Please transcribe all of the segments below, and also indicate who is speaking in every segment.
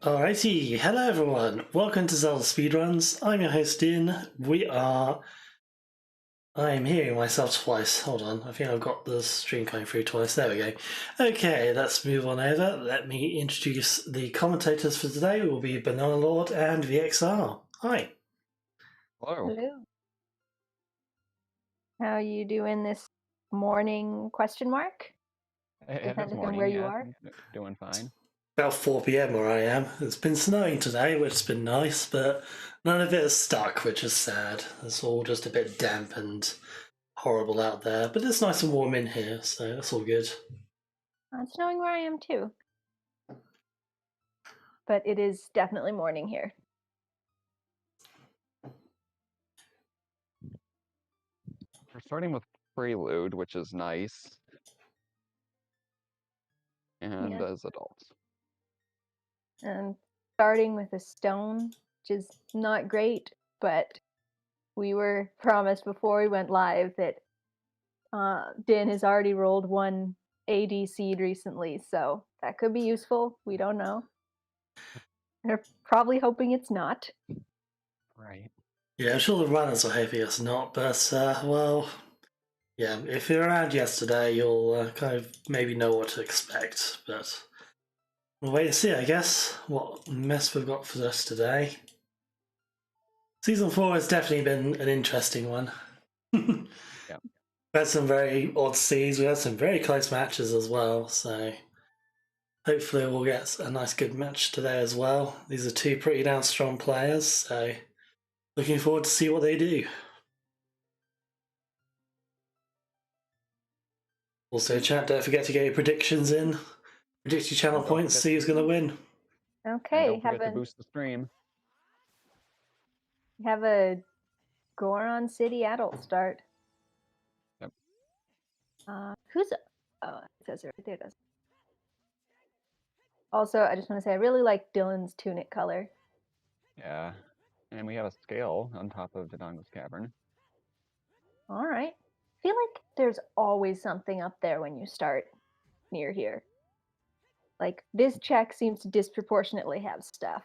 Speaker 1: Alrighty, hello everyone. Welcome to ZeldaSpeedRuns. I'm your host Din. I'm hearing myself twice. Hold on, I think I've got the stream coming through twice. There we go. Okay, let's move on over. Let me introduce the commentators for today. It will be Banana Lord and VXR. Hi.
Speaker 2: Hello.
Speaker 3: Hello. How you doing this morning? Question mark.
Speaker 2: It is
Speaker 3: Depending on
Speaker 2: morning,
Speaker 3: where you
Speaker 2: yeah,
Speaker 3: are.
Speaker 2: I'm doing fine.
Speaker 1: About 4 p.m. where I am. It's been snowing today, which has been nice, but none of it is stuck, which is sad. It's all just a bit damp and horrible out there, but it's nice and warm in here, so that's all good.
Speaker 3: It's snowing where I am too, but it is definitely morning here.
Speaker 2: We're starting with Prelude, which is nice. And
Speaker 3: Yeah.
Speaker 2: as adults.
Speaker 3: And starting with a stone, which is not great, but we were promised before we went live that Din has already rolled one AD seed recently, so that could be useful. We don't know. They're probably hoping it's not.
Speaker 2: Right.
Speaker 1: Yeah, I'm sure the runners are hoping it's not, but, well, yeah, if you're around yesterday, you'll kind of maybe know what to expect, but we'll wait and see, I guess, what mess we've got for us today. Season 4 has definitely been an interesting one.
Speaker 2: Yeah.
Speaker 1: We had some very odd seeds, we had some very close matches as well, so hopefully we'll get a nice good match today as well. These are two pretty damn strong players, so looking forward to see what they do. Also, chat, don't forget to get your predictions in. Predict your channel points, see who's going to win.
Speaker 3: Okay,
Speaker 2: and don't forget to boost the stream.
Speaker 3: Have a Goron City adult start.
Speaker 2: Yep.
Speaker 3: Who's? Oh, it says it right there. It does. Also, I just want to say I really like Dylan's tunic color.
Speaker 2: Yeah. And we have a scale on top of Dodongo's Cavern.
Speaker 3: All right. I feel like there's always something up there when you start near here. Like, this check seems to disproportionately have stuff.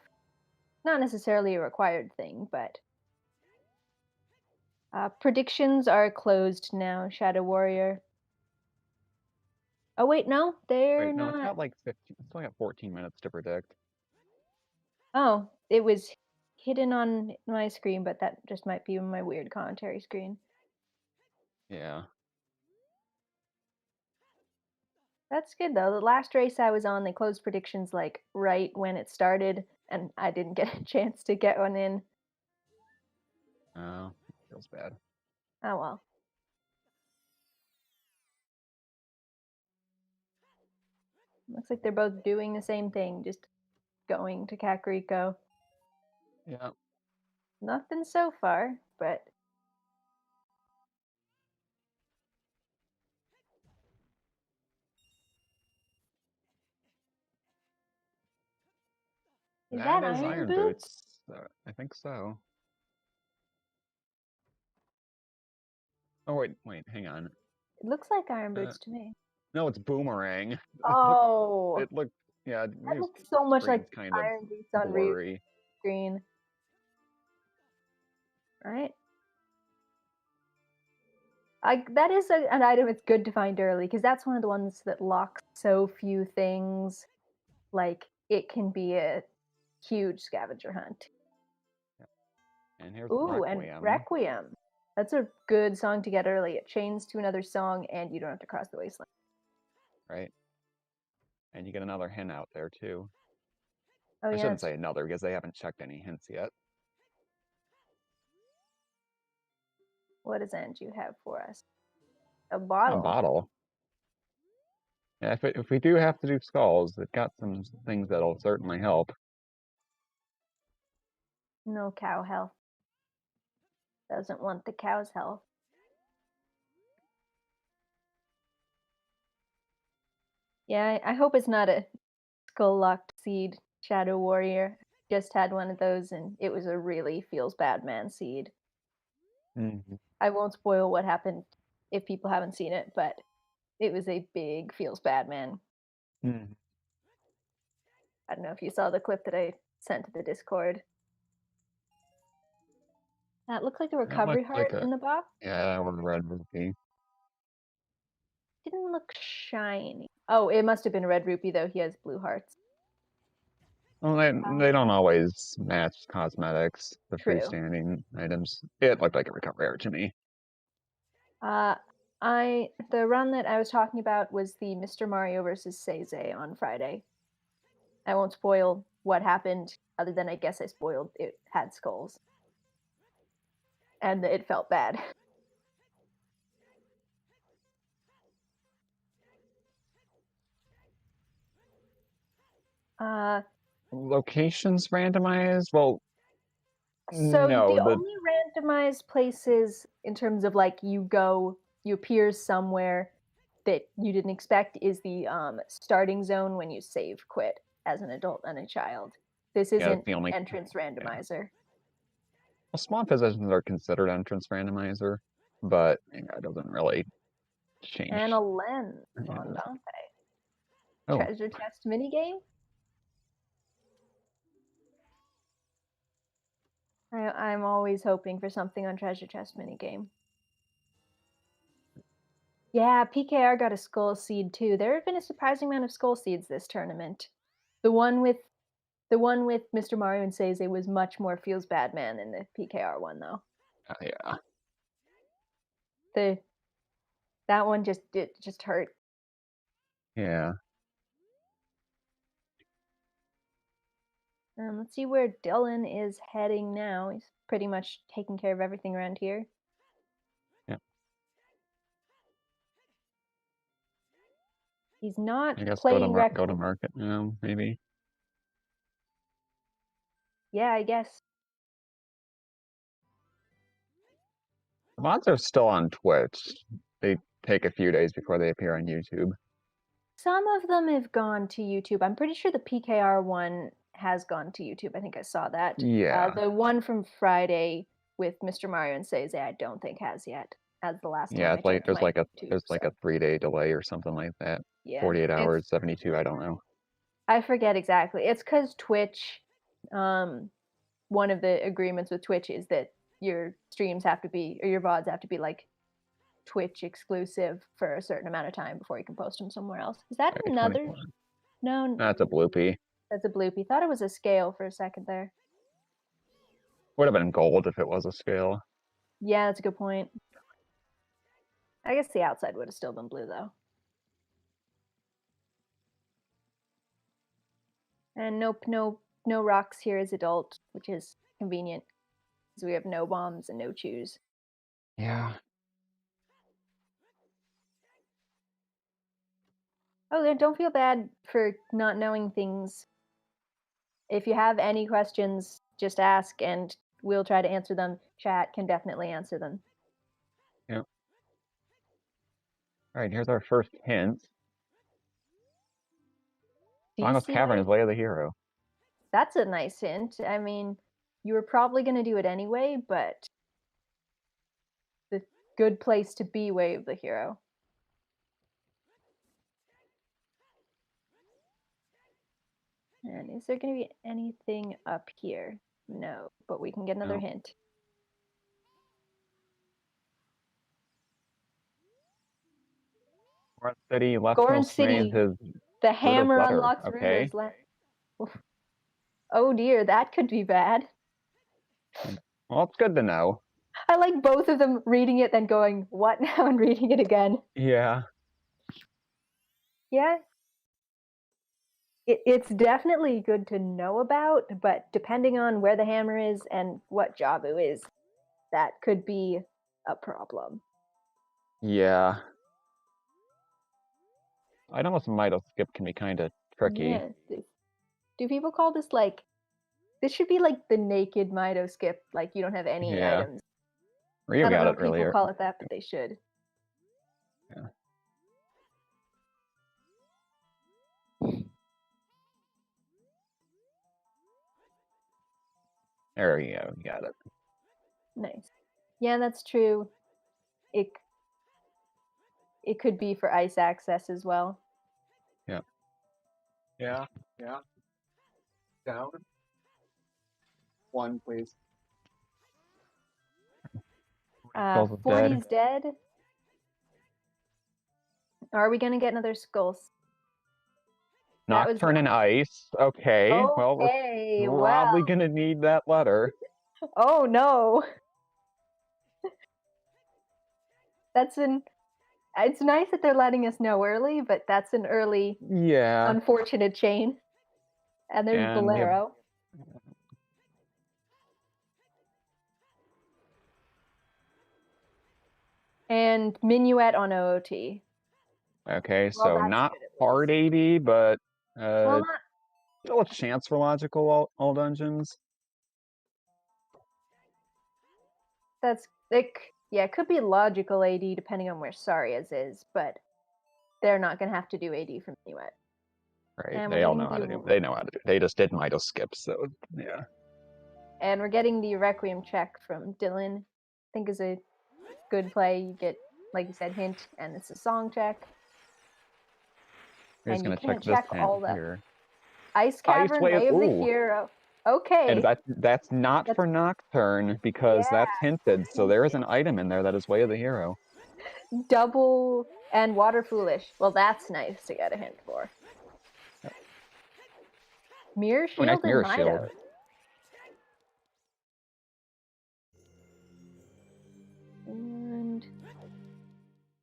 Speaker 3: Not necessarily a required thing, but... predictions are closed now, Shadow Warrior. Oh, wait, no, they're
Speaker 2: Wait, no,
Speaker 3: not.
Speaker 2: it's got like 15, it's only got 14 minutes to predict.
Speaker 3: Oh, it was hidden on my screen, but that just might be my weird commentary screen.
Speaker 2: Yeah.
Speaker 3: That's good, though. The last race I was on, they closed predictions, like, right when it started, and I didn't get a chance to get one in.
Speaker 2: Oh, feels bad.
Speaker 3: Oh, well. Looks like they're both doing the same thing, just going to Kakariko.
Speaker 2: Yeah.
Speaker 3: Nothing so far, but... Is that Iron Boots?
Speaker 2: I think so. Oh, wait, hang on.
Speaker 3: It looks like Iron Boots to me.
Speaker 2: No, it's Boomerang.
Speaker 3: Oh!
Speaker 2: It looked, yeah.
Speaker 3: That looks so much like
Speaker 2: kind of
Speaker 3: Iron Boots on
Speaker 2: blurry.
Speaker 3: screen. Right? That is an item it's good to find early, because that's one of the ones that locks so few things. Like, it can be a huge scavenger hunt.
Speaker 2: And here's
Speaker 3: Ooh,
Speaker 2: Requiem.
Speaker 3: and Requiem. That's a good song to get early. It chains to another song, and you don't have to cross the wasteland.
Speaker 2: Right. And you get another hint out there, too.
Speaker 3: Oh,
Speaker 2: I
Speaker 3: yeah,
Speaker 2: shouldn't say another, because they haven't checked any hints yet.
Speaker 3: What does Anju have for us? A bottle.
Speaker 2: A bottle. Yeah, if we do have to do skulls, they've got some things that'll certainly help.
Speaker 3: No cow health. Doesn't want the cow's health. Yeah, I hope it's not a skull-locked seed, Shadow Warrior. Just had one of those, and it was a really feels bad man seed.
Speaker 2: Mm-hmm.
Speaker 3: I won't spoil what happened if people haven't seen it, but it was a big feels bad man.
Speaker 2: Mm-hmm.
Speaker 3: I don't know if you saw the clip that I sent to the Discord. That looked like a recovery
Speaker 2: looked like
Speaker 3: heart in the box.
Speaker 2: Yeah, or red rupee.
Speaker 3: Didn't look shiny. Oh, it must have been red rupee though. He has blue hearts.
Speaker 2: Well, they don't always match cosmetics, the
Speaker 3: True.
Speaker 2: freestanding items. It looked like a recovery heart to me.
Speaker 3: The run that I was talking about was the Mr. Mario versus Seize on Friday. I won't spoil what happened, other than I guess I spoiled it had skulls. And it felt bad.
Speaker 2: Locations randomized? Well,
Speaker 3: So
Speaker 2: no,
Speaker 3: the only randomized places in terms of like you appear somewhere that you didn't expect is the starting zone when you save quit as an adult and a child. This isn't
Speaker 2: the only
Speaker 3: entrance randomizer.
Speaker 2: Well, small positions are considered entrance randomizer, but it doesn't really change.
Speaker 3: And a lens on Dante.
Speaker 2: Oh.
Speaker 3: Treasure chest minigame? I'm always hoping for something on treasure chest minigame. Yeah, PKR got a skull seed too. There have been a surprising amount of skull seeds this tournament. The one with Mr. Mario and Seize was much more feels bad man than the PKR one though.
Speaker 2: Yeah.
Speaker 3: That one just hurt.
Speaker 2: Yeah.
Speaker 3: Let's see where Dylan is heading now. He's pretty much taking care of everything around here.
Speaker 2: Yeah.
Speaker 3: He's not
Speaker 2: I guess
Speaker 3: playing
Speaker 2: go to market now, maybe.
Speaker 3: Yeah, I guess.
Speaker 2: The mods are still on Twitch. They take a few days before they appear on YouTube.
Speaker 3: Some of them have gone to YouTube. I'm pretty sure the PKR one has gone to YouTube. I think I saw that.
Speaker 2: Yeah.
Speaker 3: The one from Friday with Mr. Mario and Seize, I don't think has yet. As the last
Speaker 2: Yeah,
Speaker 3: one.
Speaker 2: it's like there's like a 3-day delay or something like that.
Speaker 3: Yeah.
Speaker 2: 48 hours, 72, I don't know.
Speaker 3: I forget exactly. It's because Twitch, one of the agreements with Twitch is that your streams have to be, or your VODs have to be like Twitch exclusive for a certain amount of time before you can post them somewhere else. Is that another?
Speaker 2: 21.
Speaker 3: No.
Speaker 2: That's a bloopy.
Speaker 3: That's a bloopy. Thought it was a scale for a second there.
Speaker 2: Would have been gold if it was a scale.
Speaker 3: Yeah, that's a good point. I guess the outside would have still been blue though. And nope, no rocks here as adult, which is convenient because we have no bombs and no chews.
Speaker 2: Yeah.
Speaker 3: Oh, then don't feel bad for not knowing things. If you have any questions, just ask and we'll try to answer them. Chat can definitely answer them.
Speaker 2: Yep. All right, here's our first hint. Longest Cavern is Way of the Hero.
Speaker 3: That's a nice hint. I mean, you were probably going to do it anyway, but the good place to be Way of the Hero. And is there going to be anything up here? No, but we can get another hint.
Speaker 2: Goron City,
Speaker 3: Goron City. The hammer unlocks Ruda's letter. Oh dear, that could be bad.
Speaker 2: Well, it's good to know.
Speaker 3: I like both of them reading it, then going, what now, and reading it again.
Speaker 2: Yeah.
Speaker 3: Yeah. It's definitely good to know about, but depending on where the hammer is and what Jabu is, that could be a problem.
Speaker 2: Yeah. I know some Mido skip can be kind of tricky.
Speaker 3: Yeah. Do people call this like, this should be like the naked Mido skip, like you don't have any items.
Speaker 2: Ryu got it earlier.
Speaker 3: People call it that, but they should.
Speaker 2: Yeah. There you go, you got it.
Speaker 3: Nice. Yeah, that's true. It could be for ice access as well.
Speaker 2: Yeah. Yeah. Yeah. Down. One, please. Skulls is dead.
Speaker 3: 40's dead. Are we gonna get another skulls? That was
Speaker 2: Nocturne and ice. Okay. Well,
Speaker 3: Okay,
Speaker 2: we're
Speaker 3: wow.
Speaker 2: probably gonna need that letter.
Speaker 3: Oh no. That's an. It's nice that they're letting us know early, but that's an early,
Speaker 2: Yeah.
Speaker 3: unfortunate chain. And there's
Speaker 2: And we have-
Speaker 3: Bolero. And Minuet on OOT.
Speaker 2: Okay,
Speaker 3: Well,
Speaker 2: so
Speaker 3: that's
Speaker 2: not
Speaker 3: good at least.
Speaker 2: hard 80, but
Speaker 3: Well, not
Speaker 2: still a chance for logical all dungeons.
Speaker 3: that's like yeah, it could be logical AD depending on where Saria's is, but they're not gonna have to do AD from Minuet.
Speaker 2: Right,
Speaker 3: And
Speaker 2: they
Speaker 3: we're
Speaker 2: all
Speaker 3: getting
Speaker 2: know how to
Speaker 3: the-
Speaker 2: do. They know how to do. They just did Mido skips, so yeah.
Speaker 3: And we're getting the Requiem check from Dylan. I think is a good play. You get, like you said, hint, and it's a song check.
Speaker 2: We're just
Speaker 3: And you
Speaker 2: gonna
Speaker 3: can't
Speaker 2: check
Speaker 3: check
Speaker 2: this
Speaker 3: all
Speaker 2: hint
Speaker 3: the
Speaker 2: here.
Speaker 3: Ice Cavern,
Speaker 2: Wave,
Speaker 3: Way of the
Speaker 2: ooh.
Speaker 3: Hero. Okay.
Speaker 2: And that's not
Speaker 3: That's-
Speaker 2: for Nocturne because that's hinted. So there is an item in there that is Way of the Hero.
Speaker 3: Double and Water Foolish. Well, that's nice to get a hint for. Mirror Shield
Speaker 2: nice mirror
Speaker 3: and
Speaker 2: shield.
Speaker 3: Midos.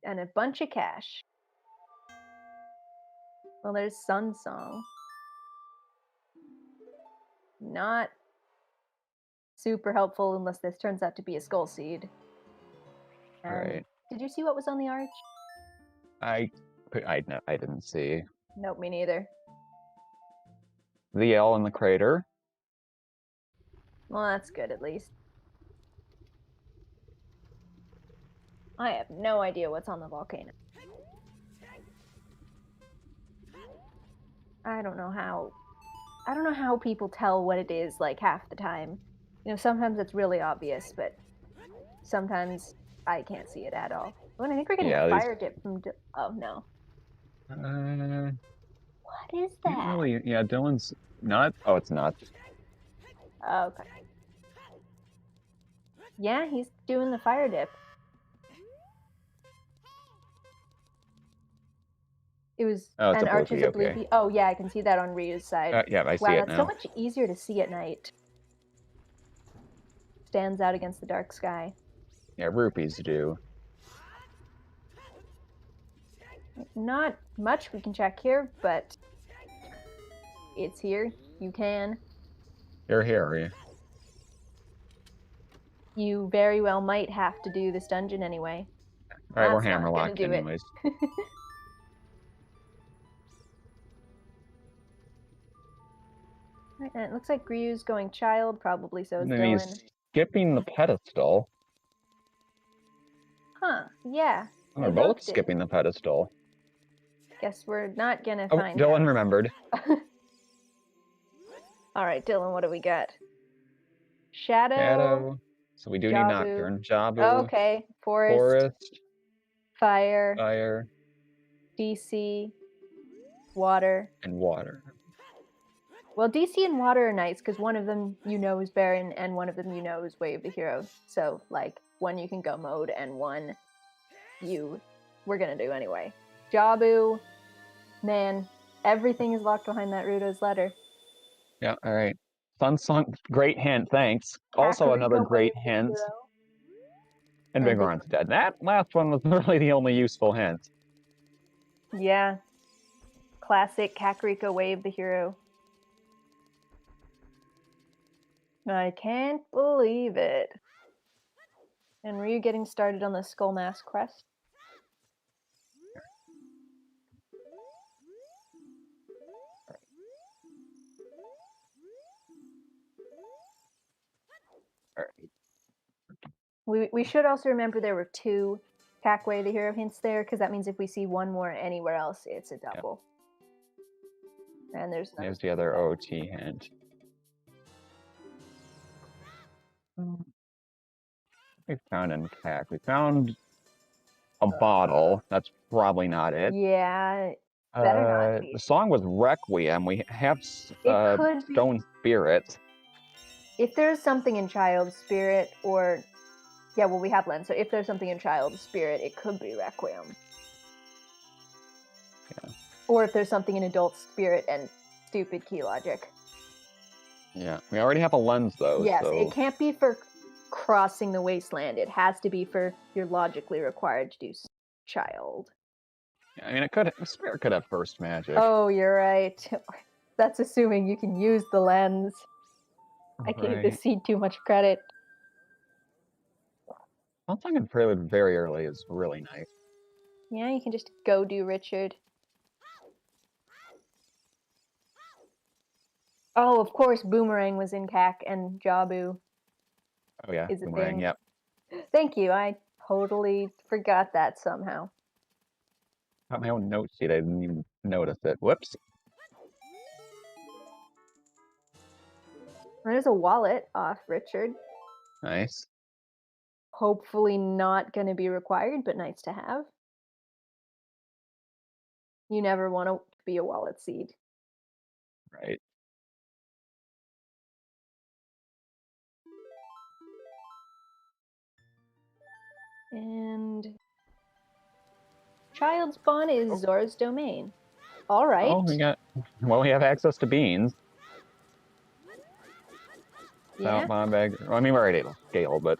Speaker 3: And a bunch of cash. Well, there's Sun Song. Not super helpful unless this turns out to be a Skull Seed.
Speaker 2: Right.
Speaker 3: Did you see what was on the arch?
Speaker 2: I didn't see.
Speaker 3: Nope, me neither.
Speaker 2: The L in the crater.
Speaker 3: Well, that's good at least. I have no idea what's on the volcano. I don't know how people tell what it is like half the time. You know, sometimes it's really obvious, but sometimes I can't see it at all. Oh, and I think we're getting a fire dip from oh no. What is that?
Speaker 2: Really, yeah, Dylan's not. Oh, it's not.
Speaker 3: Okay. Yeah, he's doing the fire dip. It was
Speaker 2: it's
Speaker 3: an
Speaker 2: a
Speaker 3: Arches
Speaker 2: bloopy,
Speaker 3: of Bloopy. Oh yeah, I can see that on Ryu's side.
Speaker 2: Yeah, I see
Speaker 3: wow,
Speaker 2: it
Speaker 3: that's
Speaker 2: now.
Speaker 3: so much easier to see at night. Stands out against the dark sky.
Speaker 2: Yeah, rupees do.
Speaker 3: Not much we can check here, but it's here. You can.
Speaker 2: You're here, are you?
Speaker 3: You very well might have to do this dungeon anyway.
Speaker 2: All right, we're
Speaker 3: That's not gonna
Speaker 2: hammerlocked
Speaker 3: do it.
Speaker 2: anyways.
Speaker 3: And it looks like Ryu's going child, probably so is
Speaker 2: And then
Speaker 3: Dylan.
Speaker 2: he's skipping the pedestal.
Speaker 3: Huh, yeah.
Speaker 2: And they're
Speaker 3: I
Speaker 2: both
Speaker 3: looked it.
Speaker 2: skipping the pedestal.
Speaker 3: Guess we're not gonna
Speaker 2: Oh,
Speaker 3: find
Speaker 2: Dylan
Speaker 3: out.
Speaker 2: remembered.
Speaker 3: Alright, Dylan, what do we got? Shadow.
Speaker 2: Shadow. So we do need
Speaker 3: Jabu.
Speaker 2: Nocturne. Jabu.
Speaker 3: Okay. Forest.
Speaker 2: Forest.
Speaker 3: Fire.
Speaker 2: Fire.
Speaker 3: DC. Water.
Speaker 2: And water.
Speaker 3: Well, DC and water are nice because one of them you know is Baron and one of them you know is Way of the Hero. So, like, one you can go mode and one we're gonna do anyway. Jabu, man, everything is locked behind that Rudo's letter.
Speaker 2: Yeah, all right. Sunsong, great hint, thanks. Also another
Speaker 3: Kakariko,
Speaker 2: great
Speaker 3: Way of the
Speaker 2: hint.
Speaker 3: Hero.
Speaker 2: And
Speaker 3: And
Speaker 2: Vigron's dead. That last one was really the only useful hint.
Speaker 3: Yeah. Classic Kakariko, Way of the Hero. I can't believe it. And Ryu getting started on the Skull Mask quest. We should also remember there were 2 Way the Hero hints there, because that means if we see one more anywhere else, it's a double. Yep. And there's
Speaker 2: the other OT hint. We found in CAC. We found a bottle. That's probably not it.
Speaker 3: Yeah, Better not be.
Speaker 2: The song was Requiem. We have
Speaker 3: It could be.
Speaker 2: Stone Spirit.
Speaker 3: If there's something in Child Spirit, or yeah, well, we have Lens. So if there's something in Child Spirit, it could be Requiem.
Speaker 2: Yeah.
Speaker 3: Or if there's something in Adult Spirit and stupid key logic.
Speaker 2: Yeah, we already have a lens though.
Speaker 3: Yes,
Speaker 2: so...
Speaker 3: it can't be for crossing the wasteland. It has to be for you're logically required to do Child.
Speaker 2: I mean, Spirit could have burst magic.
Speaker 3: Oh, you're right. That's assuming you can use the lens. I gave the
Speaker 2: Right.
Speaker 3: seed too much credit.
Speaker 2: Song and Prelude very early is really nice.
Speaker 3: Yeah, you can just go do Richard. Oh, of course, Boomerang was in CAC and Jabu.
Speaker 2: Oh yeah,
Speaker 3: Is a
Speaker 2: Boomerang,
Speaker 3: thing.
Speaker 2: yep.
Speaker 3: Thank you. I totally forgot that somehow.
Speaker 2: Got my own note sheet. I didn't even notice it. Whoops.
Speaker 3: There's a wallet off Richard.
Speaker 2: Nice.
Speaker 3: Hopefully not going to be required, but nice to have. You never want to be a wallet seed.
Speaker 2: Right.
Speaker 3: And Child Spawn is Zora's domain. All right.
Speaker 2: Oh, we have access to beans.
Speaker 3: Yeah.
Speaker 2: Without bomb bag. Well, I mean, we're already able to scale, but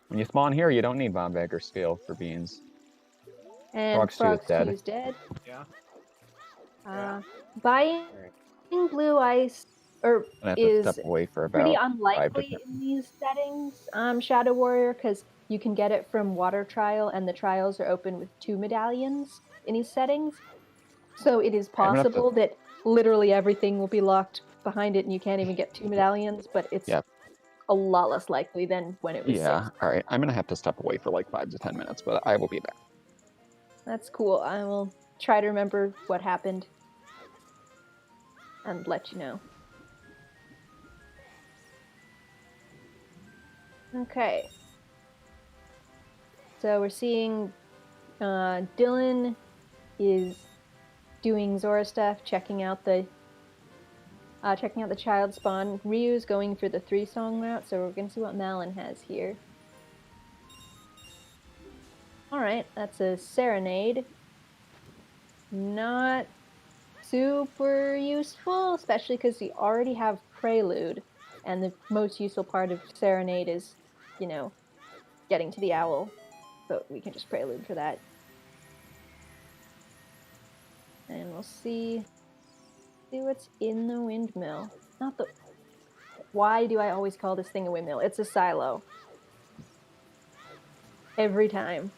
Speaker 2: when you spawn here, you don't need bomb bag or scale for beans.
Speaker 3: And
Speaker 2: Frogs 2 is dead.
Speaker 3: Frogs 2 is dead.
Speaker 2: Yeah.
Speaker 3: Buying blue ice is
Speaker 2: step away for
Speaker 3: pretty
Speaker 2: about
Speaker 3: unlikely in these settings, Shadow Warrior, because you can get it from Water Trial, and the trials are open with 2 medallions in these settings. So it is possible that literally everything will be locked behind it, and you can't even get 2 medallions, but it's a lot less likely than when it was 6.
Speaker 2: Alright. I'm gonna have to step away for like 5 to 10 minutes, but I will be back.
Speaker 3: That's cool. I will try to remember what happened and let you know. Okay. So we're seeing Dylan is doing Zora stuff, checking out the child spawn. Ryu's going for the 3-song route, so we're gonna see what Malin has here. Alright, that's a Serenade. Not super useful, especially because we already have Prelude, and the most useful part of Serenade is, you know, getting to the owl. So we can just Prelude for that. And we'll see what's in the windmill. Not the... Why do I always call this thing a windmill? It's a silo. Every time.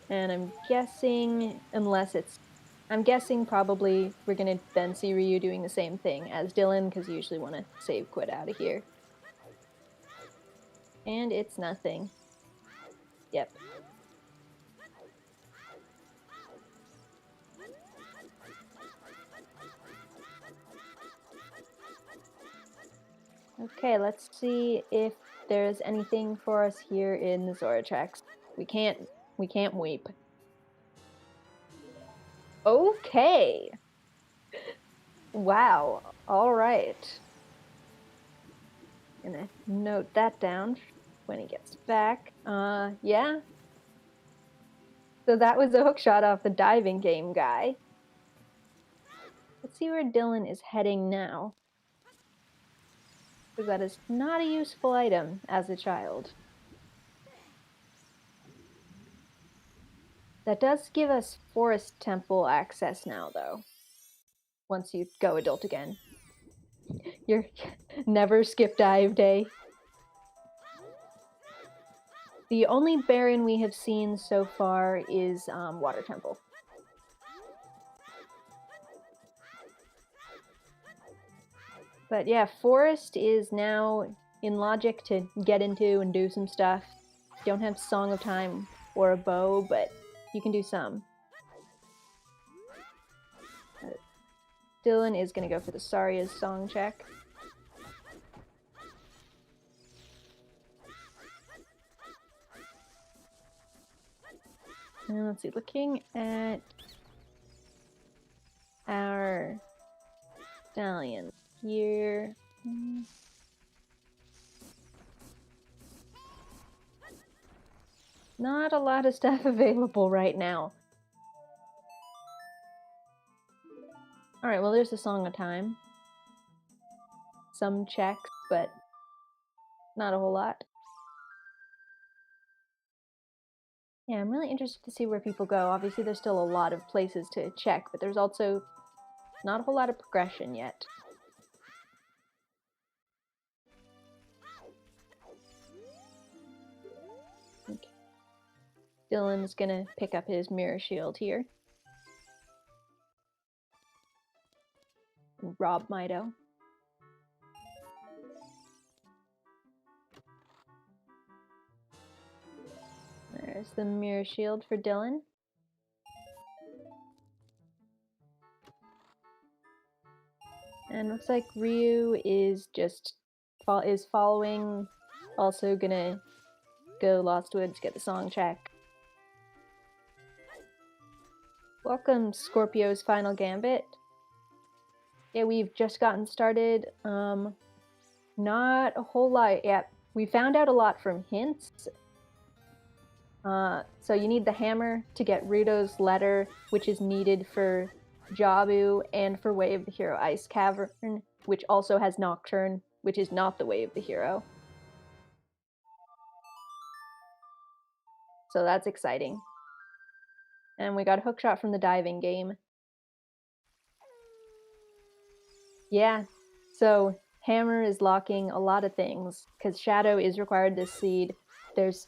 Speaker 3: And I'm guessing, I'm guessing probably we're gonna then see Ryu doing the same thing as Dylan, because you usually want to save quit out of here. And it's nothing. Yep. Okay, let's see if there's anything for us here in the Zora checks. We can't weep. Okay. Wow. All right. Gonna note that down when he gets back. Yeah. So that was a hookshot off the diving game guy. Let's see where Dylan is heading now. Because that is not a useful item as a child. That does give us Forest Temple access now, though. Once you go adult again. You're never skip dive day. The only Baron we have seen so far is Water Temple. But yeah, Forest is now in logic to get into and do some stuff. Don't have Song of Time or a bow, but you can do some. Dylan is going to go for the Saria's song check. And let's see, looking at our stallions here. Not a lot of stuff available right now. Alright, well there's the Song of Time. Some checks, but not a whole lot. Yeah, I'm really interested to see where people go. Obviously there's still a lot of places to check, but there's also not a whole lot of progression yet. Okay. Dylan's gonna pick up his mirror shield here. And rob Mido. There's the mirror shield for Dylan. And looks like Ryu is just following, also gonna go Lost Woods, get the song check. Welcome, Scorpio's Final Gambit. Yeah, we've just gotten started. Not a whole lot yet. We found out a lot from hints. So you need the hammer to get Ruto's letter, which is needed for Jabu and for Way of the Hero Ice Cavern, which also has Nocturne, which is not the Way of the Hero. So that's exciting. And we got a hookshot from the diving game. Yeah, so hammer is locking a lot of things, because Shadow is required this seed. There's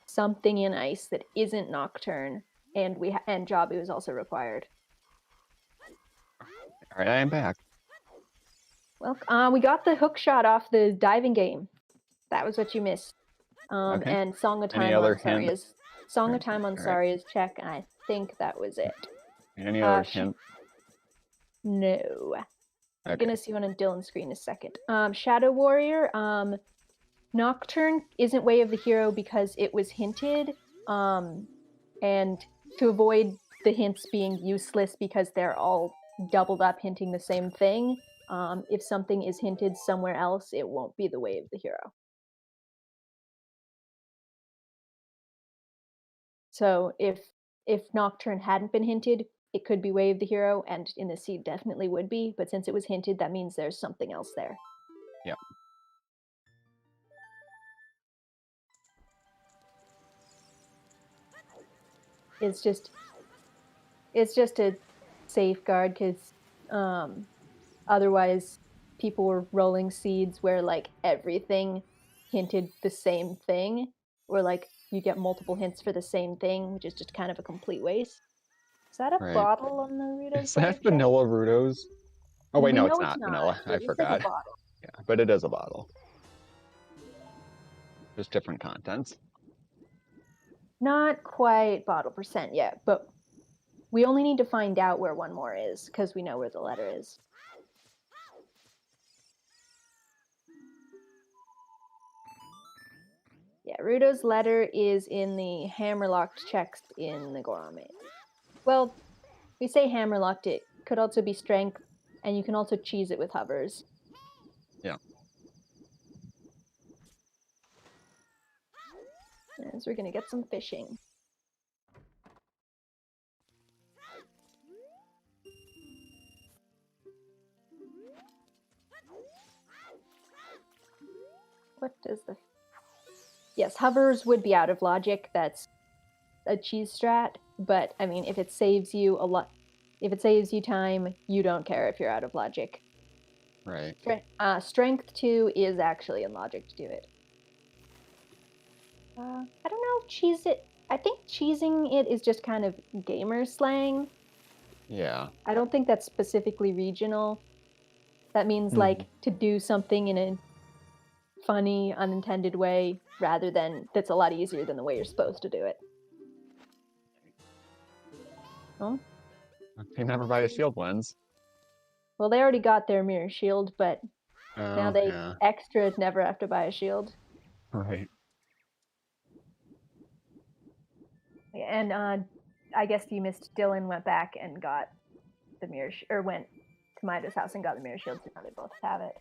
Speaker 3: something in ice that isn't Nocturne, and Jabu is also required.
Speaker 2: All right, I am back.
Speaker 3: Well, we got the hook shot off the diving game. That was what you missed.
Speaker 2: Okay.
Speaker 3: And Song of Time
Speaker 2: Any other
Speaker 3: on Saria's Song of Time on
Speaker 2: All right.
Speaker 3: Saria's check, and I think that was it.
Speaker 2: Any other hint?
Speaker 3: No. I'm
Speaker 2: Okay.
Speaker 3: gonna see one on Dylan's screen in a second. Shadow Warrior. Nocturne isn't Way of the Hero because it was hinted. And to avoid the hints being useless because they're all doubled up hinting the same thing, if something is hinted somewhere else, it won't be the Way of the Hero. So if Nocturne hadn't been hinted, it could be Way of the Hero, and in the seed definitely would be, but since it was hinted, that means there's something else there.
Speaker 2: Yep.
Speaker 3: It's just a safeguard, because otherwise people were rolling seeds where like everything hinted the same thing, or like you get multiple hints for the same thing, which is just kind of a complete waste. Is that a
Speaker 2: Right.
Speaker 3: bottle on the Ruto's?
Speaker 2: Is that vanilla Rutos? Oh wait, no, it's not vanilla. I
Speaker 3: It's
Speaker 2: forgot.
Speaker 3: like a bottle.
Speaker 2: Yeah, but it is a bottle. Just different contents.
Speaker 3: Not quite bottle percent yet, but we only need to find out where one more is, because we know where the letter is. Yeah, Ruto's letter is in the hammerlocked checks in the Gorame. Well, we say hammerlocked, it could also be strength, and you can also cheese it with hovers.
Speaker 2: Yeah.
Speaker 3: And so we're gonna get some fishing. What does the... Yes, hovers would be out of logic. That's a cheese strat, but I mean, if it saves you if it saves you time, you don't care if you're out of logic.
Speaker 2: Right.
Speaker 3: Strength 2 is actually in logic to do it. I don't know if cheese it... I think cheesing it is just kind of gamer slang.
Speaker 2: Yeah.
Speaker 3: I don't think that's specifically regional. That means like to do something in a funny, unintended way, rather than that's a lot easier than the way you're supposed to do it. Oh?
Speaker 2: They never buy a shield lens.
Speaker 3: Well, they already got their mirror shield, but now they
Speaker 2: Yeah.
Speaker 3: extra never have to buy a shield.
Speaker 2: Right.
Speaker 3: And I guess you missed. Dylan went back and got the mirror, or went to Mida's house and got the mirror shield. So now they both have it.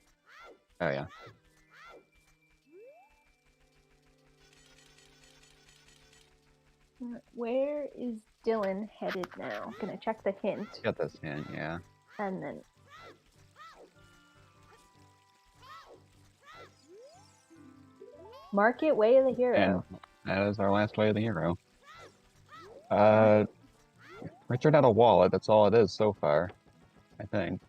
Speaker 2: Oh yeah.
Speaker 3: Where is Dylan headed now? Gonna check the hint.
Speaker 2: Got this hint, yeah.
Speaker 3: And then. Market Way of the Hero.
Speaker 2: And that is our last way of the hero. Richard had a wallet, that's all it is so far, I think.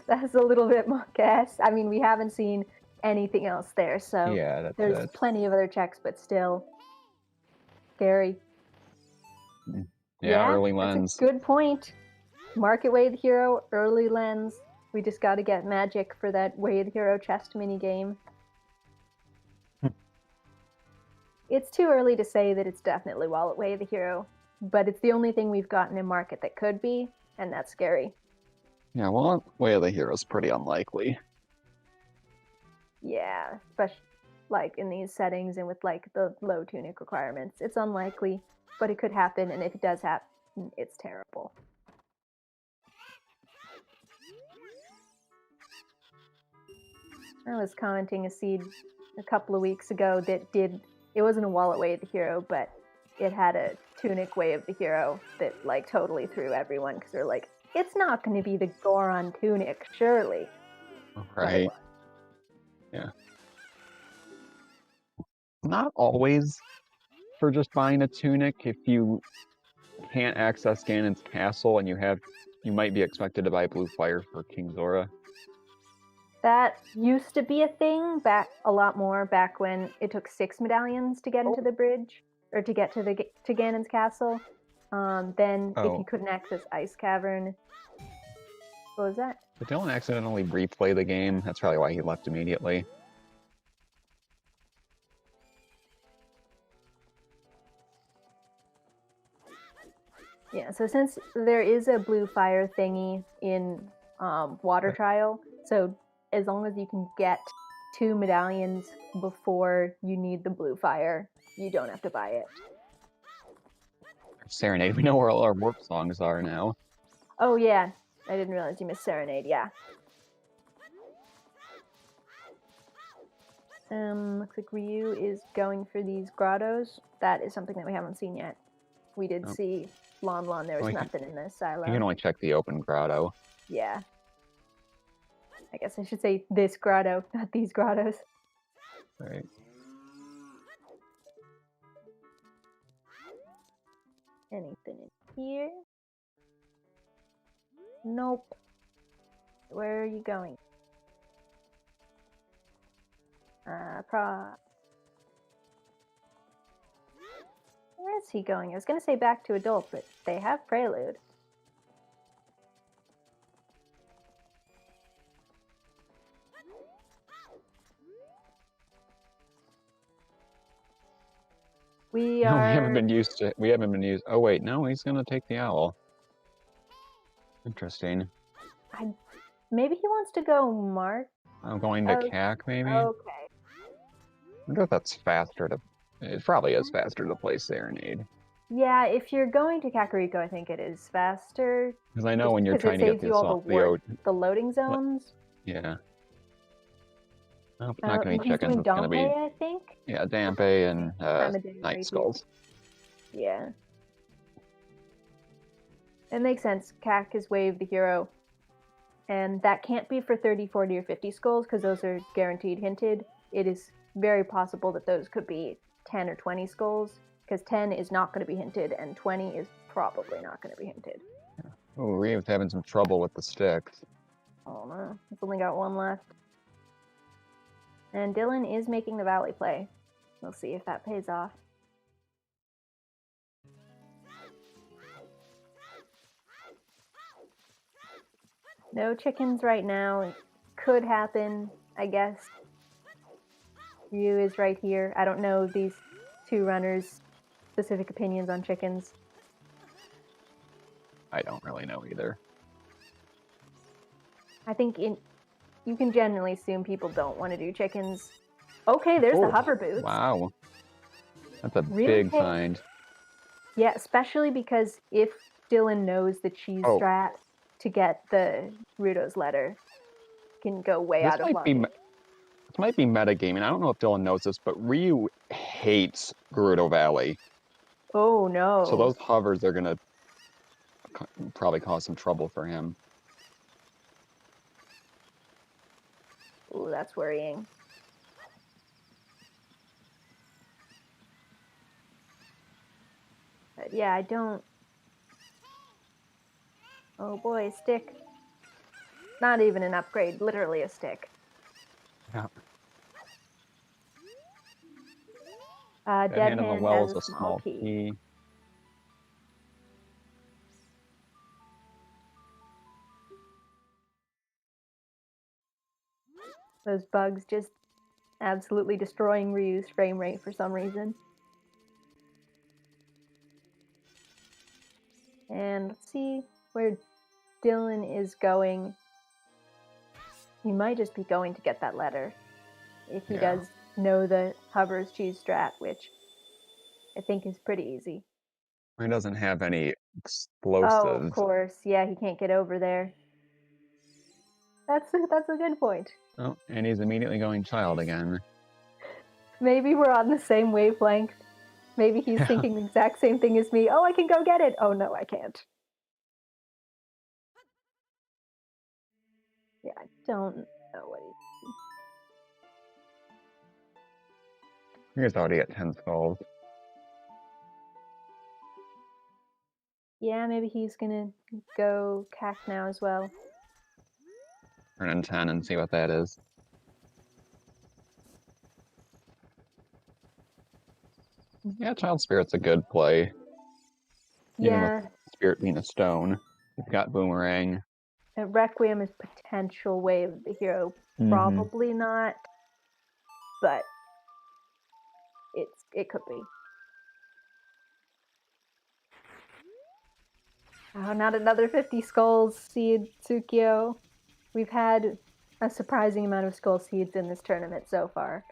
Speaker 3: That's a little bit more guess. I mean, we haven't seen anything else there, so
Speaker 2: Yeah, that's
Speaker 3: there's
Speaker 2: it.
Speaker 3: plenty of other checks, but still scary.
Speaker 2: Yeah, early
Speaker 3: that's
Speaker 2: lens.
Speaker 3: a good point. Market Way of the Hero, early lens. We just got to get magic for that Way of the Hero chest mini game. It's too early to say that it's definitely Wallet Way of the Hero, but it's the only thing we've gotten in market that could be, and that's scary.
Speaker 2: Yeah, well, Way of the Hero is pretty unlikely.
Speaker 3: Yeah, especially like in these settings and with like the low tunic requirements. It's unlikely, but it could happen, and if it does happen, it's terrible. I was commenting a seed a couple of weeks ago that it wasn't a Wallet Way of the Hero, but it had a tunic Way of the Hero that like totally threw everyone because they're like, it's not going to be the Goron tunic, surely.
Speaker 2: Right. Yeah. Not always for just buying a tunic. If you can't access Ganon's castle and you might be expected to buy Blue Fire for King Zora.
Speaker 3: That used to be a thing a lot more back when it took 6 medallions to get into the bridge or to get to Ganon's castle. Then if you couldn't access Ice Cavern, what was that?
Speaker 2: Did Dylan accidentally replay the game? That's probably why he left immediately.
Speaker 3: Yeah, so since there is a Blue Fire thingy in Water Trial, so as long as you can get 2 medallions before you need the Blue Fire, you don't have to buy it.
Speaker 2: Serenade, we know where all our warp songs are now.
Speaker 3: Oh yeah, I didn't realize you missed Serenade, yeah. Looks like Ryu is going for these grottos. That is something that we haven't seen yet. We did see Lon Lon, there was nothing in this silo.
Speaker 2: You can only check the open grotto.
Speaker 3: Yeah. I guess I should say this grotto, not these grottos.
Speaker 2: Right.
Speaker 3: Anything in here? Nope. Where are you going? Where is he going? I was going to say back to adult, but they have Prelude. We haven't
Speaker 2: been used. Oh wait, no, he's gonna take the owl. Interesting.
Speaker 3: Maybe he wants to go Mark.
Speaker 2: I'm going to CAC, maybe?
Speaker 3: Okay.
Speaker 2: I wonder if that's faster to... It probably is faster to play Serenade.
Speaker 3: Yeah, if you're going to Kakariko, I think it is faster.
Speaker 2: Because I know when you're trying to get
Speaker 3: the loading zones.
Speaker 2: Yeah. Nope, not going to be
Speaker 3: he's
Speaker 2: chickens.
Speaker 3: Doing
Speaker 2: It's going to be...
Speaker 3: I think?
Speaker 2: Yeah, Dampe and Night Skulls.
Speaker 3: Yeah. It makes sense. CAC is Wave the hero. And that can't be for 30, 40, or 50 skulls because those are guaranteed hinted. It is very possible that those could be 10 or 20 skulls because 10 is not going to be hinted and 20 is probably not going to be hinted.
Speaker 2: Yeah. Oh, Ryu's having some trouble with the sticks.
Speaker 3: Oh no, it's only got one left. And Dylan is making the Valley play. We'll see if that pays off. No chickens right now. It could happen, I guess. Ryu is right here. I don't know these two runners' specific opinions on chickens.
Speaker 2: I don't really know either.
Speaker 3: I think you can generally assume people don't want to do chickens. Okay, there's the hover boots.
Speaker 2: Wow. That's a big find.
Speaker 3: Yeah, especially because if Dylan knows the cheese
Speaker 2: Oh.
Speaker 3: strat to get the Ruto's letter, can go way
Speaker 2: This
Speaker 3: out of
Speaker 2: might be
Speaker 3: pocket.
Speaker 2: this might be metagaming. I don't know if Dylan knows this, but Ryu hates Gerudo Valley.
Speaker 3: Oh no.
Speaker 2: So those hovers are gonna probably cause some trouble for him.
Speaker 3: Ooh, that's worrying. But yeah, I don't... Oh boy, stick. Not even an upgrade, literally a stick.
Speaker 2: Yeah.
Speaker 3: Dead
Speaker 2: Hand in the
Speaker 3: Hand
Speaker 2: well
Speaker 3: has
Speaker 2: is
Speaker 3: a
Speaker 2: a
Speaker 3: small
Speaker 2: small
Speaker 3: key.
Speaker 2: key.
Speaker 3: Those bugs just absolutely destroying Ryu's frame rate for some reason. And let's see where Dylan is going. He might just be going to get that letter. If he
Speaker 2: Yeah.
Speaker 3: does know the hovers cheese strat, which I think is pretty easy.
Speaker 2: He doesn't have any
Speaker 3: Oh,
Speaker 2: explosives.
Speaker 3: of course. Yeah, he can't get over there. That's a good point.
Speaker 2: Oh, and he's immediately going child again.
Speaker 3: Maybe we're on the same wavelength. Maybe he's
Speaker 2: Yeah.
Speaker 3: thinking the exact same thing as me. Oh, I can go get it. Oh, no, I can't. Yeah, I don't know what he's...
Speaker 2: He's already at 10 skulls.
Speaker 3: Yeah, maybe he's gonna go cack now as well.
Speaker 2: Turn in 10 and see what that is. Yeah, Child Spirit's a good play. Even
Speaker 3: Yeah,
Speaker 2: with Spirit being a stone. You've got Boomerang.
Speaker 3: Requiem is potential Way of the Hero.
Speaker 2: Mhm.
Speaker 3: Probably not, but it could be. Oh, not another 50 skulls seed, Tsukio. We've had a surprising amount of skull seeds in this tournament so far.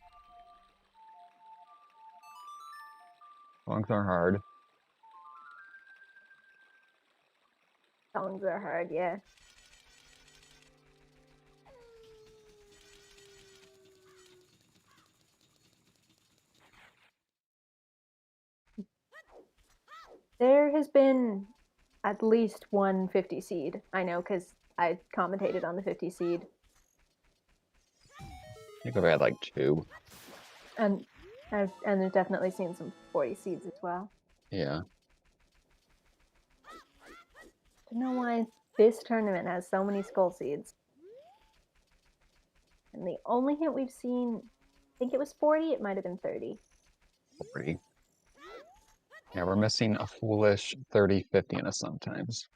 Speaker 2: Songs are hard.
Speaker 3: Songs are hard, yeah. There has been at least one 50 seed. I know because I commentated on the 50 seed.
Speaker 2: I think I've had like 2.
Speaker 3: And I've definitely seen some 40 seeds as well.
Speaker 2: Yeah.
Speaker 3: Don't know why this tournament has so many skull seeds. And the only hint we've seen, I think it was 40, it might have been 30.
Speaker 2: 40. Yeah, we're missing a foolish 30, 50 in us sometimes.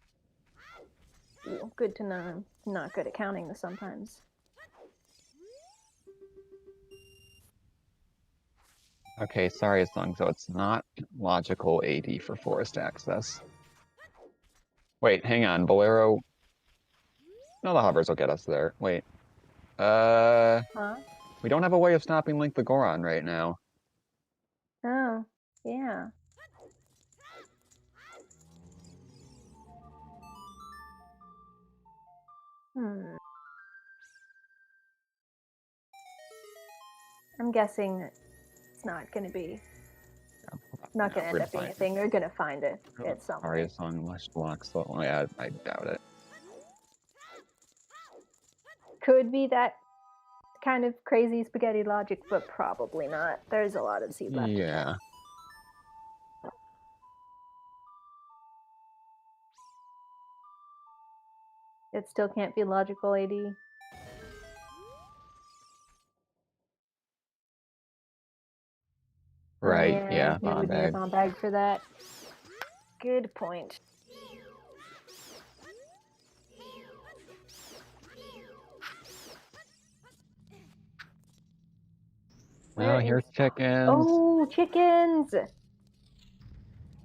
Speaker 3: Ooh, good to know. I'm not good at counting the sometimes.
Speaker 2: Okay, sorry, Song, so it's not logical AD for forest access. Wait, hang on, Bolero. No, the hovers will get us there. Wait.
Speaker 3: Huh?
Speaker 2: We don't have a way of stopping Link the Goron right now.
Speaker 3: Oh, yeah. Hmm. I'm guessing that it's not going to be... Not going to end up being a thing. They're going to find it at some
Speaker 2: Sorry,
Speaker 3: point.
Speaker 2: Song Lush blocks. So, yeah, I doubt it.
Speaker 3: Could be that kind of crazy spaghetti logic, but probably not. There's a lot of seed left.
Speaker 2: Yeah.
Speaker 3: It still can't be logical AD.
Speaker 2: Right, yeah,
Speaker 3: It
Speaker 2: bomb
Speaker 3: would need a
Speaker 2: bag.
Speaker 3: bomb bag for that. Good point.
Speaker 2: Well, here's chickens.
Speaker 3: Oh, chickens!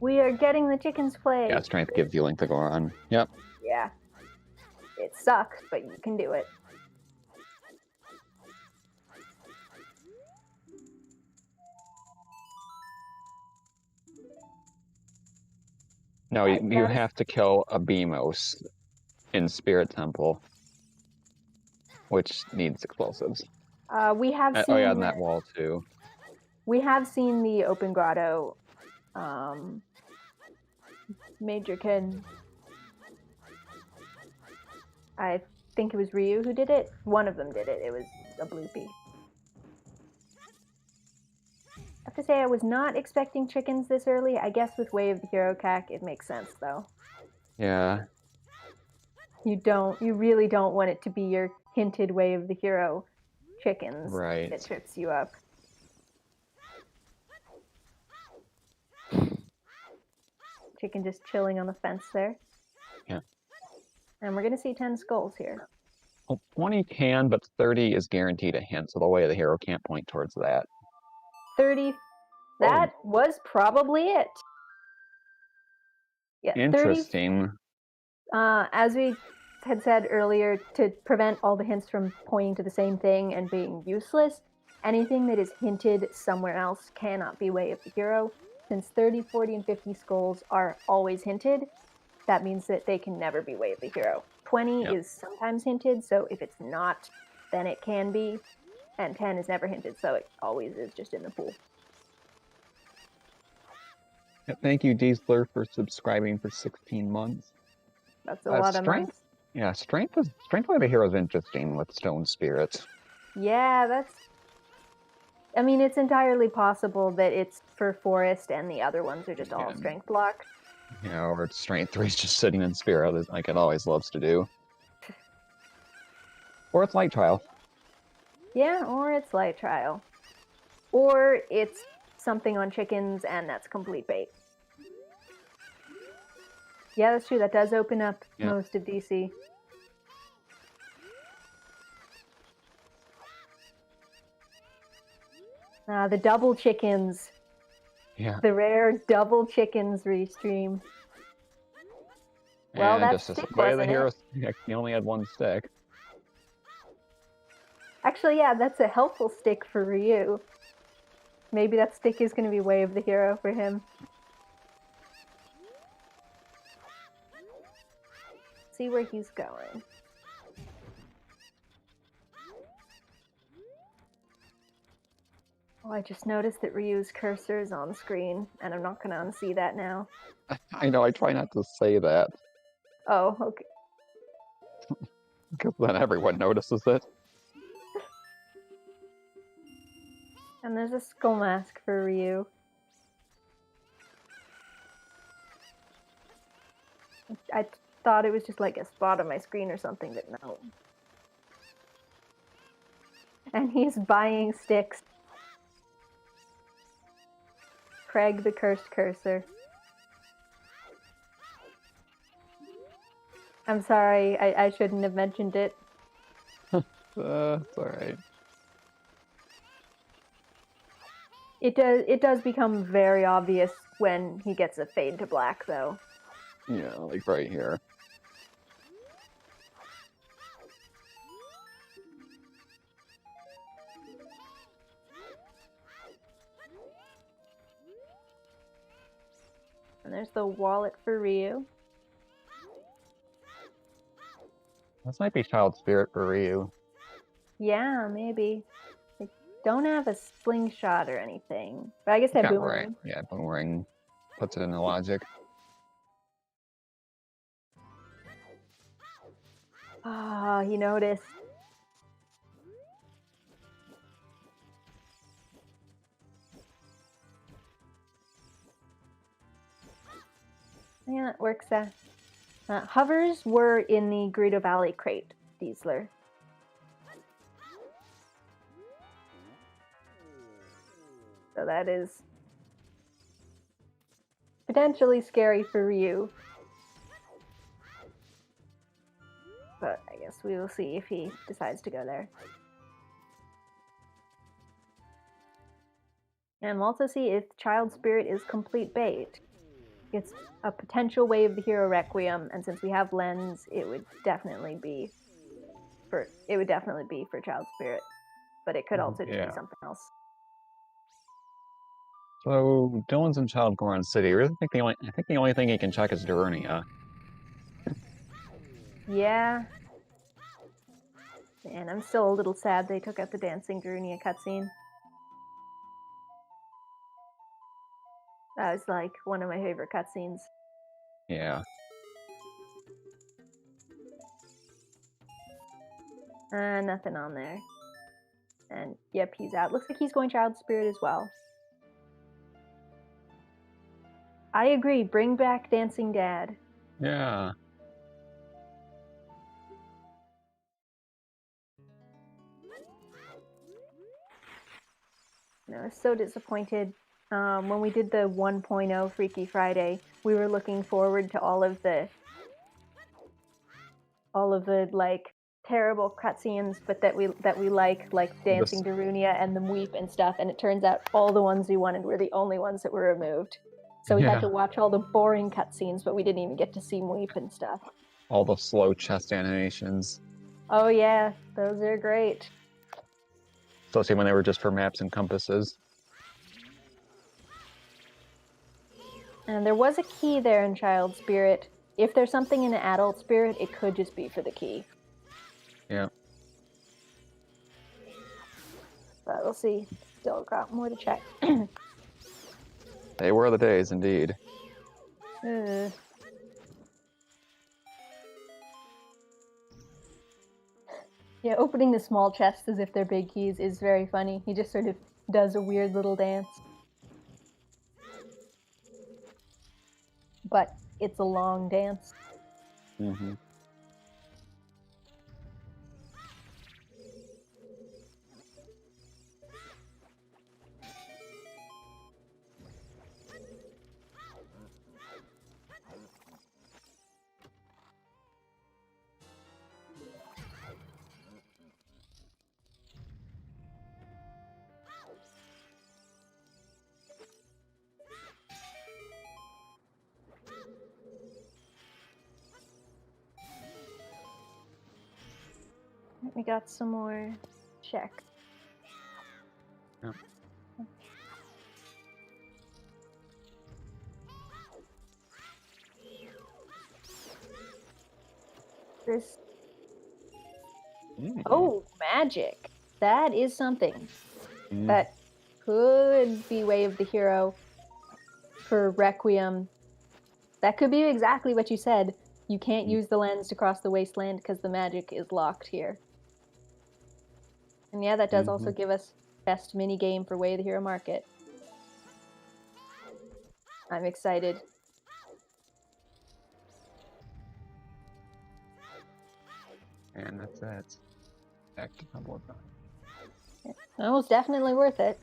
Speaker 3: We are getting the chickens play.
Speaker 2: Yeah, strength gives you Link the Goron. Yep.
Speaker 3: Yeah. It sucks, but you can do it.
Speaker 2: No,
Speaker 3: Right,
Speaker 2: you
Speaker 3: that is-
Speaker 2: have to kill a Beamos in Spirit Temple, which needs explosives.
Speaker 3: We have seen.
Speaker 2: Oh yeah, and that wall too.
Speaker 3: We have seen the open grotto. Major Ken. I think it was Ryu who did it. One of them did it. It was a bloopy. I have to say, I was not expecting chickens this early. I guess with Way of the Hero Cack, it makes sense though.
Speaker 2: Yeah.
Speaker 3: You really don't want it to be your hinted Way of the Hero chickens
Speaker 2: Right.
Speaker 3: that trips you up. Chicken just chilling on the fence there.
Speaker 2: Yeah.
Speaker 3: And we're going to see 10 skulls here.
Speaker 2: Well, 20 can, but 30 is guaranteed a hint, so the Way of the Hero can't point towards that.
Speaker 3: 30. That was probably it. Yeah, 30.
Speaker 2: Interesting.
Speaker 3: As we had said earlier, to prevent all the hints from pointing to the same thing and being useless, anything that is hinted somewhere else cannot be Way of the Hero. Since 30, 40, and 50 skulls are always hinted, that means that they can never be Way of the Hero. 20 is sometimes hinted, so if it's not, then it can be. And 10 is never hinted, so it always is just in the pool.
Speaker 2: Yeah, thank you, Diesler, for subscribing for 16 months.
Speaker 3: That's a lot of months.
Speaker 2: Yeah, strength Way of the Hero is interesting with Stone Spirit.
Speaker 3: Yeah, I mean, it's entirely possible that it's for Forest and the other ones are just all strength locked.
Speaker 2: Yeah, or it's Strength 3 is just sitting in Spirit, like it always loves to do. Or it's Light Trial.
Speaker 3: Yeah, or it's Light Trial. Or it's something on chickens and that's complete bait. Yeah, that's true. That does open up most of DC. The double chickens.
Speaker 2: Yeah.
Speaker 3: The rare double chickens restream. Well, that's stick,
Speaker 2: Way of the
Speaker 3: wasn't
Speaker 2: Hero.
Speaker 3: it?
Speaker 2: He only had one stick.
Speaker 3: Actually, yeah, that's a helpful stick for Ryu. Maybe that stick is going to be Way of the Hero for him. See where he's going. Oh, I just noticed that Ryu's cursor is on screen, and I'm not going to unsee that now.
Speaker 2: I know, I try not to say that.
Speaker 3: Oh, okay.
Speaker 2: Because then everyone notices it.
Speaker 3: And there's a skull mask for Ryu. I thought it was just like a spot on my screen or something, but no. And he's buying sticks. Craig the Cursed Cursor. I'm sorry, I shouldn't have mentioned it.
Speaker 2: It's alright.
Speaker 3: It does become very obvious when he gets a fade to black, though.
Speaker 2: Yeah, like right here.
Speaker 3: And there's the wallet for Ryu.
Speaker 2: This might be Child Spirit for Ryu.
Speaker 3: Yeah, maybe. They don't have a slingshot or anything. But I guess they have boomerang.
Speaker 2: Right. Yeah, boomerang puts it in the logic.
Speaker 3: Ah, he noticed. Yeah, that works. Hovers were in the Greedo Valley crate, Diesler. So that is potentially scary for Ryu. But I guess we will see if he decides to go there. And we'll also see if Child Spirit is complete bait. It's a potential Way of the Hero Requiem, and since we have Lens, it would definitely be for Child Spirit. But it could also just be something else.
Speaker 2: So Dylan's in Child Goron City. I really think I think the only thing he can check is Darunia.
Speaker 3: Yeah. And I'm still a little sad they took out the Dancing Darunia cutscene. That was like one of my favorite cutscenes.
Speaker 2: Yeah.
Speaker 3: Nothing on there. And yep, he's out. Looks like he's going Child Spirit as well. I agree. Bring back Dancing Dad.
Speaker 2: Yeah.
Speaker 3: I was so disappointed. When we did the 1.0 Freaky Friday, we were looking forward to all of the like terrible cutscenes, but that we like Dancing Darunia and the Weep and stuff. And it turns out all the ones we wanted were the only ones that were removed. So we had to watch all the boring cutscenes, but we didn't even get to see Weep and stuff.
Speaker 2: All the slow chest animations.
Speaker 3: Oh yeah, those are great.
Speaker 2: Especially when they were just for maps and compasses.
Speaker 3: And there was a key there in Child Spirit. If there's something in an Adult Spirit, it could just be for the key.
Speaker 2: Yeah.
Speaker 3: But we'll see. Still got more to check.
Speaker 2: They were the days, indeed.
Speaker 3: Yeah, opening the small chests as if they're big keys is very funny. He just sort of does a weird little dance. But it's a long dance.
Speaker 2: Mm-hmm.
Speaker 3: We got some more check.
Speaker 2: Yeah.
Speaker 3: This. Oh, magic. That is something. That could be Way of the Hero for Requiem. That could be exactly what you said. You can't use the lens to cross the wasteland because the magic is locked here. And yeah, that does also give us best minigame for Way of the Hero Market. I'm excited.
Speaker 2: And that's it. Back to number 9.
Speaker 3: That was definitely worth it.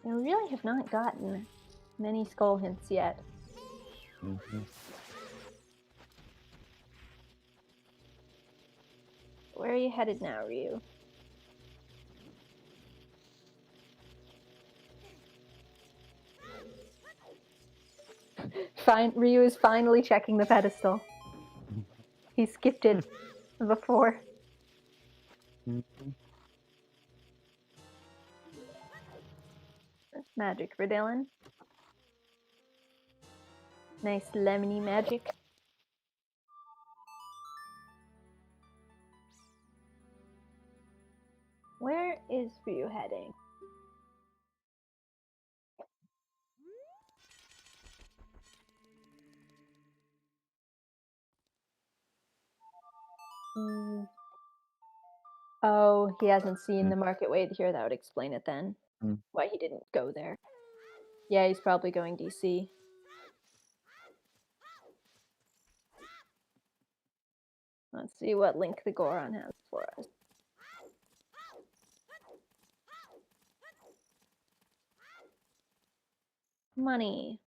Speaker 3: I really have not gotten many skull hints yet. Where are you headed now, Ryu? Ryu is finally checking the pedestal. He skipped it before. Magic for Dylan. Nice lemony magic. Where is Ryu heading? Oh, he hasn't seen the market way here. That would explain it then. Why he didn't go there. Yeah, he's probably going DC. Let's see what Link the Goron has for us. Money.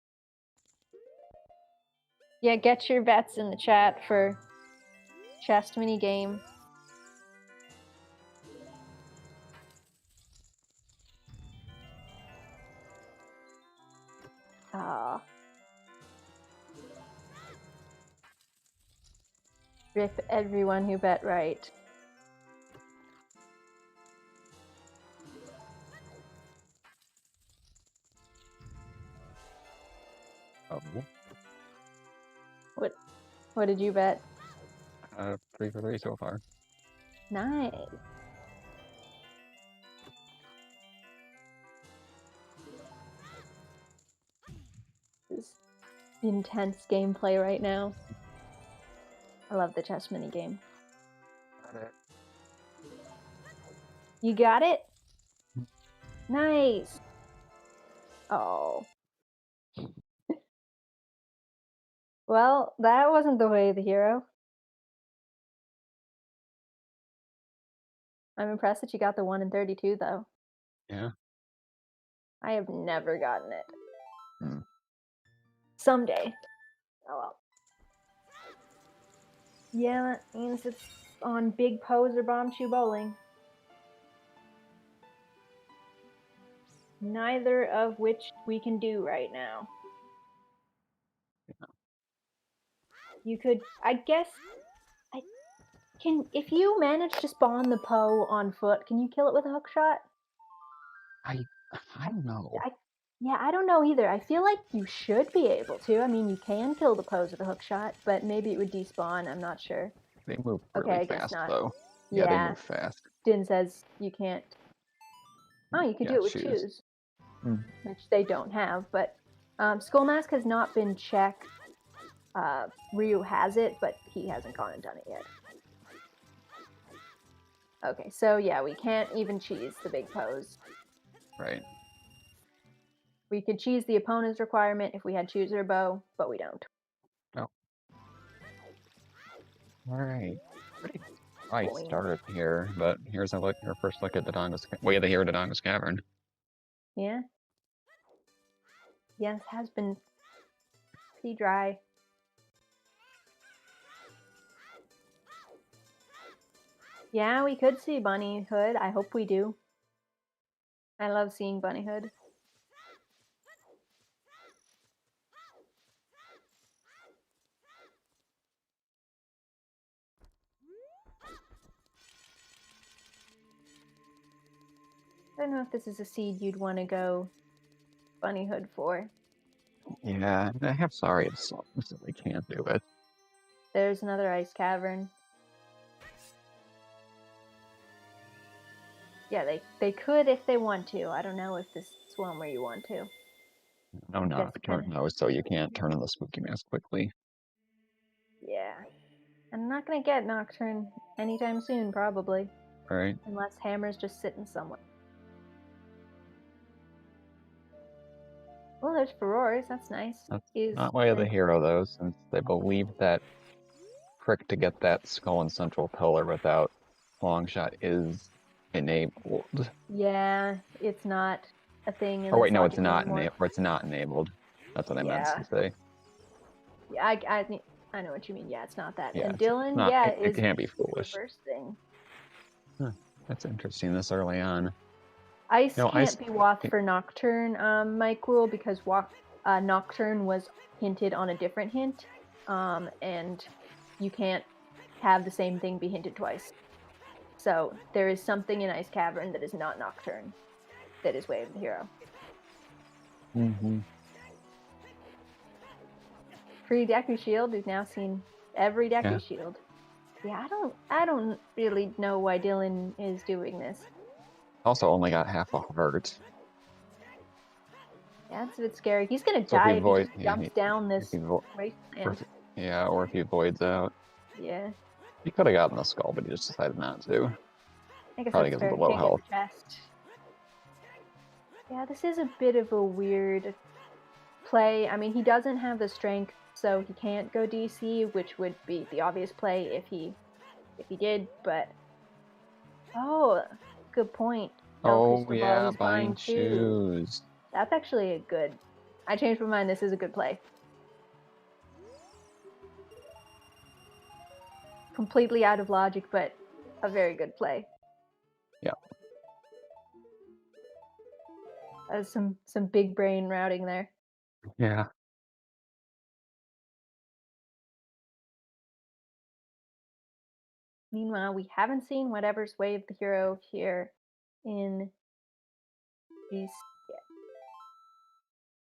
Speaker 3: Yeah, get your bets in the chat for chest mini game. Rip everyone who bet right.
Speaker 2: Oh,
Speaker 3: What did you bet?
Speaker 2: 3 for 3 so far.
Speaker 3: Nice. This is intense gameplay right now. I love the chess mini game.
Speaker 2: Got it.
Speaker 3: You got it? Nice. Oh. Well, that wasn't the way of the hero. I'm impressed that you got the 1 in 32, though.
Speaker 2: Yeah.
Speaker 3: I have never gotten it.
Speaker 2: Hmm.
Speaker 3: Someday. Oh well. Yeah, that means it's on Big Pose or Bomb Shoe Bowling. Neither of which we can do right now.
Speaker 2: Yeah.
Speaker 3: You could, I guess, if you manage to spawn the Poe on foot, can you kill it with a hook shot?
Speaker 2: I don't know.
Speaker 3: Yeah, I don't know either. I feel like you should be able to. I mean, you can kill the Poes with a hook shot, but maybe it would despawn. I'm not sure.
Speaker 2: They move
Speaker 3: Okay,
Speaker 2: really
Speaker 3: I guess
Speaker 2: fast,
Speaker 3: not.
Speaker 2: though. Yeah, they
Speaker 3: Yeah,
Speaker 2: move fast.
Speaker 3: Din says you can't. Oh, you could do it with choose, which they don't have. But Skullmask has not been checked. Ryu has it, but he hasn't gone and done it yet. Okay, so yeah, we can't even cheese the big pose.
Speaker 2: Right.
Speaker 3: We could cheese the opponent's requirement if we had chooser bow, but we don't.
Speaker 2: Oh. Alright. I
Speaker 3: Boing.
Speaker 2: started here, but here's a look, your first look at Dodongo's Way of the Hero Dodongo's Cavern.
Speaker 3: Yeah. Yes, has been pretty dry. Yeah, we could see Bunny Hood. I hope we do. I love seeing Bunny Hood. I don't know if this is a seed you'd want to go Bunny Hood for.
Speaker 2: Yeah, I have sorry it's so we can't do it.
Speaker 3: There's another ice cavern. Yeah, they could if they want to. I don't know if this is one where you want to.
Speaker 2: No, not the current nose, so you can't turn on the spooky mask quickly.
Speaker 3: Yeah. I'm not gonna get Nocturne anytime soon, probably.
Speaker 2: Right.
Speaker 3: Unless Hammer's just sitting somewhere. Well, there's Furores, that's nice.
Speaker 2: That's not Way of the Hero, though, since they believe that trick to get that skull and central pillar without long shot is enabled.
Speaker 3: Yeah, it's not a thing in
Speaker 2: Oh wait,
Speaker 3: this
Speaker 2: no, it's
Speaker 3: logic
Speaker 2: not
Speaker 3: anymore.
Speaker 2: it's not enabled. That's what I meant to say.
Speaker 3: Yeah, I know what you mean. Yeah, it's not that.
Speaker 2: Yeah,
Speaker 3: And Dylan,
Speaker 2: not,
Speaker 3: yeah,
Speaker 2: it can't be foolish.
Speaker 3: The first thing.
Speaker 2: Huh, that's interesting. This early on.
Speaker 3: Ice can't be walked for Nocturne, Mike Rule, because Nocturne was hinted on a different hint, and you can't have the same thing be hinted twice. So there is something in Ice Cavern that is not Nocturne, that is Way of the Hero.
Speaker 2: Mm-hmm.
Speaker 3: Free Deku Shield. We've now seen every Deku Shield. Yeah, I don't really know why Dylan is doing this.
Speaker 2: Also, only got half a heart.
Speaker 3: Yeah, it's a bit scary. He's gonna die if he just jumps down this wasteland.
Speaker 2: Yeah, or if he voids out.
Speaker 3: Yeah.
Speaker 2: He could have gotten the skull, but he just decided not to.
Speaker 3: I guess
Speaker 2: probably
Speaker 3: that's
Speaker 2: because
Speaker 3: fair.
Speaker 2: of the low health.
Speaker 3: Yeah, this is a bit of a weird play. I mean, he doesn't have the strength, so he can't go DC, which would be the obvious play if he did. But good point.
Speaker 2: Yeah, buying shoes.
Speaker 3: That's actually a good. I changed my mind. This is a good play. Completely out of logic, but a very good play.
Speaker 2: Yeah.
Speaker 3: That's some big brain routing there.
Speaker 2: Yeah.
Speaker 3: Meanwhile, we haven't seen whatever's Wave the Hero here in GC.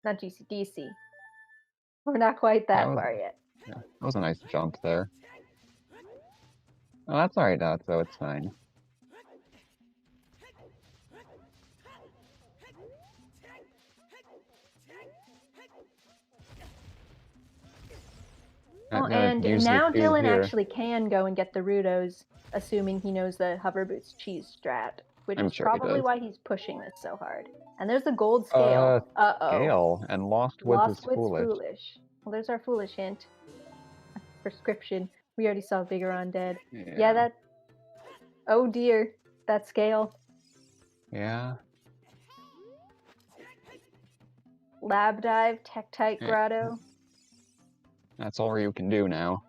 Speaker 3: Not GC, DC. We're not quite that far yet.
Speaker 2: Yeah, that was a nice jump there. Oh, that's alright, though. It's fine.
Speaker 3: Oh, and now Dylan actually can go and get the Rudos, assuming he knows the Hover Boots cheese strat, which is probably why he's pushing this so hard. And there's the gold scale.
Speaker 2: Scale and Lost Woods is foolish.
Speaker 3: Well, there's our foolish hint. Prescription. We already saw Vigor dead. Yeah, that... Oh dear, that scale.
Speaker 2: Yeah.
Speaker 3: Lab dive, Tektite Grotto.
Speaker 2: That's all Ryu can do now.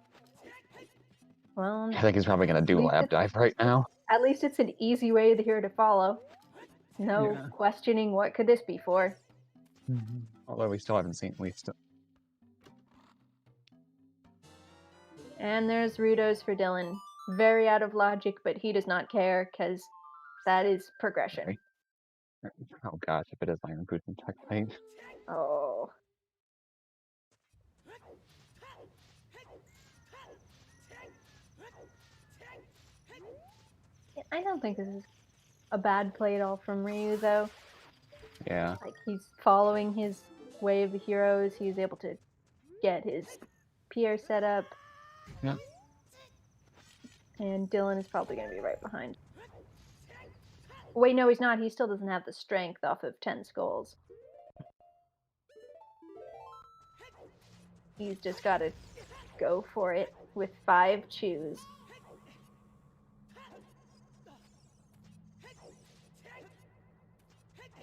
Speaker 3: Well,
Speaker 2: I think he's probably going to do Lab Dive right now.
Speaker 3: At least it's an easy way the hero to follow. No questioning what could this be for.
Speaker 2: Although we still haven't seen...
Speaker 3: And there's Rudos for Dylan. Very out of logic, but he does not care, because that is progression.
Speaker 2: Okay. Oh gosh, if it is Iron Boots and Tektite.
Speaker 3: Oh. I don't think this is a bad play at all from Ryu, though.
Speaker 2: Yeah.
Speaker 3: Like, he's following his way of the heroes. He's able to get his Pierre set up.
Speaker 2: Yeah.
Speaker 3: And Dylan is probably going to be right behind. Wait, no, he's not. He still doesn't have the strength off of 10 skulls. He's just got to go for it with 5 chews.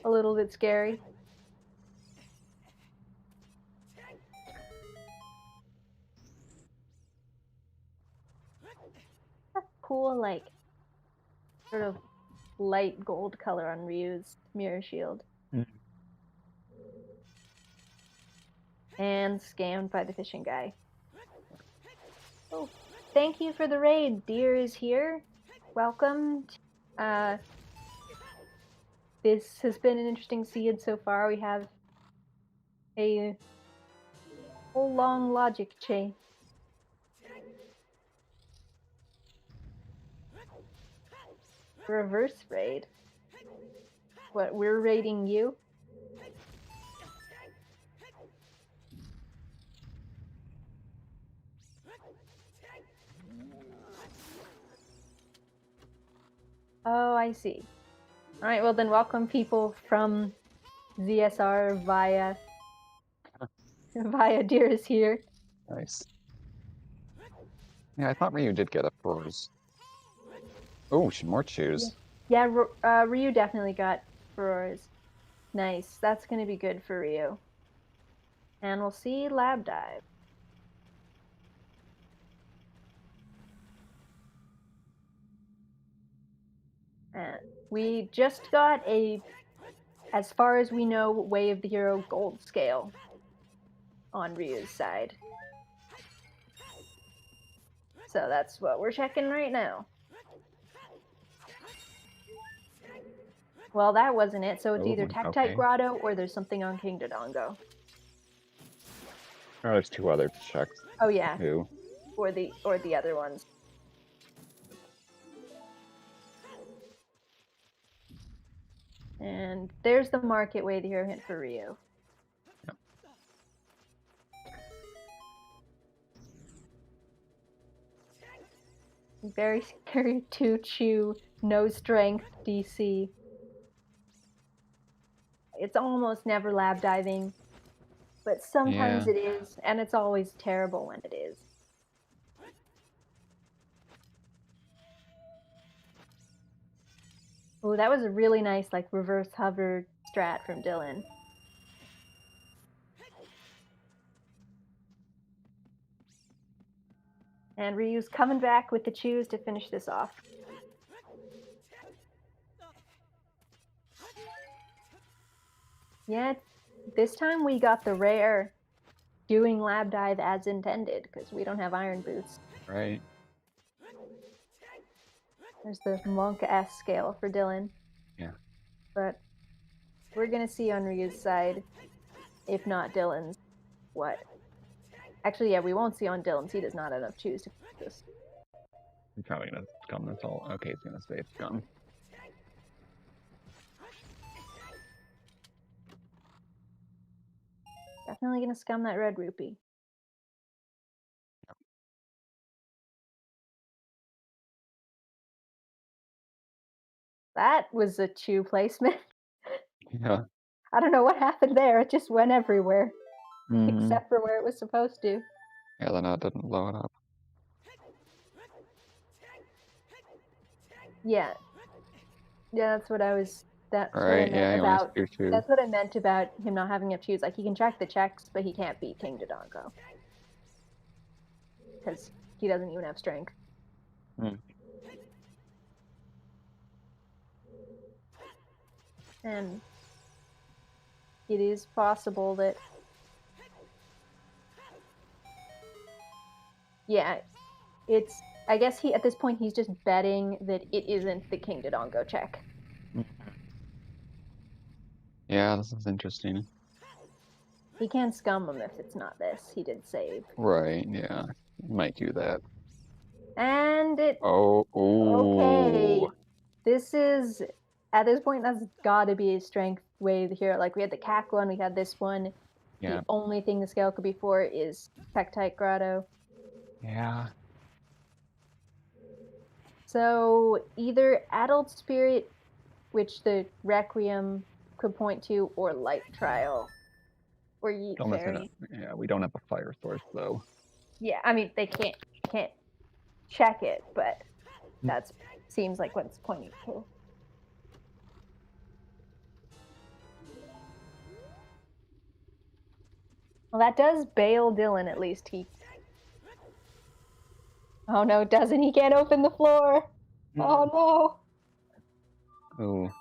Speaker 3: A little bit scary. That's cool, like, sort of light gold color on Ryu's mirror shield. And scammed by the fishing guy. Oh, thank you for the raid. Deer is here. Welcome. This has been an interesting seed so far. We have a whole long logic chain. Reverse raid. What, we're raiding you? Oh, I see. Alright, well then welcome people from ZSR via Deer is here.
Speaker 2: Nice. Yeah, I thought Ryu did get a Furze. Oh, more chews.
Speaker 3: Yeah, Ryu definitely got Furze. Nice, that's going to be good for Ryu. And we'll see Lab Dive. And we just got a, as far as we know, Way of the Hero gold scale on Ryu's side. So that's what we're checking right now. Well, that wasn't it, so it's either Tektite Grotto or there's something on King Dodongo.
Speaker 2: Oh, there's 2 other checks.
Speaker 3: Oh yeah.
Speaker 2: Too.
Speaker 3: Or the other ones. And there's the market Way the Hero hint for Ryu.
Speaker 2: Yep.
Speaker 3: Very scary to chew, no strength DC. It's almost never lab diving, but sometimes it is, and it's always terrible when it is. Oh, that was a really nice, like, reverse hover strat from Dylan. And Ryu's coming back with the chews to finish this off. Yeah, this time we got the rare doing lab dive as intended, because we don't have iron boots.
Speaker 2: Right.
Speaker 3: There's the monk S scale for Dylan.
Speaker 2: Yeah.
Speaker 3: But we're gonna see on Ryu's side, if not Dylan's, what. Actually, yeah, we won't see on Dylan's. He does not have enough choose to fix this.
Speaker 2: He's probably gonna scum this all. Okay, he's gonna save scum.
Speaker 3: Definitely gonna scum that red rupee. That was a chew placement.
Speaker 2: Yeah.
Speaker 3: I don't know what happened there. It just went everywhere.
Speaker 2: Mhm.
Speaker 3: Except for where it was supposed to.
Speaker 2: Yeah, then I didn't blow it up.
Speaker 3: Yeah. Yeah, that's what I was. That's what I
Speaker 2: Right,
Speaker 3: meant
Speaker 2: yeah, he wants
Speaker 3: about.
Speaker 2: to too.
Speaker 3: That's what I meant about him not having enough choose. Like, he can track the checks, but he can't beat King Dodongo. Because he doesn't even have strength.
Speaker 2: Hmm.
Speaker 3: And it is possible that. Yeah, it's. I guess he at this point he's just betting that it isn't the King Dodongo check.
Speaker 2: Yeah, this is interesting.
Speaker 3: He can't scum him if it's not this. He did save.
Speaker 2: Right, yeah. Might do that.
Speaker 3: And it.
Speaker 2: Oh,
Speaker 3: Okay.
Speaker 2: ooh.
Speaker 3: This is. At this point, that's gotta be a strength way to hear. Like, we had the CAC one, we had this one.
Speaker 2: Yeah.
Speaker 3: The only thing the scale could be for is Pectite Grotto.
Speaker 2: Yeah.
Speaker 3: So either Adult Spirit, which the Requiem could point to, or Light Trial, or Yeet
Speaker 2: Don't miss
Speaker 3: Fairy.
Speaker 2: it. Yeah, we don't have a fire source though.
Speaker 3: Yeah, I mean they can't check it, but that seems like what it's pointing to. Well, that does bail Dylan. At least he. Oh no, it doesn't. He can't open the floor. Oh no.
Speaker 2: Ooh.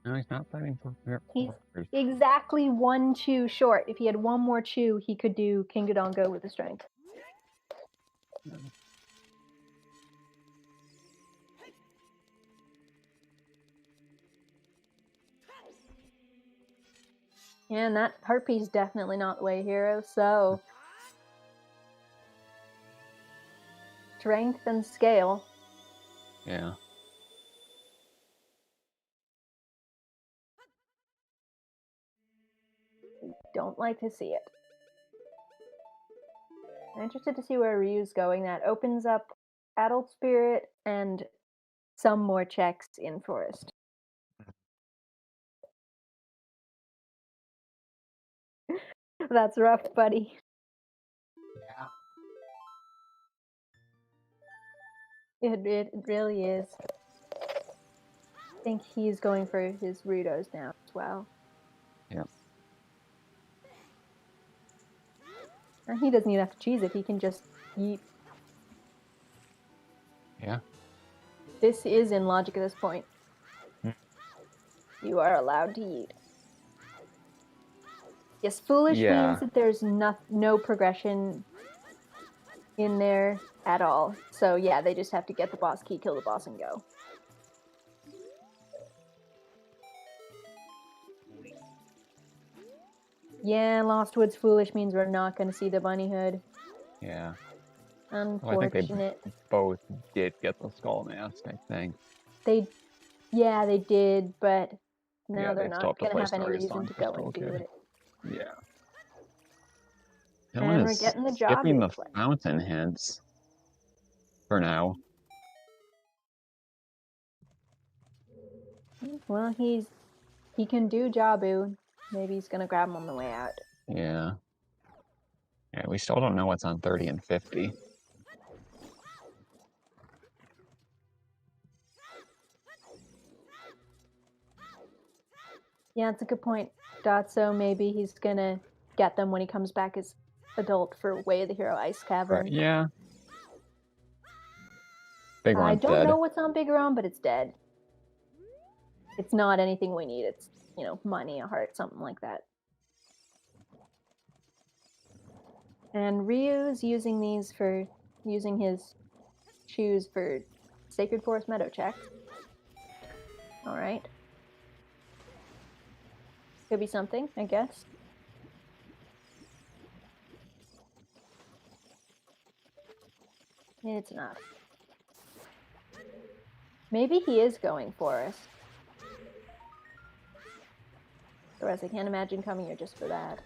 Speaker 2: No, he's not fighting for
Speaker 3: He's exactly one chew short. If he had one more chew, he could do King Dodongo with the strength. And that Harpy's definitely not the way hero, so strength and scale.
Speaker 2: Yeah.
Speaker 3: Don't like to see it. I'm interested to see where Ryu's going. That opens up Adult Spirit and some more checks in Forest. That's rough, buddy.
Speaker 2: Yeah.
Speaker 3: It really is. I think he's going for his Rudos now as well.
Speaker 2: Yeah.
Speaker 3: And he doesn't even have to choose it. He can just eat.
Speaker 2: Yeah.
Speaker 3: This is in logic at this point.
Speaker 2: Hmm.
Speaker 3: You are allowed to eat. Yes, foolish means that there's no progression in there at all. So yeah, they just have to get the boss key, kill the boss, and go. Yeah, Lost Woods foolish means we're not going to see the bunny hood.
Speaker 2: Yeah.
Speaker 3: Unfortunate.
Speaker 2: Well, I think they both did get the skull mask, I think.
Speaker 3: They did, but now they're not going to have any
Speaker 2: stories
Speaker 3: reason
Speaker 2: on
Speaker 3: to go
Speaker 2: Crystal
Speaker 3: and do
Speaker 2: Kid.
Speaker 3: it.
Speaker 2: Yeah.
Speaker 3: And
Speaker 2: Dylan
Speaker 3: we're
Speaker 2: is
Speaker 3: getting the job
Speaker 2: skipping the
Speaker 3: replay.
Speaker 2: fountain hints for now.
Speaker 3: Well, he can do Jabu. Maybe he's gonna grab him on the way out.
Speaker 2: Yeah. Yeah, we still don't know what's on 30 and 50.
Speaker 3: Yeah, that's a good point. Dotso, maybe he's gonna get them when he comes back as adult for Way of the Hero Ice Cavern.
Speaker 2: Right, yeah. Big
Speaker 3: I
Speaker 2: one's
Speaker 3: don't
Speaker 2: dead.
Speaker 3: know what's on Big Ron, but it's dead. It's not anything we need. It's, money, a heart, something like that. And Ryu's using these for using his choose for Sacred Forest Meadow check. All right. Could be something, I guess. It's not. Maybe he is going forest. Whereas I can't imagine coming here just for that.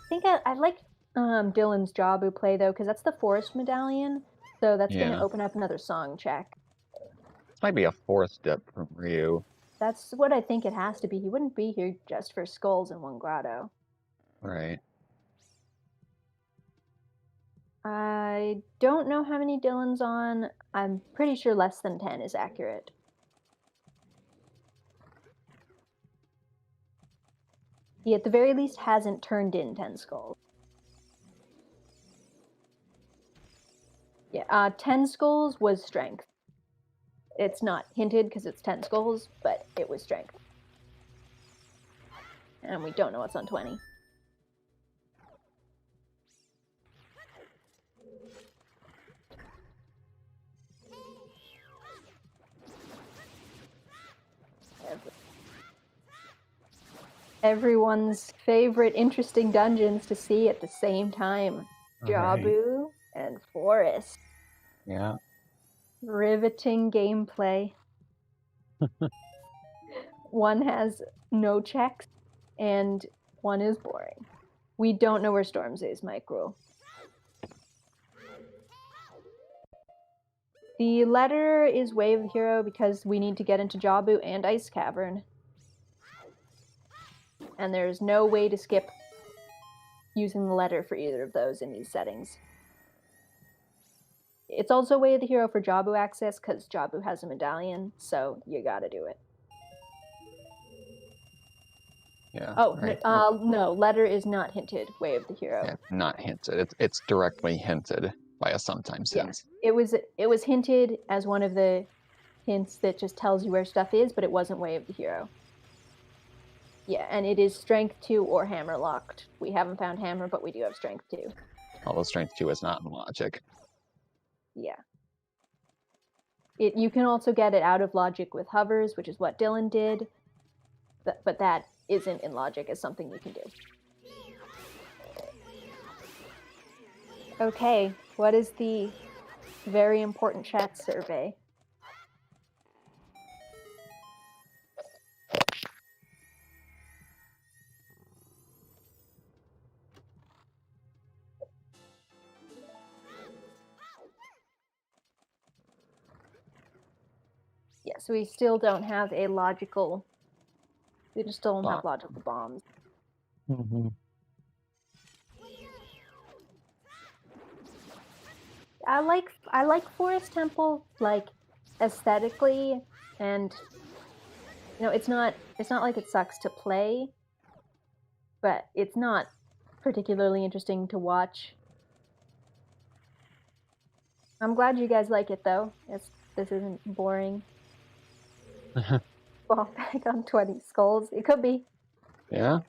Speaker 3: I think I like Dylan's Jabu play though, because that's the forest medallion. So that's going to open up another song check.
Speaker 2: This might be a fourth step from Ryu.
Speaker 3: That's what I think it has to be. He wouldn't be here just for skulls in one grotto.
Speaker 2: Right.
Speaker 3: I don't know how many Dylan's on. I'm pretty sure less than 10 is accurate. He at the very least hasn't turned in 10 skulls. Yeah, 10 skulls was strength. It's not hinted because it's 10 skulls, but it was strength. And we don't know what's on 20. Everyone's favorite interesting dungeons to see at the same time. Jabu and Forest.
Speaker 2: Yeah.
Speaker 3: Riveting gameplay. One has no checks, and one is boring. We don't know where Storms is, Micro. The letter is Way of the Hero because we need to get into Jabu and Ice Cavern. And there's no way to skip using the letter for either of those in these settings. It's also Way of the Hero for Jabu access because Jabu has a medallion, so you gotta do it.
Speaker 2: Yeah.
Speaker 3: Oh,
Speaker 2: right.
Speaker 3: no, letter is not hinted, Way of the Hero.
Speaker 2: Yeah, not hinted. It's directly hinted by a sometimes hint.
Speaker 3: It was hinted as one of the hints that just tells you where stuff is, but it wasn't Way of the Hero. Yeah, and it is Strength 2 or Hammer locked. We haven't found Hammer, but we do have Strength 2.
Speaker 2: Although Strength 2 is not in Logic.
Speaker 3: Yeah. You can also get it out of Logic with hovers, which is what Dylan did, but that isn't in Logic as something you can do. Okay, what is the very important chat survey? Yes, we still don't have a logical. We just don't have logical bombs.
Speaker 2: Mm-hmm.
Speaker 3: I like Forest Temple, like aesthetically, and it's not like it sucks to play, but it's not particularly interesting to watch. I'm glad you guys like it though. This isn't boring. Ball back on 20 skulls. It could be.
Speaker 2: Yeah.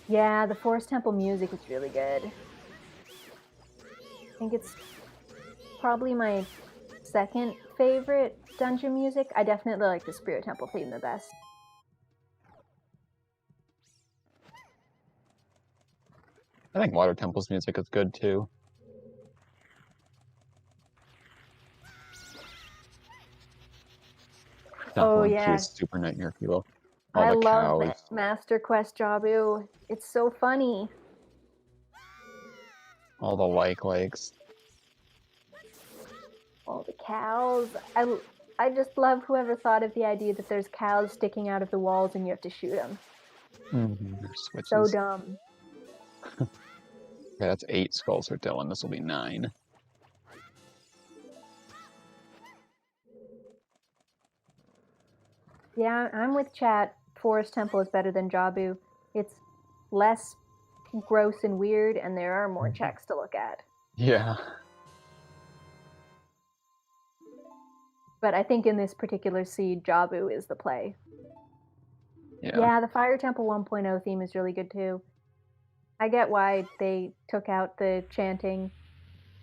Speaker 3: Yeah, the Forest Temple music is really good. I think it's probably my second favorite dungeon music. I definitely like the Spirit Temple theme the best.
Speaker 2: I think Water Temple's music is good too.
Speaker 3: Oh yeah,
Speaker 2: Super Nightmare Fuel.
Speaker 3: I love that Master Quest Jabu. It's so funny.
Speaker 2: All the likes.
Speaker 3: All the cows. I just love whoever thought of the idea that there's cows sticking out of the walls and you have to shoot them.
Speaker 2: Mm-hmm.
Speaker 3: So dumb.
Speaker 2: Okay, that's 8 skulls for Dylan. This will be 9.
Speaker 3: Yeah, I'm with chat. Forest Temple is better than Jabu. It's less gross and weird, and there are more checks to look at.
Speaker 2: Yeah.
Speaker 3: But I think in this particular seed, Jabu is the play. Yeah, the Fire Temple 1.0 theme is really good too. I get why they took out the chanting,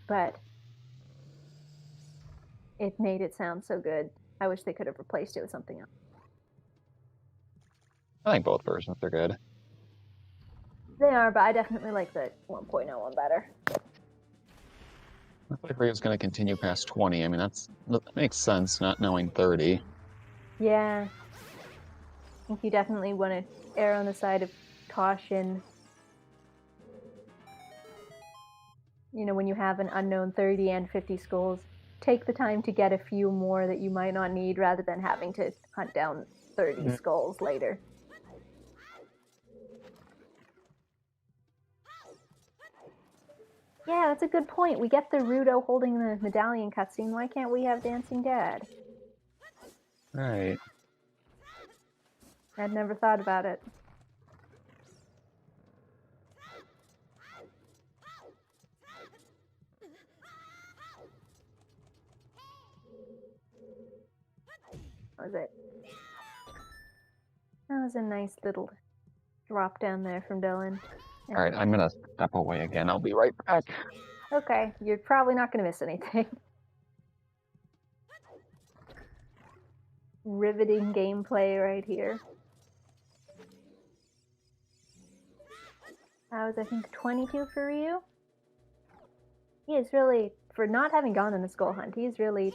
Speaker 3: but it made it sound so good. I wish they could have replaced it with something else.
Speaker 2: I think both versions are good.
Speaker 3: They are, but I definitely like the 1.0 one better.
Speaker 2: I think Ryu's going to continue past 20. I mean, that makes sense, not knowing 30.
Speaker 3: Yeah. I think you definitely want to err on the side of caution. You know, when you have an unknown 30 and 50 skulls, take the time to get a few more that you might not need rather than having to hunt down 30 skulls later. Yeah, that's a good point. We get the Rudo holding the medallion cutscene. Why can't we have Dancing Dad?
Speaker 2: Right.
Speaker 3: I'd never thought about it. That was it. That was a nice little drop down there from Dylan.
Speaker 2: All right, I'm going to step away again. I'll be right back.
Speaker 3: Okay, you're probably not going to miss anything. Riveting gameplay right here. That was, I think, 22 for Ryu. He is really, for not having gone on the skull hunt, he's really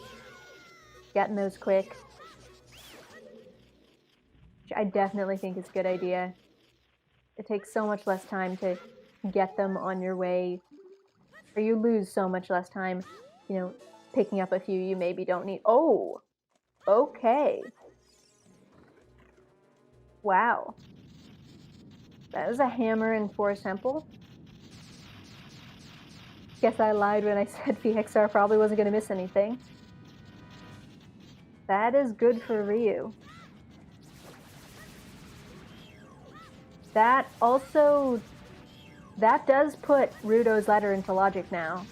Speaker 3: getting those quick. Which I definitely think is a good idea. It takes so much less time to get them on your way, or you lose so much less time, you know, picking up a few you maybe don't need. Oh, okay. Wow. That was a hammer in Forest Temple. Guess I lied when I said VXR probably wasn't going to miss anything. That is good for Ryu. That also, that does put Rudo's letter into logic now.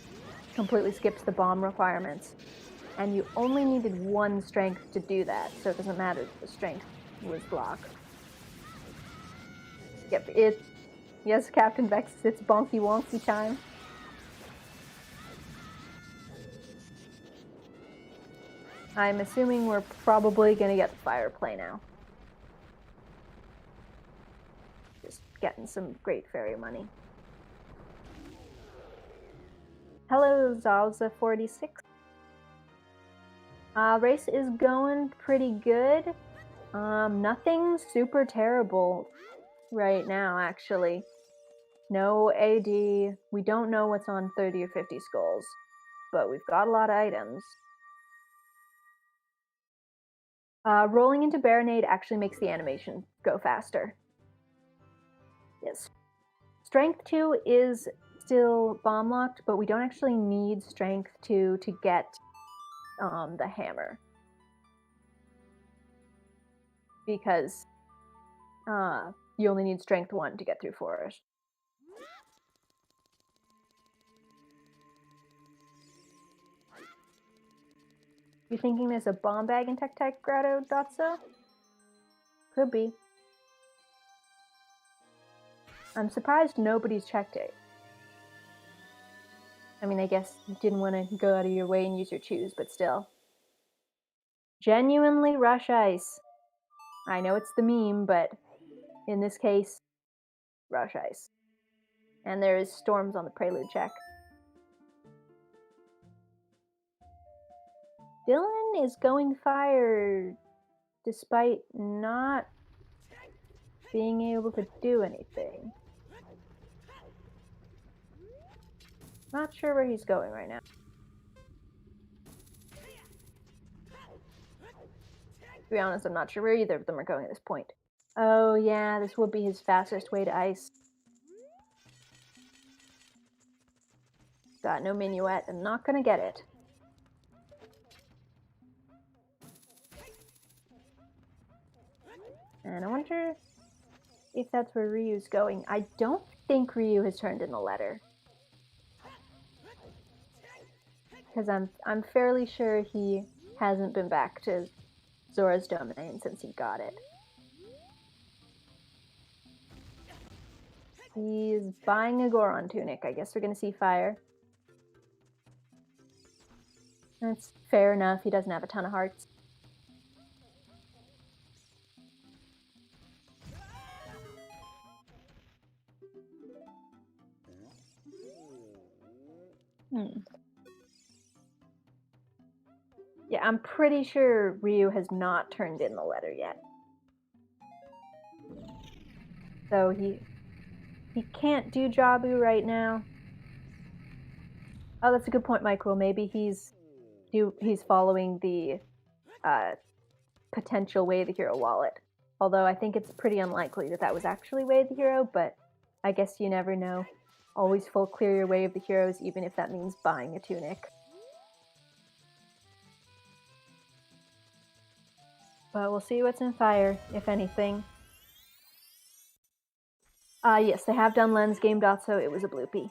Speaker 3: Completely skips the bomb requirements. And you only needed 1 strength to do that, so it doesn't matter if the strength was blocked. Yep, yes, Captain Vex, it's bonky wonky time. I'm assuming we're probably gonna get the fire play now. Just getting some great fairy money. Hello, Zalza46. Race is going pretty good. Nothing super terrible right now, actually. No AD. We don't know what's on 30 or 50 skulls, but we've got a lot of items. Rolling into Baronade actually makes the animation go faster. Yes. Strength 2 is still bomb locked, but we don't actually need Strength 2 to get the hammer. Because you only need Strength 1 to get through Forest. You thinking there's a bomb bag in Tech Tech Grotto, Dotso? Could be. I'm surprised nobody's checked it. I mean, I guess you didn't want to go out of your way and use your choose, but still. Genuinely Rush Ice. I know it's the meme, but in this case, Rush Ice. And there is Storms on the Prelude check. Dylan is going fire despite not being able to do anything. Not sure where he's going right now. To be honest, I'm not sure where either of them are going at this point. Oh yeah, this would be his fastest way to ice. Got no minuet, and not gonna get it. And I wonder if that's where Ryu's going. I don't think Ryu has turned in the letter. Because I'm fairly sure he hasn't been back to Zora's domain since he got it. He's buying a Goron tunic. I guess we're going to see fire. That's fair enough. He doesn't have a ton of hearts. Yeah, I'm pretty sure Ryu has not turned in the letter yet. So he can't do Jabu right now. Oh, that's a good point, Michael. Maybe he's following the potential Way of the Hero wallet. Although I think it's pretty unlikely that was actually Way of the Hero, but I guess you never know. Always full clear your Way of the Heroes, even if that means buying a tunic. But we'll see what's in fire, if anything. Yes, they have done lens game dot, so it was a bloopy.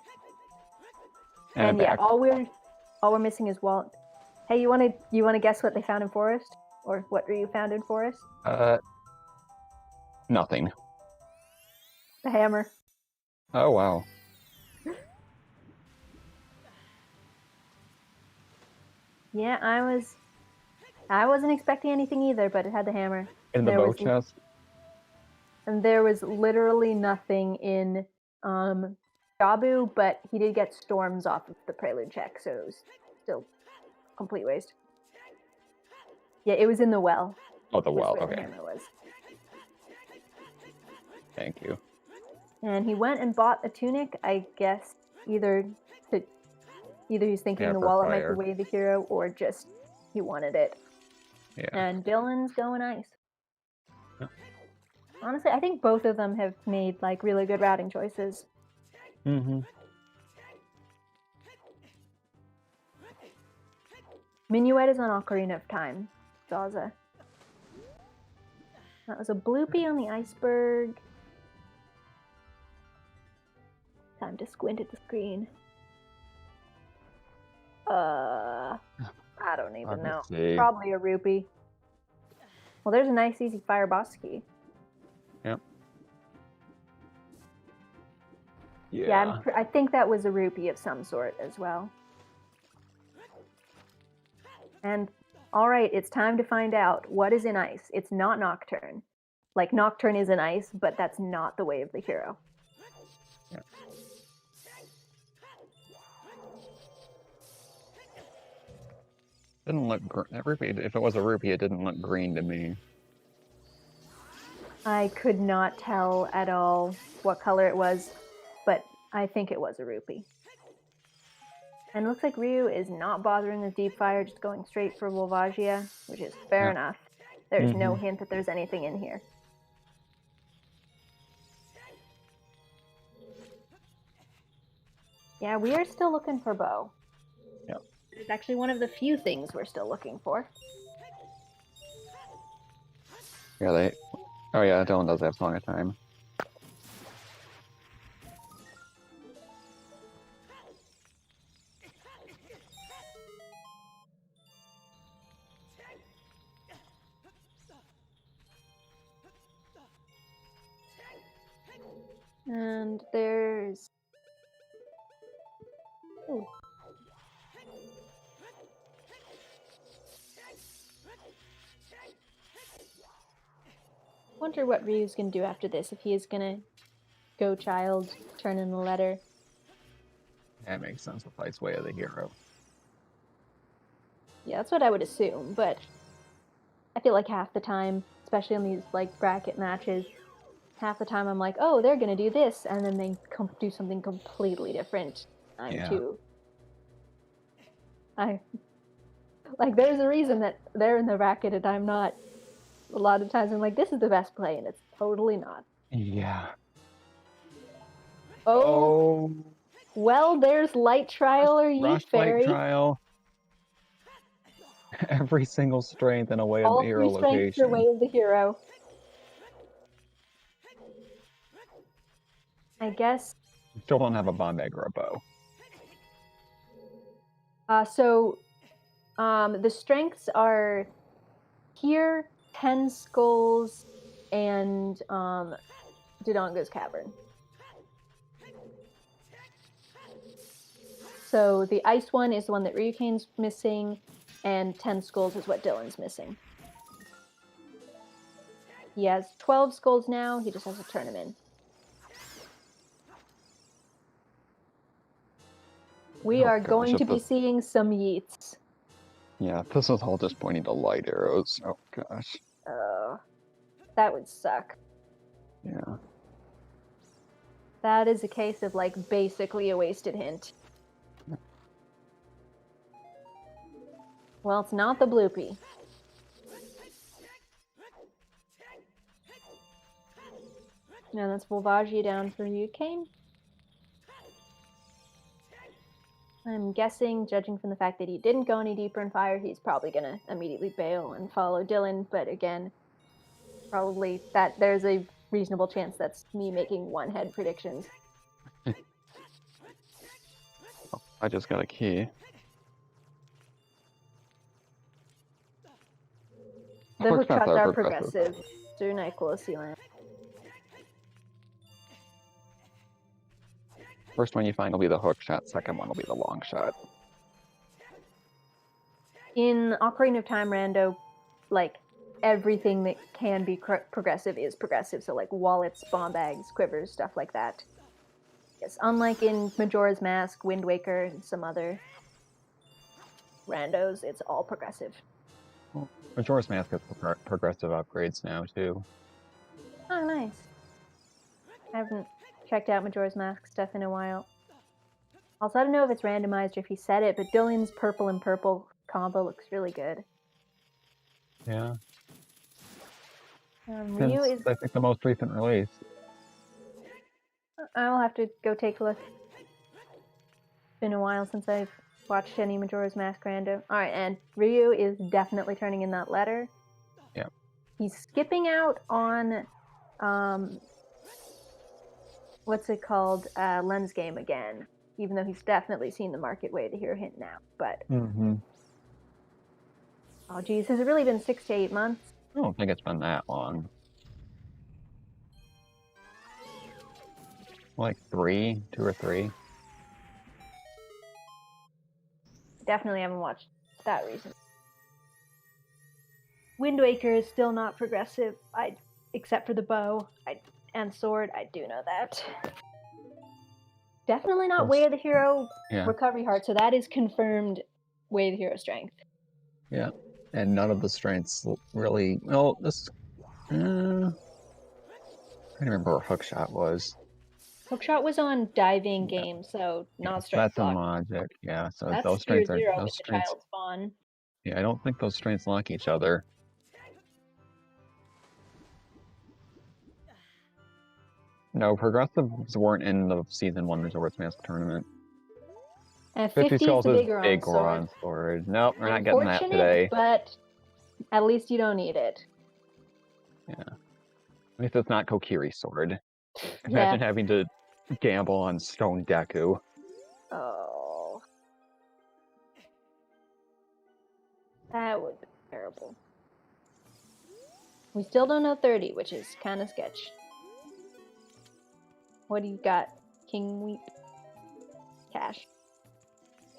Speaker 3: And yeah, all we're missing is wallet. Hey, you wanna guess what they found in forest, or what Ryu found in forest?
Speaker 2: Nothing.
Speaker 3: The hammer.
Speaker 2: Oh wow.
Speaker 3: Yeah, I wasn't expecting anything either, but it had the hammer.
Speaker 2: In the bow chest.
Speaker 3: And there was literally nothing in Jabu, but he did get storms off of the prelude check, so it was still complete waste. Yeah, it was in the well.
Speaker 2: Oh, the well,
Speaker 3: where
Speaker 2: okay.
Speaker 3: The hammer was.
Speaker 2: Thank you.
Speaker 3: And he went and bought a tunic, I guess, either he's thinking the wallet might be Way of the Hero, or just he wanted it.
Speaker 2: Yeah.
Speaker 3: And Dylan's going ice. Yeah. Honestly, I think both of them have made like really good routing choices.
Speaker 2: Mm-hmm.
Speaker 3: Minuet is on Ocarina of Time. Zaza. That was a bloopy on the iceberg. Time to squint at the screen. I don't even know.
Speaker 2: See.
Speaker 3: Probably a rupee. Well, there's a nice easy fire boss key.
Speaker 2: Yep.
Speaker 3: Yeah, I think that was a rupee of some sort as well. And all right, it's time to find out what is in ice. It's not Nocturne. Like Nocturne is in ice, but that's not the Way of the Hero.
Speaker 2: Yeah. Didn't look if it was a rupee, it didn't look green to me.
Speaker 3: I could not tell at all what color it was, but I think it was a rupee. And it looks like Ryu is not bothering with Deep Fire, just going straight for Volvagia, which is fair enough. There's no hint that there's anything in here. Yeah, we are still looking for Bow.
Speaker 2: Yep.
Speaker 3: It's actually one of the few things we're still looking for.
Speaker 2: Yeah, oh yeah, Dylan does have Song of Time.
Speaker 3: And there's... Ooh. Wonder what Ryu's gonna do after this, if he is gonna go child, turn in the letter.
Speaker 2: That makes sense with Light's Way of the Hero.
Speaker 3: Yeah, that's what I would assume, but I feel like half the time, especially on these like bracket matches, half the time I'm like, oh, they're gonna do this, and then they do something completely different. Like, there's a reason that they're in the bracket and I'm not. A lot of times I'm like, this is the best play, and it's totally not.
Speaker 2: Yeah.
Speaker 3: Oh. Well, there's Light Trial or Youth Fairy.
Speaker 2: Light Trial. Every single strength in a Way of the Hero location. All 3 strengths are
Speaker 3: Way of the Hero. I guess.
Speaker 2: Still don't have a bomb bag or a bow.
Speaker 3: So The strengths are here, 10 skulls, and Dodongo's Cavern. So the ice one is the one that RyuuKane's missing, and 10 skulls is what Dylan's missing. He has 12 skulls now, he just has to turn them in. We are going to be seeing some yeets.
Speaker 2: Yeah, this is all just pointing to light arrows. Oh gosh.
Speaker 3: That would suck.
Speaker 2: Yeah.
Speaker 3: That is a case of, like, basically a wasted hint. Well, it's not the bloopy. Now that's Volvagia down for RyuuKane. I'm guessing, judging from the fact that he didn't go any deeper in fire, he's probably going to immediately bail and follow Dylan. But again, probably that there's a reasonable chance that's me making one-head predictions.
Speaker 2: I just got a key.
Speaker 3: The hook shots are progressive. Through Nyquil Sealand.
Speaker 2: First one you find will be the hook shot, second one will be the long shot.
Speaker 3: In Ocarina of Time Rando, like, everything that can be progressive is progressive. So, like, wallets, bomb bags, quivers, stuff like that. Yes, unlike in Majora's Mask, Wind Waker, and some other randos, it's all progressive.
Speaker 2: Well, Majora's Mask has progressive upgrades now, too.
Speaker 3: Oh, nice. I haven't checked out Majora's Mask stuff in a while. Also, I don't know if it's randomized or if he said it, but Dylan's purple and purple combo looks really good.
Speaker 2: Yeah.
Speaker 3: Ryu is...
Speaker 2: I think the most recent release.
Speaker 3: I'll have to go take a look. It's been a while since I've watched any Majora's Mask rando. Alright, and Ryu is definitely turning in that letter.
Speaker 2: Yeah.
Speaker 3: He's skipping out on... what's it called? Lens Game again. Even though he's definitely seen the market way to hear a hint now. But... Oh, geez. Has it really been 6 to 8 months?
Speaker 2: I don't think it's been that long. Like 2 or 3.
Speaker 3: Definitely haven't watched that recently. Wind Waker is still not progressive, except for the bow and sword. I do know that. Definitely not Way of the Hero Recovery Heart, so that is confirmed Way of the Hero strength.
Speaker 2: Yeah, and none of the strengths really... Well, this... I don't remember what Hookshot was.
Speaker 3: Hookshot was on diving game, so not strength.
Speaker 2: That's on logic, yeah. So
Speaker 3: that's
Speaker 2: those strengths are...
Speaker 3: Zero
Speaker 2: Those
Speaker 3: with
Speaker 2: strengths...
Speaker 3: the child spawn.
Speaker 2: Yeah, I don't think those strengths lock each other. No, progressives weren't in the Season 1 Majora's Mask tournament.
Speaker 3: 50
Speaker 2: skulls
Speaker 3: is
Speaker 2: is
Speaker 3: bigger
Speaker 2: big
Speaker 3: on
Speaker 2: sword. Nope, we're not getting that today.
Speaker 3: But at least you don't need it.
Speaker 2: Yeah. At least it's not Kokiri's sword. Imagine having to gamble on Stone Deku.
Speaker 3: Oh. That would be terrible. We still don't know 30, which is kind of sketch. What do you got, King Weep? Cash.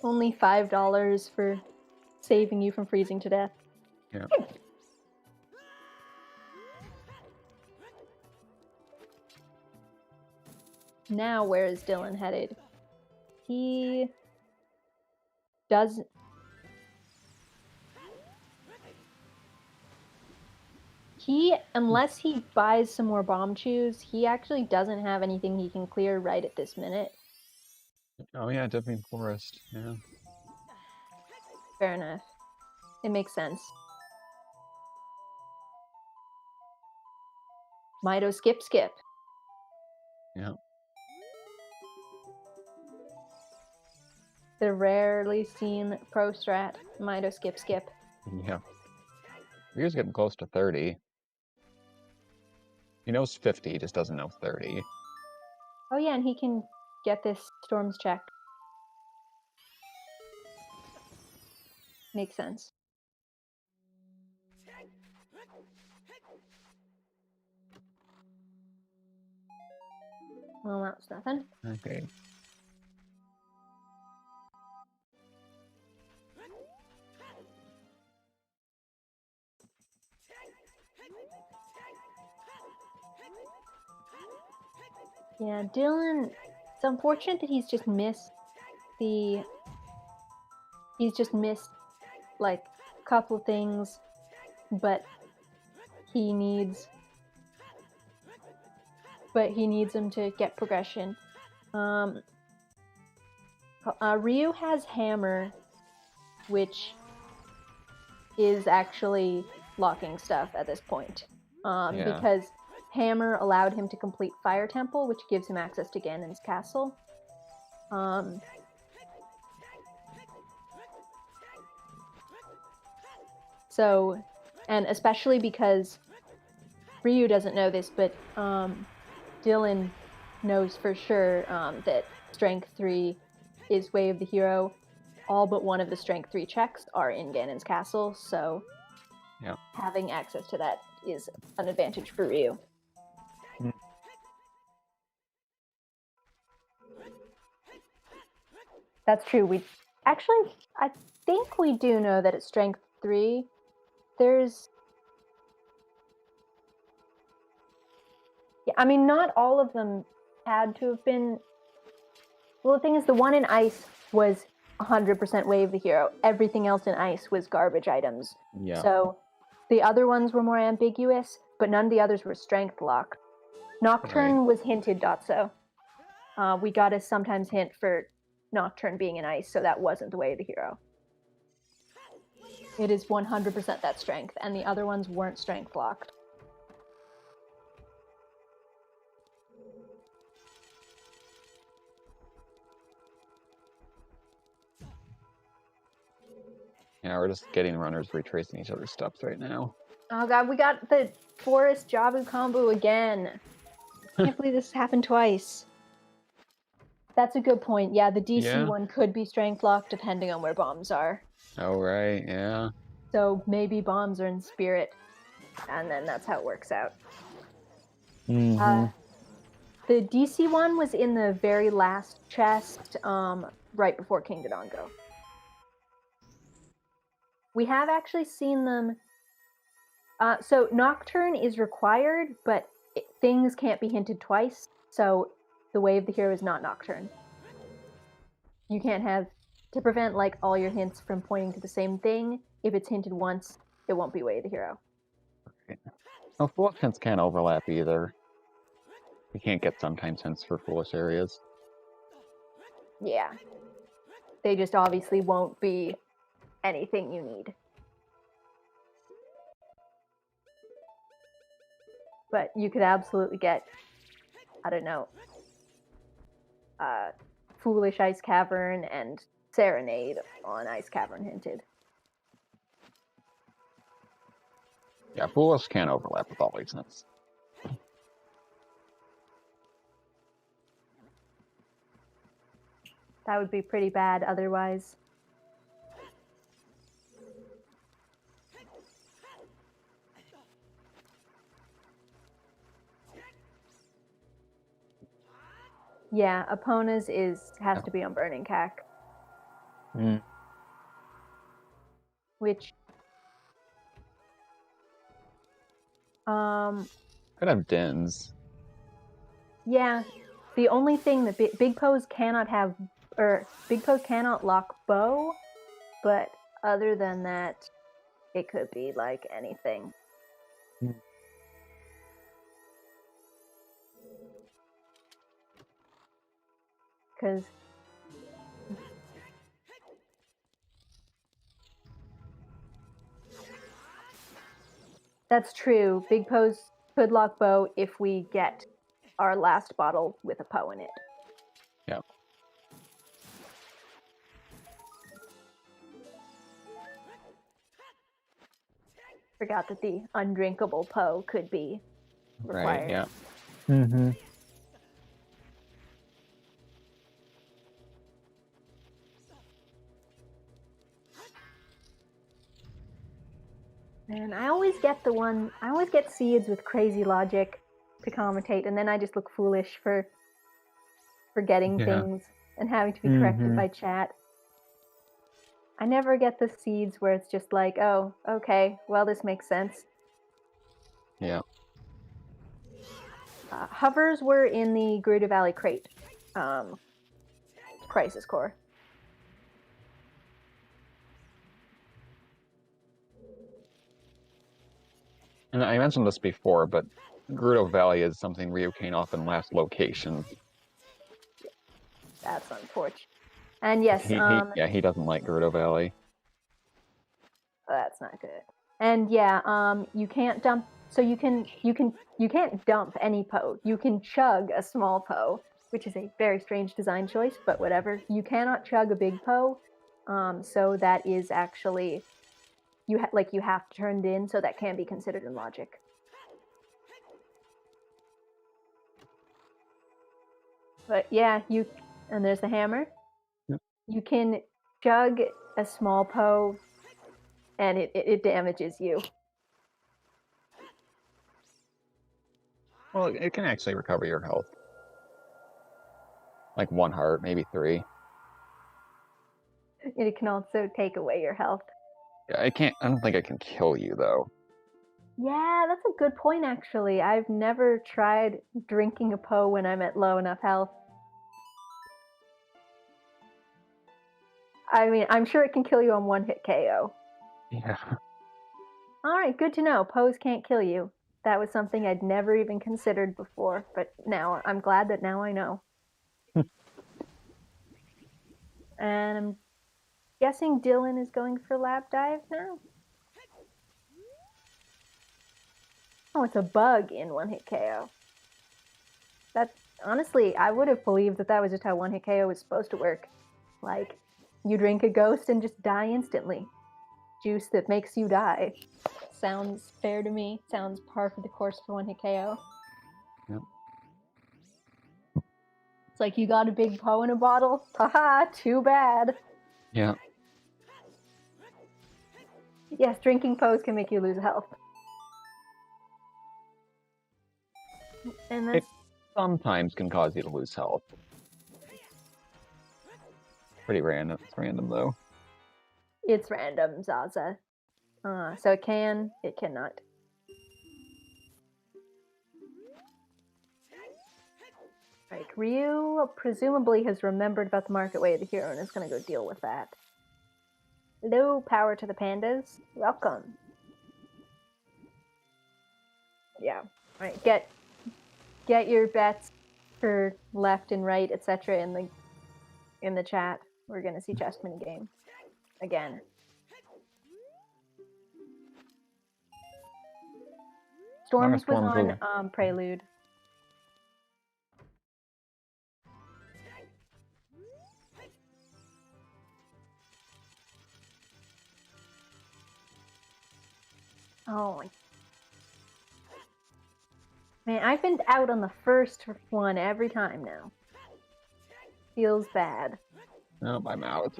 Speaker 3: Only $5 for saving you from freezing to death.
Speaker 2: Yeah.
Speaker 3: Now, where is Dylan headed? He doesn't... unless he buys some more bomb chews, he actually doesn't have anything he can clear right at this minute.
Speaker 2: Oh yeah, Dipping Forest, yeah.
Speaker 3: Fair enough. It makes sense. Mido skip.
Speaker 2: Yeah.
Speaker 3: The rarely seen pro strat, Mido skip.
Speaker 2: Yeah. Ryu's getting close to 30. He knows 50, he just doesn't know 30.
Speaker 3: Oh yeah, and he can get this Storm's check. Makes sense. Well, that's nothing.
Speaker 2: Okay.
Speaker 3: Yeah, Dylan, it's unfortunate that he's just missed like a couple things, but he needs him to get progression. Ryu has Hammer, which is actually locking stuff at this point.
Speaker 2: Yeah.
Speaker 3: Because Hammer allowed him to complete Fire Temple, which gives him access to Ganon's castle. So, and especially because Ryu doesn't know this, but Dylan knows for sure that Strength 3 is Way of the Hero. All but one of the Strength 3 checks are in Ganon's castle, so
Speaker 2: yeah.
Speaker 3: Having access to that is an advantage for Ryu. That's true. I think we do know that it's Strength 3. I mean, not all of them had to have been. Well, the thing is, the one in Ice was 100% Way of the Hero. Everything else in Ice was garbage items.
Speaker 2: Yeah.
Speaker 3: So the other ones were more ambiguous, but none of the others were strength locked. Nocturne was hinted, Dotso. We got a sometimes hint for Nocturne being in Ice, so that wasn't the Way of the Hero. It is 100% that strength, and the other ones weren't strength locked.
Speaker 2: Yeah, we're just getting runners retracing each other's steps right now.
Speaker 3: Oh god, we got the Forest Jabu combo again. Can't believe this happened twice. That's a good point. Yeah, the DC one could be strength locked depending on where bombs are.
Speaker 2: Oh, right, yeah.
Speaker 3: So maybe bombs are in spirit, and then that's how it works out.
Speaker 2: Mm-hmm.
Speaker 3: The DC one was in the very last chest, right before King Dodongo. We have actually seen them. So Nocturne is required, but things can't be hinted twice. So the Way of the Hero is not Nocturne. You can't have, to prevent like all your hints from pointing to the same thing, if it's hinted once, it won't be Way of the Hero.
Speaker 2: Okay. No, foolish hints can't overlap either. You can't get sometimes hints for foolish areas.
Speaker 3: Yeah. They just obviously won't be anything you need. But you could absolutely get, I don't know, Foolish Ice Cavern and Serenade on Ice Cavern hinted.
Speaker 2: Yeah, foolish can't overlap with all these hints.
Speaker 3: That would be pretty bad otherwise. Yeah, Epona's has to be on Burning Cack. Which
Speaker 2: could have Dins.
Speaker 3: Yeah. The only thing that Big Pose cannot have, or Big Pose cannot lock bow, but other than that, it could be like anything. Because that's true. Big Pose could lock bow if we get our last bottle with a Poe in it.
Speaker 2: Yeah.
Speaker 3: Forgot that the undrinkable Poe could be required.
Speaker 2: Right, yeah. Mm-hmm.
Speaker 3: And I always get seeds with crazy logic to commentate, and then I just look foolish for forgetting
Speaker 2: Yeah.
Speaker 3: things and having to be corrected
Speaker 2: Mhm.
Speaker 3: by chat. I never get the seeds where it's just like, oh, okay, well, this makes sense.
Speaker 2: Yeah.
Speaker 3: Hovers were in the Gerudo Valley crate crisis core.
Speaker 2: And I mentioned this before, but Gerudo Valley is something RyuuKane often last locations.
Speaker 3: That's unfortunate. And yes,
Speaker 2: He doesn't like Gerudo Valley.
Speaker 3: that's not good. And yeah, you can't dump. So you can't dump any Poe. You can chug a small Poe, which is a very strange design choice, but whatever. You cannot chug a big Poe. So that is actually you have to turn it in, so that can be considered in logic. But yeah, and there's the hammer.
Speaker 2: Yep.
Speaker 3: You can chug a small Poe, and it damages you.
Speaker 2: Well, it can actually recover your health. Like 1 heart, maybe 3.
Speaker 3: It can also take away your health.
Speaker 2: Yeah, I don't think it can kill you, though.
Speaker 3: Yeah, that's a good point, actually. I've never tried drinking a Poe when I'm at low enough health. I mean, I'm sure it can kill you on one-hit KO.
Speaker 2: Yeah.
Speaker 3: Alright, good to know. Poes can't kill you. That was something I'd never even considered before, but now I'm glad that now I know. And I'm guessing Dylan is going for lab dive now? Oh, it's a bug in one-hit KO. Honestly, I would have believed that was just how one-hit KO was supposed to work. Like, you drink a ghost and just die instantly. Juice that makes you die. Sounds fair to me. Sounds par for the course for one-hit KO.
Speaker 2: Yep.
Speaker 3: It's like you got a big Poe in a bottle. Haha, too bad.
Speaker 2: Yeah.
Speaker 3: Yes, drinking Poes can make you lose health. And that's...
Speaker 2: It sometimes can cause you to lose health. Pretty random. It's random, though.
Speaker 3: It's random, Zaza. So it can, it cannot. Like, Ryu presumably has remembered about the market way of the hero and is going to go deal with that. Hello, power to the pandas. Welcome. Yeah. Alright, get your bets for left and right, etc. in the chat. We're going to see chess mini game again. Storms was on Prelude. Oh my. Man, I've been out on the first one every time now. Feels bad.
Speaker 2: Oh, I'm out.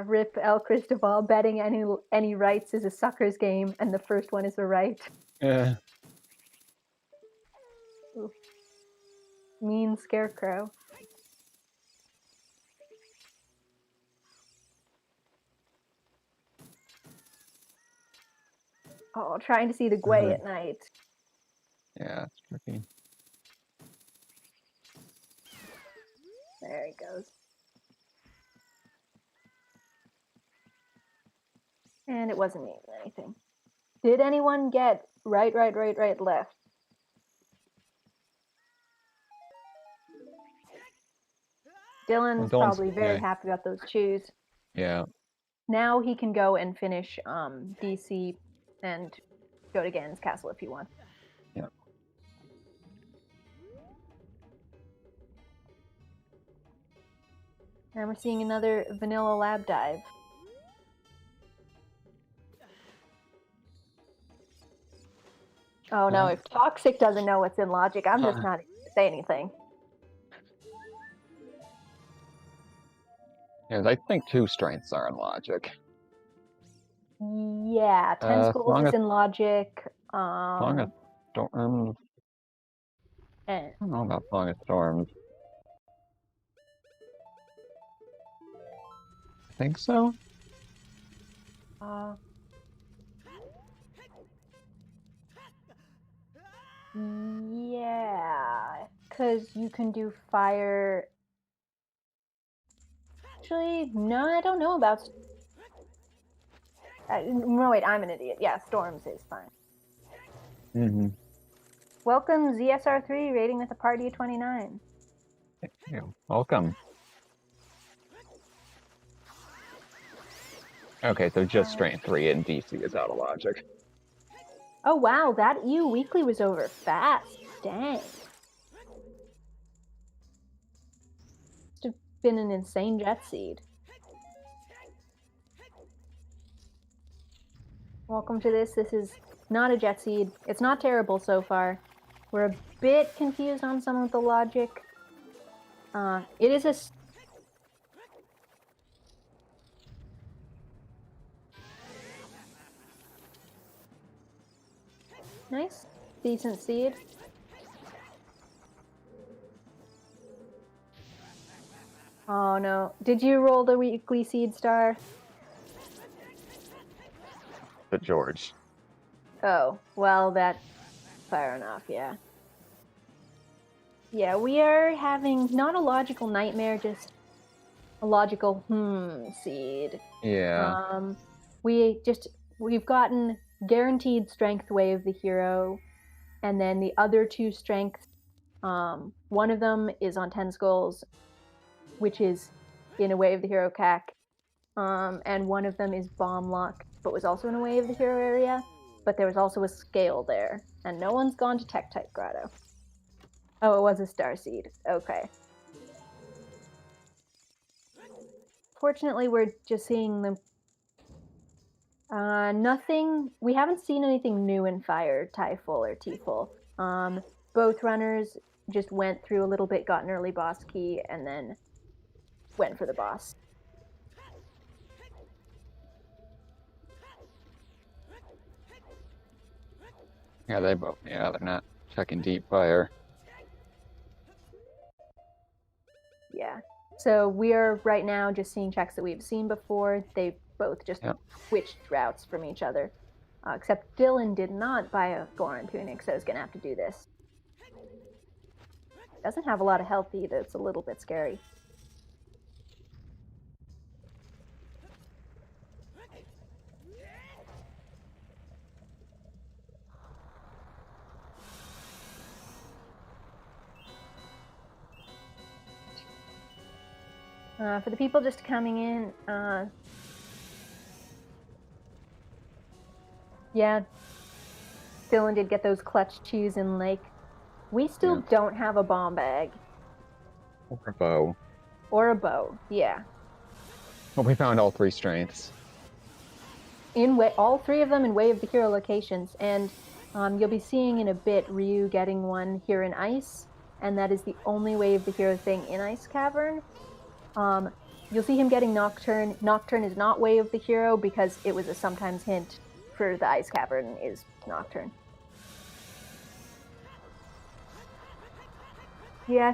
Speaker 3: Rip El Cristobal, betting any rights is a sucker's game, and the first one is a right.
Speaker 2: Yeah.
Speaker 3: Oof. Mean Scarecrow. Oh, trying to see the Gwei at night.
Speaker 2: Yeah, it's tricky.
Speaker 3: There he goes. And it wasn't me anything. Did anyone get right, left? Dylan's probably very happy about those chews.
Speaker 2: Yeah.
Speaker 3: Now he can go and finish DC and go to Ganon's castle if he wants.
Speaker 2: Yeah.
Speaker 3: And we're seeing another vanilla lab dive. Oh no, if Toxic doesn't know what's in logic, I'm just not going to say anything.
Speaker 2: Yeah, I think 2 strengths are in logic.
Speaker 3: Yeah, 10 schools
Speaker 2: Song
Speaker 3: is
Speaker 2: of-
Speaker 3: in logic.
Speaker 2: Song of Storms.
Speaker 3: And
Speaker 2: I don't know about Song of Storms. I think so.
Speaker 3: Yeah, because you can do fire. Actually, no, I don't know about. No, wait, I'm an idiot. Yeah, storms is fine.
Speaker 2: Mm-hmm.
Speaker 3: Welcome, ZSR3, rating with a party of 29.
Speaker 2: Yeah, welcome. Okay, so just strength 3 in DC is out of logic.
Speaker 3: Oh, wow, that EU weekly was over fast. Dang. Must have been an insane jet seed. Welcome to this. This is not a jet seed. It's not terrible so far. We're a bit confused on some of the logic. It is a... Nice. Decent seed. Oh no. Did you roll the weekly seed star?
Speaker 2: But George.
Speaker 3: Oh, well, that's fair enough, yeah. Yeah, we are having not a logical nightmare, just a logical seed.
Speaker 2: Yeah.
Speaker 3: We've gotten guaranteed strength way of the hero, and then the other 2 strengths, one of them is on 10 skulls, which is in a way of the hero CAC, and one of them is bomb lock, but was also in a way of the hero area, but there was also a scale there, and no one's gone to tech type grotto. Oh, it was a star seed. Okay. Fortunately, we're just seeing the nothing. We haven't seen anything new in Fire, Typhul, or Tiful. Both runners just went through a little bit, got an early boss key, and then went for the boss.
Speaker 2: Yeah, they're not checking deep fire.
Speaker 3: Yeah. So we are right now just seeing checks that we've seen before. They've both just switched routes from each other. Except Dylan did not buy a Goron tunic, so he's going to have to do this. Doesn't have a lot of health either. It's a little bit scary. For the people just coming in, yeah, Dylan did get those clutch chews in Lake. We still don't have a bomb bag.
Speaker 2: Or a bow.
Speaker 3: Or a bow, yeah.
Speaker 2: Well, we found all 3 strengths.
Speaker 3: All 3 of them in Way of the Hero locations, and you'll be seeing in a bit Ryu getting one here in Ice, and that is the only Way of the Hero thing in Ice Cavern. You'll see him getting Nocturne. Nocturne is not Way of the Hero because it was a sometimes hint for the Ice Cavern is Nocturne. Yeah,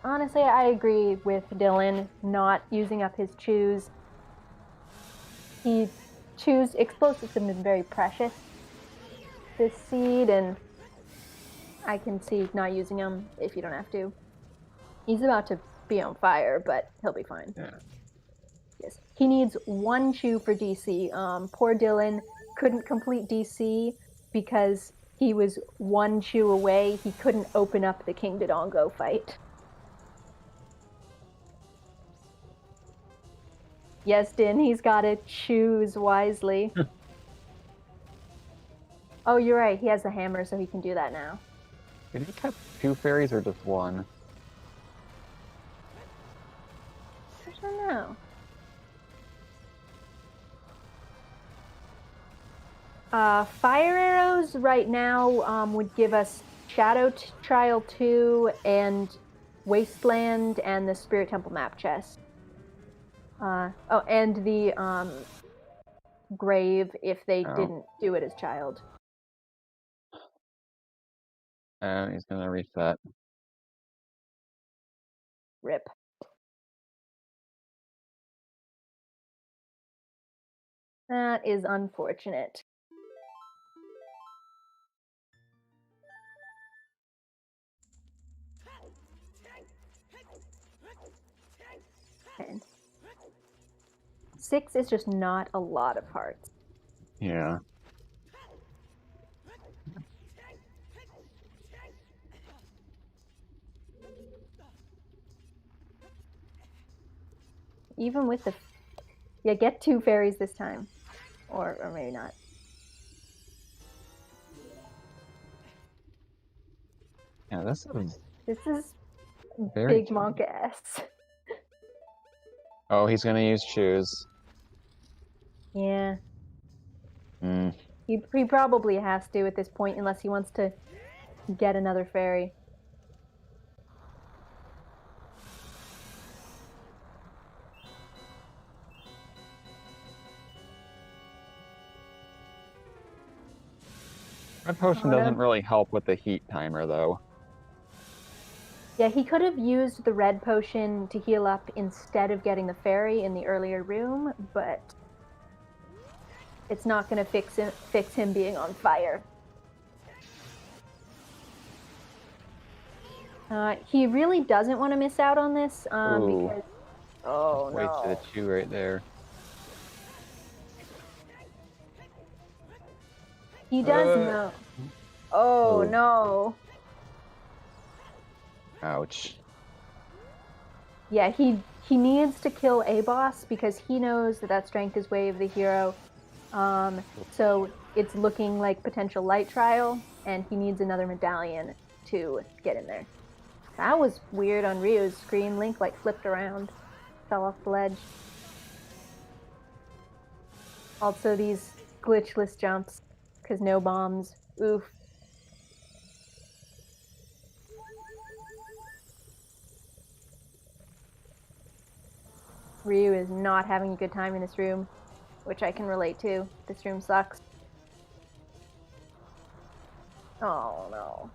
Speaker 3: honestly, I agree with Dylan not using up his chews. Explosives have been very precious this seed, and I can see not using them if you don't have to. He's about to be on fire, but he'll be fine.
Speaker 2: Yeah.
Speaker 3: Yes, he needs 1 chew for DC. Poor Dylan couldn't complete DC because he was 1 chew away. He couldn't open up the King Dodongo fight. Yes, Din, he's got to choose wisely. Oh, you're right. He has the hammer, so he can do that now.
Speaker 2: Did he catch 2 fairies or just 1?
Speaker 3: I don't know. Fire arrows right now would give us Shadow Trial 2 and Wasteland and the Spirit Temple map chest. Oh, and the grave if they
Speaker 2: Oh.
Speaker 3: didn't do it as child.
Speaker 2: And he's gonna reset.
Speaker 3: Rip. That is unfortunate. And 6 is just not a lot of hearts.
Speaker 2: Yeah.
Speaker 3: Even with the... Yeah, get 2 fairies this time. Or maybe not.
Speaker 2: Yeah, this is
Speaker 3: This is
Speaker 2: very
Speaker 3: big monk ass.
Speaker 2: Oh, he's gonna use shoes.
Speaker 3: Yeah.
Speaker 2: Hmm.
Speaker 3: He probably has to at this point unless he wants to get another fairy.
Speaker 2: Red potion doesn't really help with the heat timer, though.
Speaker 3: Yeah, he could have used the red potion to heal up instead of getting the fairy in the earlier room, but it's not going to fix him being on fire. He really doesn't want to miss out on this because... Oh,
Speaker 2: Wait
Speaker 3: no.
Speaker 2: to the 2 right there.
Speaker 3: He does know. Oh, no.
Speaker 2: Ouch.
Speaker 3: Yeah, he needs to kill a boss because he knows that strength is way of the hero. So it's looking like potential light trial, and he needs another medallion to get in there. That was weird on Ryu's screen. Link like flipped around, fell off the ledge. Also these glitchless jumps, because no bombs. Oof. Ryu is not having a good time in this room, which I can relate to. This room sucks. Oh no.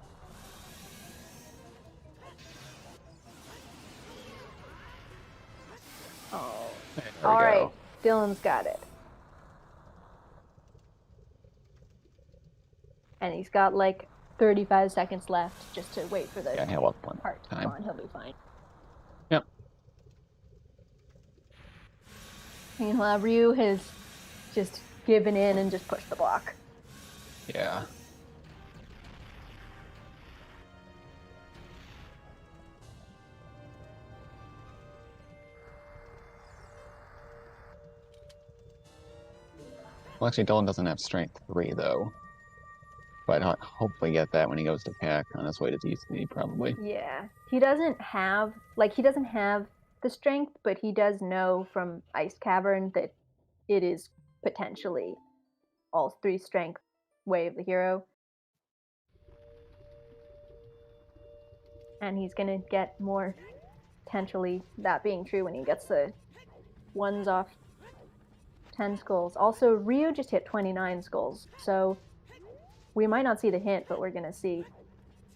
Speaker 3: Oh. Alright, Dylan's got it. And he's got like 35 seconds left just to wait for the
Speaker 2: he'll have plenty
Speaker 3: part to
Speaker 2: of time.
Speaker 3: spawn. He'll be fine.
Speaker 2: Yep.
Speaker 3: Meanwhile, Ryu has just given in and just pushed the block.
Speaker 2: Yeah. Well, actually, Dylan doesn't have strength 3, though. But I'll hopefully get that when he goes to pack on his way to DC, probably.
Speaker 3: Yeah. He doesn't have the strength, but he does know from Ice Cavern that it is potentially all 3 strength way of the hero. And he's gonna get more potentially that being true when he gets the ones off 10 skulls. Also, Ryu just hit 29 skulls, so we might not see the hint, but we're gonna see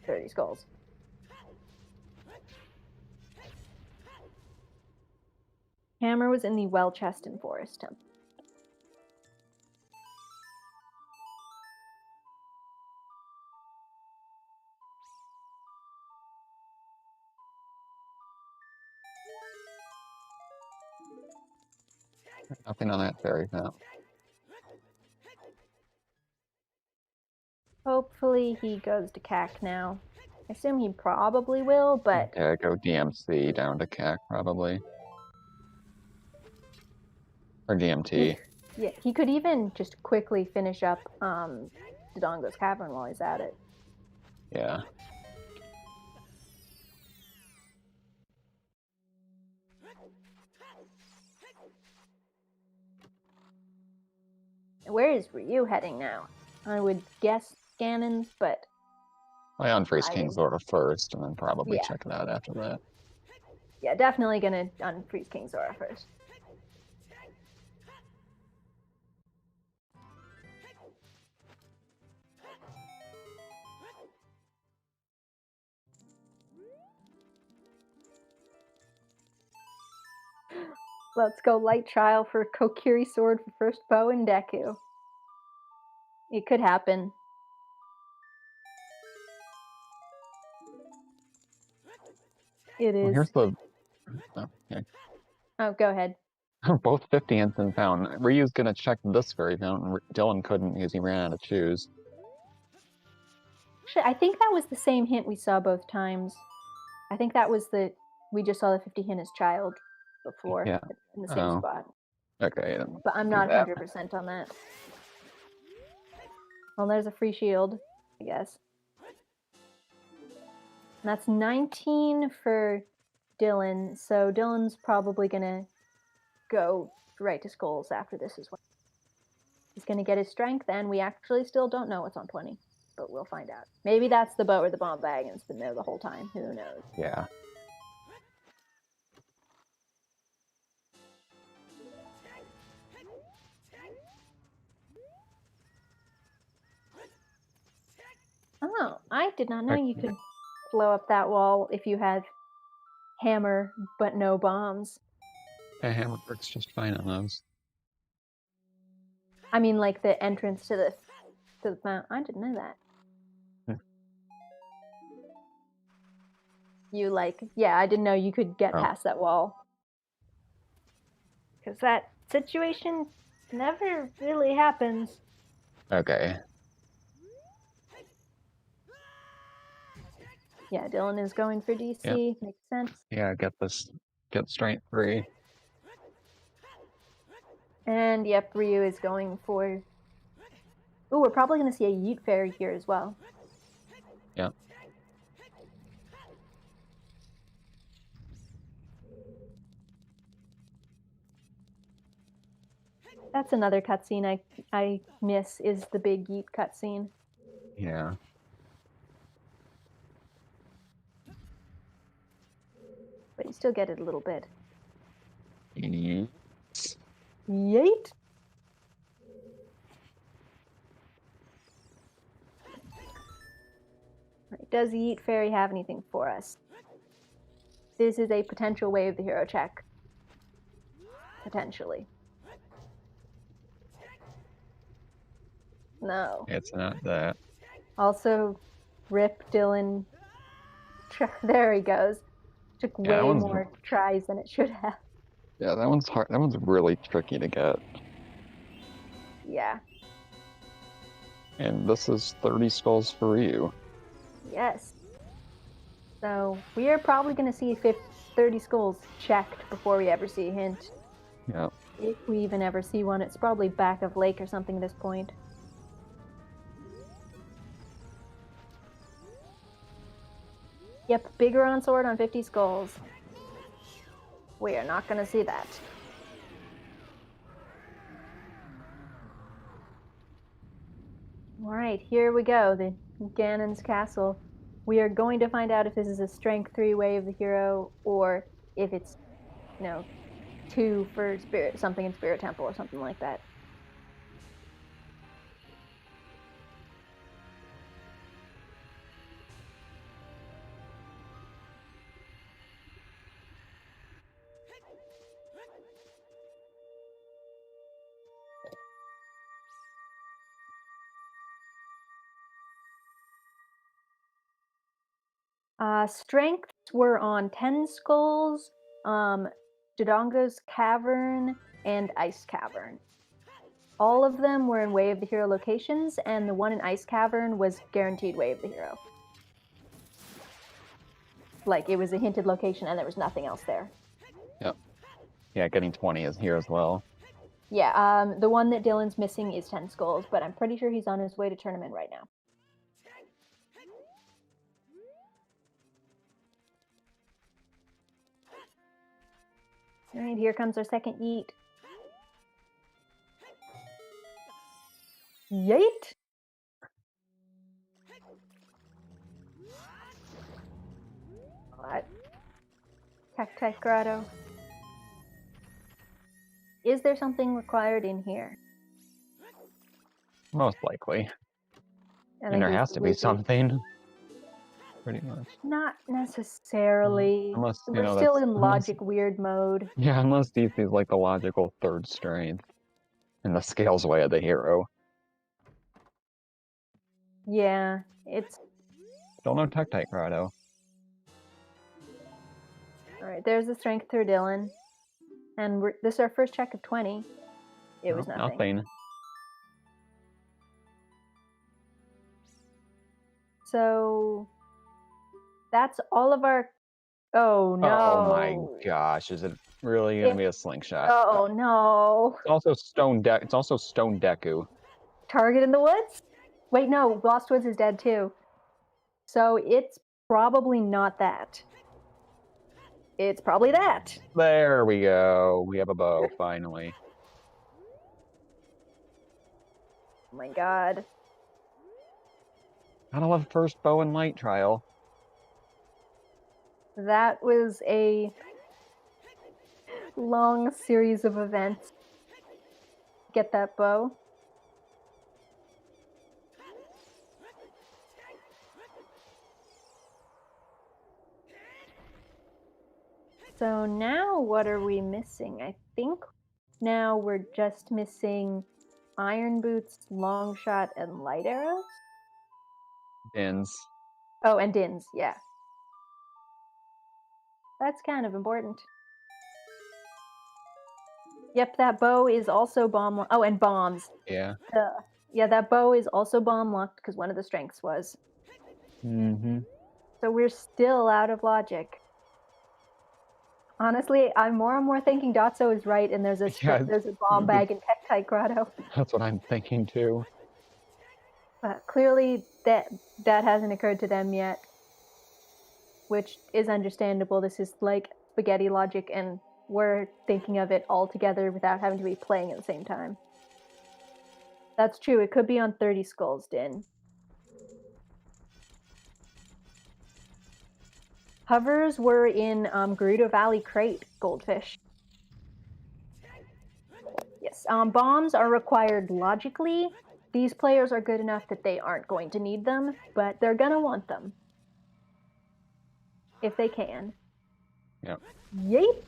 Speaker 3: 30 skulls. Hammer was in the well chest in Forest Temple.
Speaker 2: Nothing on that fairy now.
Speaker 3: Hopefully he goes to CAC now. I assume he probably will, but...
Speaker 2: Yeah, go DMC down to CAC, probably. Or DMT.
Speaker 3: Yeah, he could even just quickly finish up Dodongo's Cavern while he's at it.
Speaker 2: Yeah.
Speaker 3: Where is Ryu heading now? I would guess Ganon's, but...
Speaker 2: I'll unfreeze King's Order first, and then probably check it out after that.
Speaker 3: Yeah, definitely gonna unfreeze King's Aura first. Let's go light trial for Kokiri Sword for first bow in Deku. It could happen. It
Speaker 2: Well,
Speaker 3: is.
Speaker 2: here's the... Oh, okay.
Speaker 3: Oh, go ahead.
Speaker 2: Both 50 hints in fountain. Ryu's gonna check this very fountain. Dylan couldn't because he ran out of shoes.
Speaker 3: Actually, I think that was the same hint we saw both times. I think that was we just saw the 50 hint as child before
Speaker 2: Yeah.
Speaker 3: in the same spot.
Speaker 2: Okay. Then
Speaker 3: But I'm
Speaker 2: do
Speaker 3: not
Speaker 2: that.
Speaker 3: 100% on that. Well, there's a free shield, I guess. And that's 19 for Dylan, so Dylan's probably gonna go right to skulls after this as well. He's gonna get his strength, and we actually still don't know what's on 20, but we'll find out. Maybe that's the bow or the bomb bag, and it's been there the whole time. Who knows?
Speaker 2: Yeah.
Speaker 3: Oh, I did not know you could blow up that wall if you had hammer but no bombs.
Speaker 2: Yeah, hammer works just fine on those.
Speaker 3: I mean, like the entrance to the mount. I didn't know that. Yeah, I didn't know you could get past that wall. Because that situation never really happens.
Speaker 2: Okay.
Speaker 3: Yeah, Dylan is going for DC.
Speaker 2: Yep.
Speaker 3: Makes sense.
Speaker 2: Yeah, get strength 3.
Speaker 3: And yep, Ryu is going for... Ooh, we're probably going to see a Yeet Fairy here as well.
Speaker 2: Yep.
Speaker 3: That's another cutscene I miss, is the big Yeet cutscene.
Speaker 2: Yeah.
Speaker 3: But you still get it a little bit.
Speaker 2: Yeet.
Speaker 3: Yeet! Right, does the Yeet Fairy have anything for us? This is a potential way of the hero check. Potentially. No.
Speaker 2: It's not that.
Speaker 3: Also, rip Dylan. There he goes. Took way more tries than it should have.
Speaker 2: Yeah, that one's hard. That one's really tricky to get.
Speaker 3: Yeah.
Speaker 2: And this is 30 skulls for you.
Speaker 3: Yes. So we are probably going to see 30 skulls checked before we ever see a hint.
Speaker 2: Yeah.
Speaker 3: If we even ever see one, it's probably back of lake or something at this point. Yep, bigger on sword on 50 skulls. We are not going to see that. Alright, here we go, the Ganon's Castle. We are going to find out if this is a strength 3 way of the hero, or if it's, 2 for something in Spirit Temple or something like that. Strengths were on 10 skulls, Dodongo's Cavern, and Ice Cavern. All of them were in Way of the Hero locations, and the one in Ice Cavern was guaranteed Way of the Hero. Like, it was a hinted location and there was nothing else there.
Speaker 2: Yep. Yeah, getting 20 is here as well.
Speaker 3: Yeah, the one that Dylan's missing is 10 skulls, but I'm pretty sure he's on his way to tournament right now. Alright, here comes our second yeet. Yeet! What? Tech Grotto. Is there something required in here?
Speaker 2: Most likely.
Speaker 3: I
Speaker 2: And
Speaker 3: think
Speaker 2: there
Speaker 3: he's
Speaker 2: has to be
Speaker 3: loopy.
Speaker 2: something. pretty much.
Speaker 3: Not necessarily.
Speaker 2: Unless, you
Speaker 3: We're
Speaker 2: know,
Speaker 3: still
Speaker 2: that's-
Speaker 3: in logic weird mode.
Speaker 2: Yeah, unless DC is like the logical third strength. And the scales way of the hero.
Speaker 3: Yeah, it's...
Speaker 2: Still no Tech-Type Grotto.
Speaker 3: Alright, there's the strength through Dylan. And this is our first check of 20. It was nothing.
Speaker 2: Nothing.
Speaker 3: So... That's all of our... Oh, no.
Speaker 2: Oh my gosh, is it really gonna be a slingshot?
Speaker 3: Oh, no.
Speaker 2: It's also Stone Deku.
Speaker 3: Target in the woods? Wait, no, Lost Woods is dead too. So it's probably not that. It's probably that.
Speaker 2: There we go. We have a bow, finally.
Speaker 3: Oh my god.
Speaker 2: Gotta love first bow and light trial.
Speaker 3: That was a long series of events. Get that bow. So now what are we missing? I think now we're just missing iron boots, long shot, and light arrows.
Speaker 2: Dins.
Speaker 3: Oh, and Dins, yeah. That's kind of important. Yep, that bow is also bomb. Oh, and bombs.
Speaker 2: Yeah.
Speaker 3: Yeah, that bow is also bomb locked because one of the strengths was.
Speaker 2: Mm-hmm.
Speaker 3: So we're still out of logic. Honestly, I'm more and more thinking Dotso is right, and there's a bomb bag in Tektite Grotto.
Speaker 2: That's what I'm thinking too.
Speaker 3: But clearly, that hasn't occurred to them yet, which is understandable. This is like spaghetti logic, and we're thinking of it all together without having to be playing at the same time. That's true. It could be on 30 Skulls, Din. Hovers were in Gerudo Valley Crate, Goldfish. Yes, bombs are required logically. These players are good enough that they aren't going to need them, but they're gonna want them. If they can.
Speaker 2: Yep.
Speaker 3: Yeep!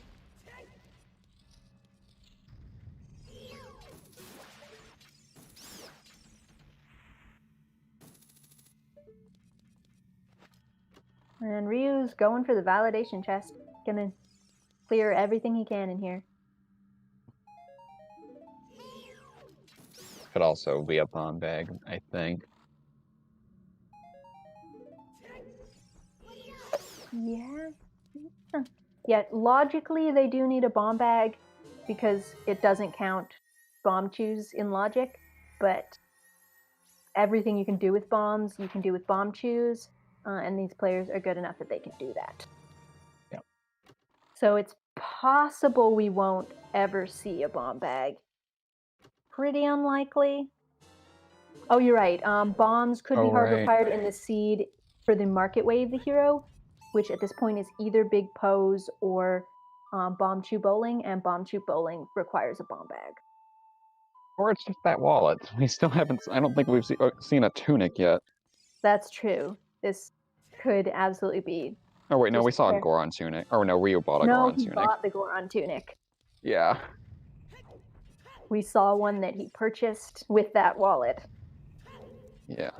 Speaker 3: And Ryu's going for the validation chest. Gonna clear everything he can in here.
Speaker 2: Could also be a bomb bag, I think.
Speaker 3: Yeah. Yeah, logically they do need a bomb bag because it doesn't count bomb chews in logic, but everything you can do with bombs, you can do with bomb chews, and these players are good enough that they can do that.
Speaker 2: Yep.
Speaker 3: So it's possible we won't ever see a bomb bag. Pretty unlikely. Oh, you're right. Bombs could be hard required in the seed for the Market Wave the hero, which at this point is either Big Pose or Bomb Chew Bowling, and Bomb Chew Bowling requires a bomb bag.
Speaker 2: Or it's just that wallet. We still haven't. I don't think we've seen a tunic yet.
Speaker 3: That's true. This could absolutely be.
Speaker 2: Oh wait, no, we saw a Goron tunic. Oh no, Ryu bought a Goron tunic.
Speaker 3: No, he bought the Goron tunic.
Speaker 2: Yeah.
Speaker 3: We saw one that he purchased with that wallet.
Speaker 2: Yeah.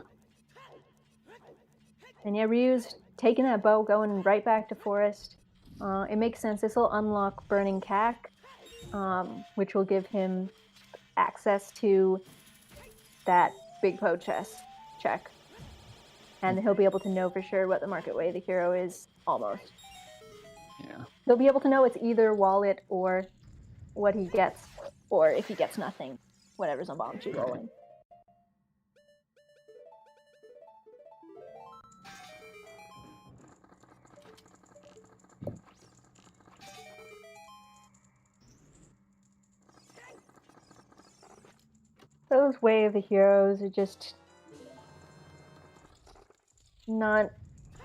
Speaker 3: And yeah, Ryu's taking that bow, going right back to Forest. It makes sense. This will unlock Burning Cack, which will give him access to that Big Poe chest check. And he'll be able to know for sure what the Market Way the hero is, almost.
Speaker 2: Yeah.
Speaker 3: He'll be able to know it's either wallet or what he gets, or if he gets nothing, whatever's on Bomb Chew Bowling. Those Way of the Heroes are just not,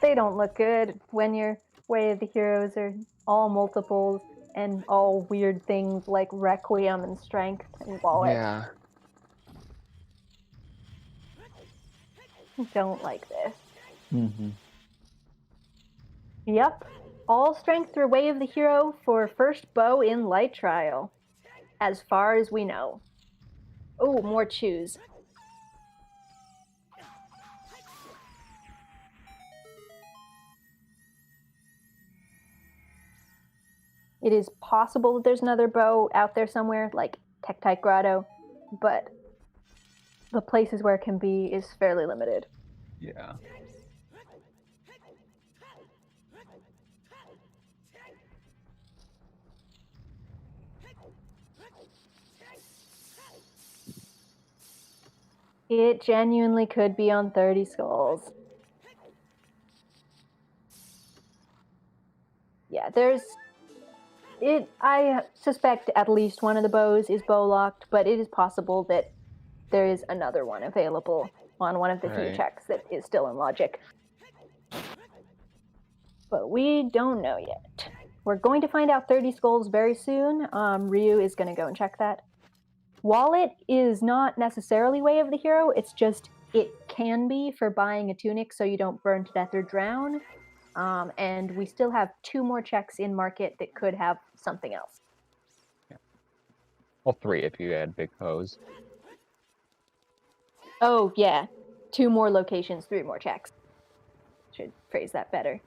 Speaker 3: they don't look good when your Way of the Heroes are all multiples and all weird things like Requiem and Strength and Wallet.
Speaker 2: Yeah.
Speaker 3: Don't like this.
Speaker 2: Mm-hmm.
Speaker 3: Yep. All strength through Way of the Hero for first bow in Light Trial. As far as we know. Oh, more choose. It is possible that there's another bow out there somewhere, like Tektite Grotto, but the places where it can be is fairly limited.
Speaker 2: Yeah.
Speaker 3: It genuinely could be on 30 skulls. Yeah, I suspect at least one of the bows is bow locked, but it is possible that there is another one available on one of the few
Speaker 2: Right.
Speaker 3: checks that is still in logic. But we don't know yet. We're going to find out 30 skulls very soon. Ryu is going to go and check that. Wallet is not necessarily Way of the Hero, it's just it can be for buying a tunic so you don't burn to death or drown. And we still have 2 more checks in market that could have something else.
Speaker 2: Well, 3 if you add big hose.
Speaker 3: Oh, yeah. 2 more locations, 3 more checks. Should phrase that better.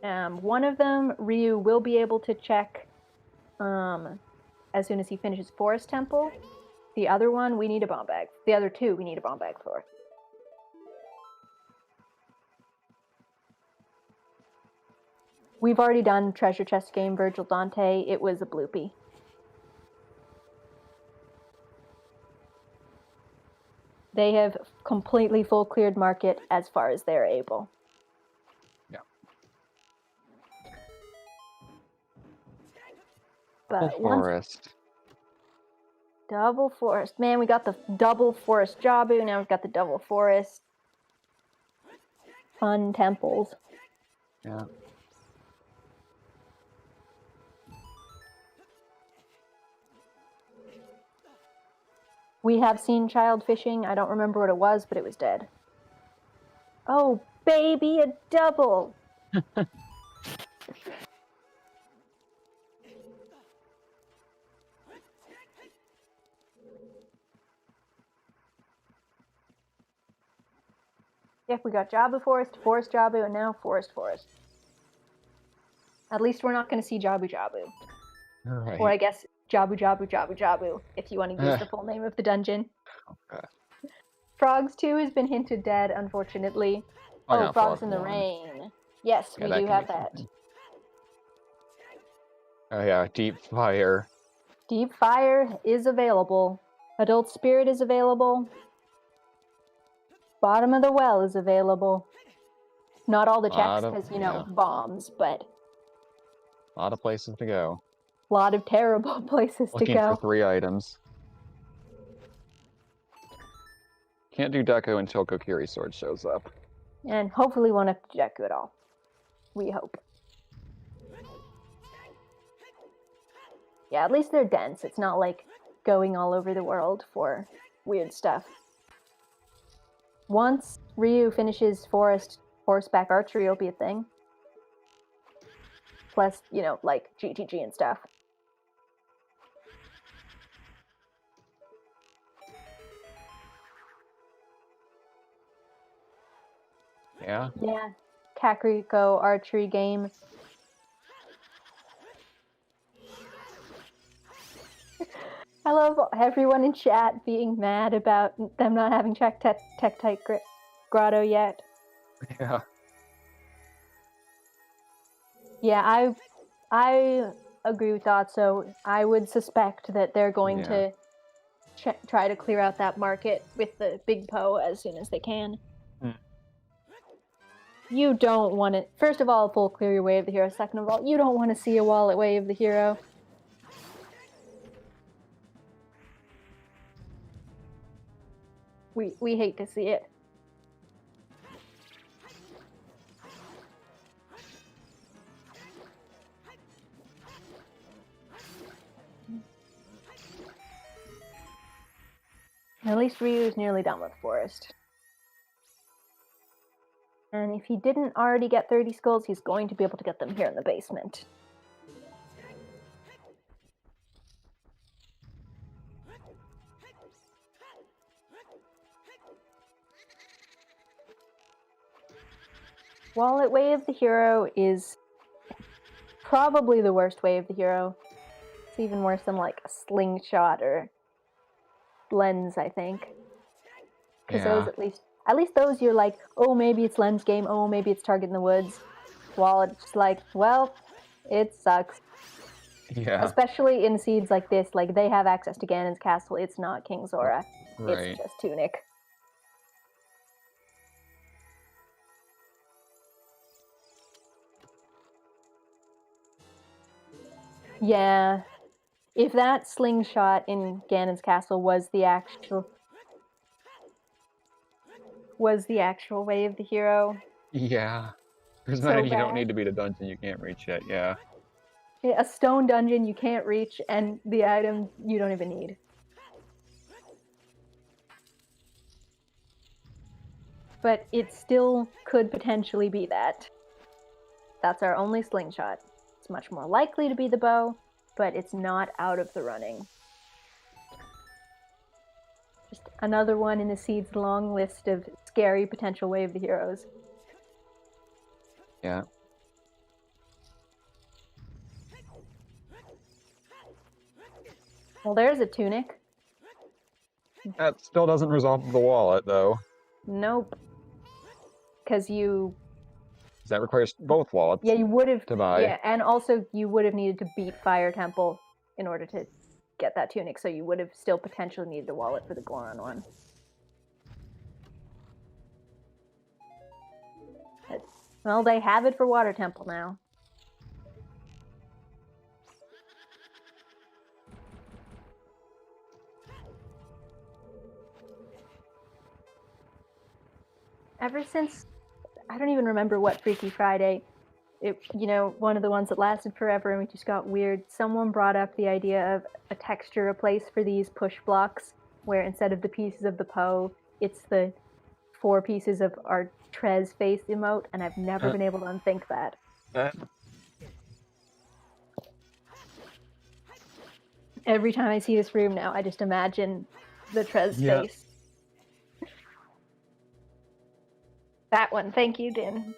Speaker 3: One of them, Ryu will be able to check as soon as he finishes Forest Temple. The other one, we need a bomb bag. The other 2, we need a bomb bag for. We've already done Treasure Chest Game Virgil Dante. It was a bloopy. They have completely full cleared market as far as they're able.
Speaker 2: Yeah.
Speaker 3: But
Speaker 2: forest.
Speaker 3: Double forest. Man, we got the double forest Jabu. Now we've got the double forest. Fun temples.
Speaker 2: Yeah.
Speaker 3: We have seen child fishing. I don't remember what it was, but it was dead. Oh, baby, a double. Yep, we got Jabu Forest, Forest Jabu, and now Forest Forest. At least we're not going to see Jabu Jabu.
Speaker 2: Right.
Speaker 3: Or I guess Jabu Jabu Jabu Jabu, if you want to use the full name of the dungeon.
Speaker 2: Okay.
Speaker 3: Frogs 2 has been hinted dead, unfortunately.
Speaker 2: I
Speaker 3: Oh,
Speaker 2: got
Speaker 3: Frogs
Speaker 2: Frog
Speaker 3: in the
Speaker 2: 1.
Speaker 3: Rain. Yes,
Speaker 2: Yeah,
Speaker 3: we
Speaker 2: that
Speaker 3: do
Speaker 2: can
Speaker 3: have
Speaker 2: be
Speaker 3: that.
Speaker 2: something. Oh yeah, Deep Fire.
Speaker 3: Deep Fire is available. Adult Spirit is available. Bottom of the Well is available. Not all the checks, because, bombs, but
Speaker 2: A lot of places to go.
Speaker 3: a lot of terrible places to
Speaker 2: Looking
Speaker 3: go.
Speaker 2: for 3 items. Can't do Deku until Kokiri Sword shows up.
Speaker 3: And hopefully won't have to Deku at all. We hope. Yeah, at least they're dense. It's not like going all over the world for weird stuff. Once Ryu finishes Forest, horseback archery will be a thing. Plus, like GTG and stuff.
Speaker 2: Yeah?
Speaker 3: Yeah. Kakariko archery game. I love everyone in chat being mad about them not having checked Tektite Grotto yet.
Speaker 2: Yeah.
Speaker 3: Yeah, I agree with that. So I would suspect that they're going to try to clear out that market with the big Poe as soon as they can. You don't want to... First of all, full clear your Way of the Hero. Second of all, you don't want to see a wall at Way of the Hero. We hate to see it. At least Ryu is nearly done with Forest. And if he didn't already get 30 skulls, he's going to be able to get them here in the basement. Wallet Way of the Hero is probably the worst way of the hero. It's even worse than like a slingshot or lens, I think. Because those at least those you're like, oh, maybe it's lens game, oh, maybe it's target in the woods. Wallet, just like, well, it sucks.
Speaker 2: Yeah.
Speaker 3: Especially in seeds like this, like they have access to Ganon's castle. It's not King Zora.
Speaker 2: Right.
Speaker 3: It's just Tunic. Yeah. If that slingshot in Ganon's castle was the actual way of the hero.
Speaker 2: Yeah. There's
Speaker 3: So
Speaker 2: many you don't
Speaker 3: bad.
Speaker 2: need to beat a dungeon you can't reach yet, yeah.
Speaker 3: A stone dungeon you can't reach, and the item you don't even need. But it still could potentially be that. That's our only slingshot. It's much more likely to be the bow, but it's not out of the running. Just another one in the Seed's long list of scary potential way of the heroes.
Speaker 2: Yeah.
Speaker 3: Well, there's a Tunic.
Speaker 2: That still doesn't resolve the wallet, though.
Speaker 3: Nope. Because you...
Speaker 2: That requires both wallets.
Speaker 3: Yeah, you would have...
Speaker 2: to buy.
Speaker 3: Yeah, and also you would have needed to beat Fire Temple in order to get that Tunic, so you would have still potentially needed a wallet for the Goron one. But, well, they have it for Water Temple now. Ever since, I don't even remember what Freaky Friday, one of the ones that lasted forever and we just got weird, someone brought up the idea of a texture replace for these push blocks, where instead of the pieces of the Poe, it's the 4 pieces of our Trez face emote, and I've never been able to unthink that. Every time I see this room now, I just imagine the Trez face. That one. Thank you, Din.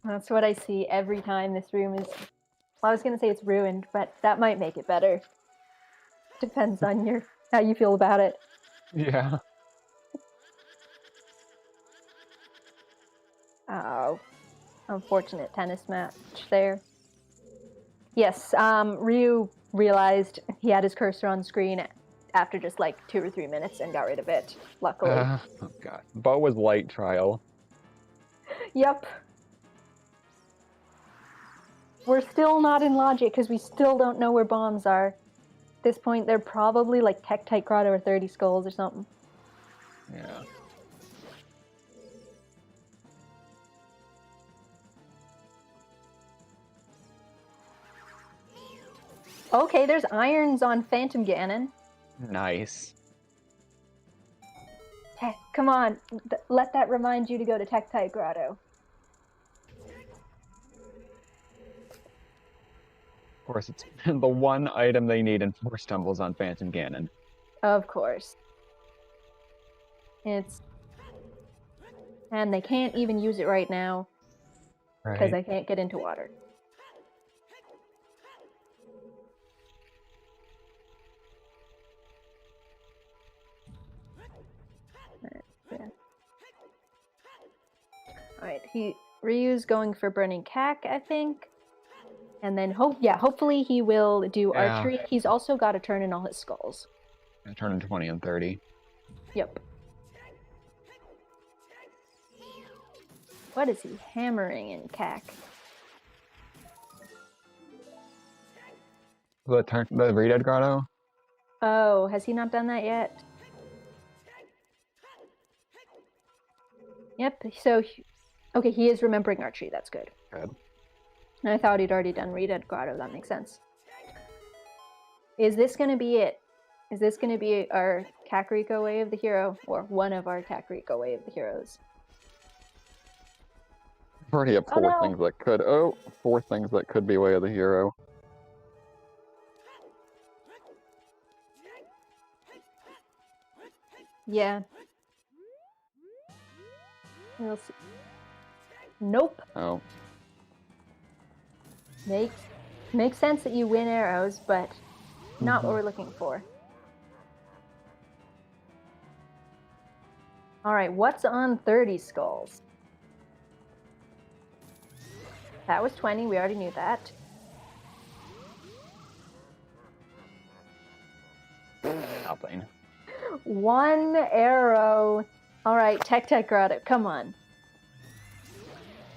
Speaker 3: That's what I see every time this room is... Well, I was going to say it's ruined, but that might make it better. Depends on how you feel about it.
Speaker 2: Yeah.
Speaker 3: Oh, unfortunate tennis match there. Yes, Ryu realized he had his cursor on screen after just like 2 or 3 minutes and got rid of it, luckily.
Speaker 2: Oh god. Bo was light trial.
Speaker 3: Yep. We're still not in logic because we still don't know where bombs are. At this point, they're probably like Tektite Grotto or 30 Skulls or something.
Speaker 2: Yeah.
Speaker 3: Okay, there's irons on Phantom Ganon.
Speaker 2: Nice.
Speaker 3: Come on, let that remind you to go to Tektite Grotto.
Speaker 2: Of course, it's the one item they need in 4 stumbles on Phantom Ganon.
Speaker 3: Of course. And they can't even use it right now because I can't get into water. Alright, Ryu's going for Burning Cack, I think. And then, hopefully he will do archery. He's also got a turn in all his skulls.
Speaker 2: I turn in 20 and 30.
Speaker 3: Yep. What is he hammering in Cack?
Speaker 2: The Redead Grotto?
Speaker 3: Oh, has he not done that yet? Yep, so... Okay, he is remembering archery, that's good.
Speaker 2: Good.
Speaker 3: I thought he'd already done Redead Grotto, that makes sense. Is this going to be it? Is this going to be our Kakariko Way of the Hero, or one of our Kakariko Way of the Heroes?
Speaker 2: I've already have
Speaker 3: Oh, no.
Speaker 2: things that could. Oh, 4 things that could be Way of the Hero.
Speaker 3: Yeah. We'll see. Nope.
Speaker 2: Oh.
Speaker 3: Makes sense that you win arrows, but not what
Speaker 2: Mhm.
Speaker 3: we're looking for. Alright, what's on 30 skulls? That was 20, we already knew that.
Speaker 2: Nothing.
Speaker 3: 1 arrow. Alright, Tech Grotto, come on.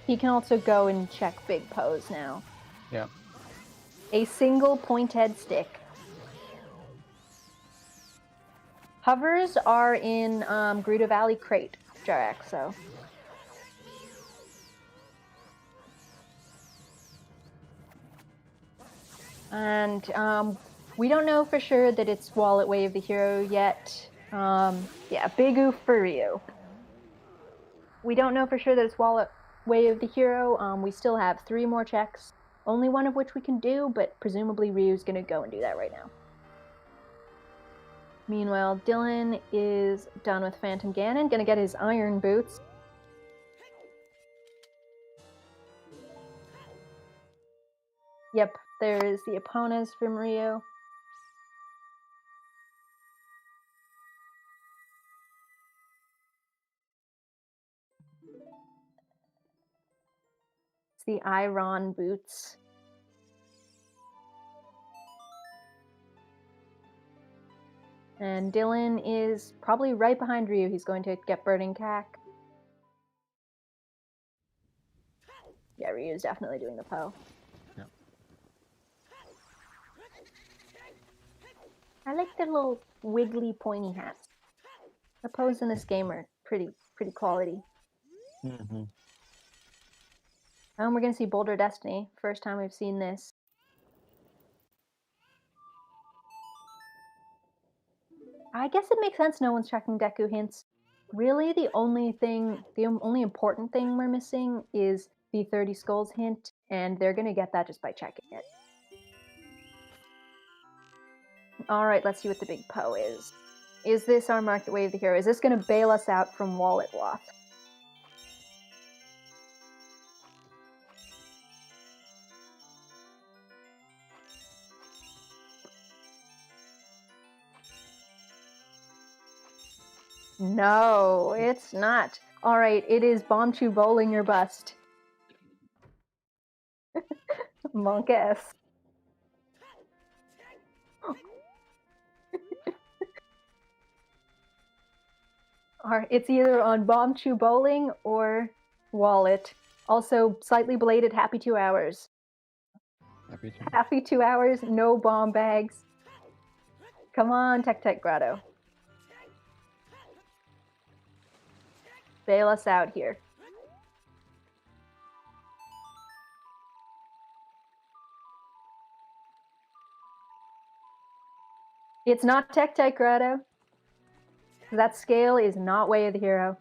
Speaker 3: He can also go and check big pose now.
Speaker 2: Yeah.
Speaker 3: A single pointed stick. Hovers are in Gerudo Valley Crate, Jarek, so. And we don't know for sure that it's Wallet Way of the Hero yet. Yeah, big oof for Ryu. We don't know for sure that it's Wallet Way of the Hero. We still have 3 more checks, only one of which we can do, but presumably Ryu's gonna go and do that right now. Meanwhile, Dylan is done with Phantom Ganon, gonna get his iron boots. Yep, there is the Eponas from Ryu. It's the Iron boots. And Dylan is probably right behind Ryu. He's going to get Burning Cack. Yeah, Ryu's definitely doing the Poe.
Speaker 2: Yeah.
Speaker 3: I like the little wiggly pointy hats. The Poes in this game are pretty quality.
Speaker 2: Mm-hmm.
Speaker 3: And we're going to see Boulder Destiny. First time we've seen this. I guess it makes sense no one's checking Deku hints. Really, the only important thing we're missing is the 30 skulls hint, and they're going to get that just by checking it. Alright, let's see what the big Poe is. Is this our Market Way of the Hero? Is this going to bail us out from Wallet Loth? No, it's not. Alright, it is Bombchu bowling your bust. Monk-ass. It's either on Bombchu bowling or Wallet. Also, slightly belated Happy 2 Hours. Happy 2 hours, no bomb bags. Come on, Tech Grotto. Bail us out here. It's not Tech Grotto. That scale is not Way of the Hero.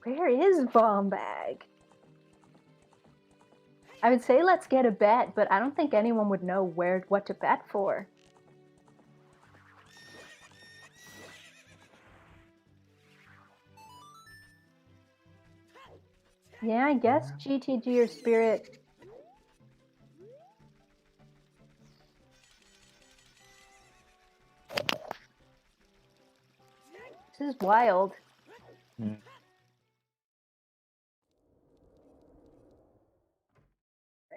Speaker 3: Where is Bomb Bag? I would say let's get a bet, but I don't think anyone would know what to bet for. Yeah, I guess GTG or Spirit. This is wild.
Speaker 2: Mm.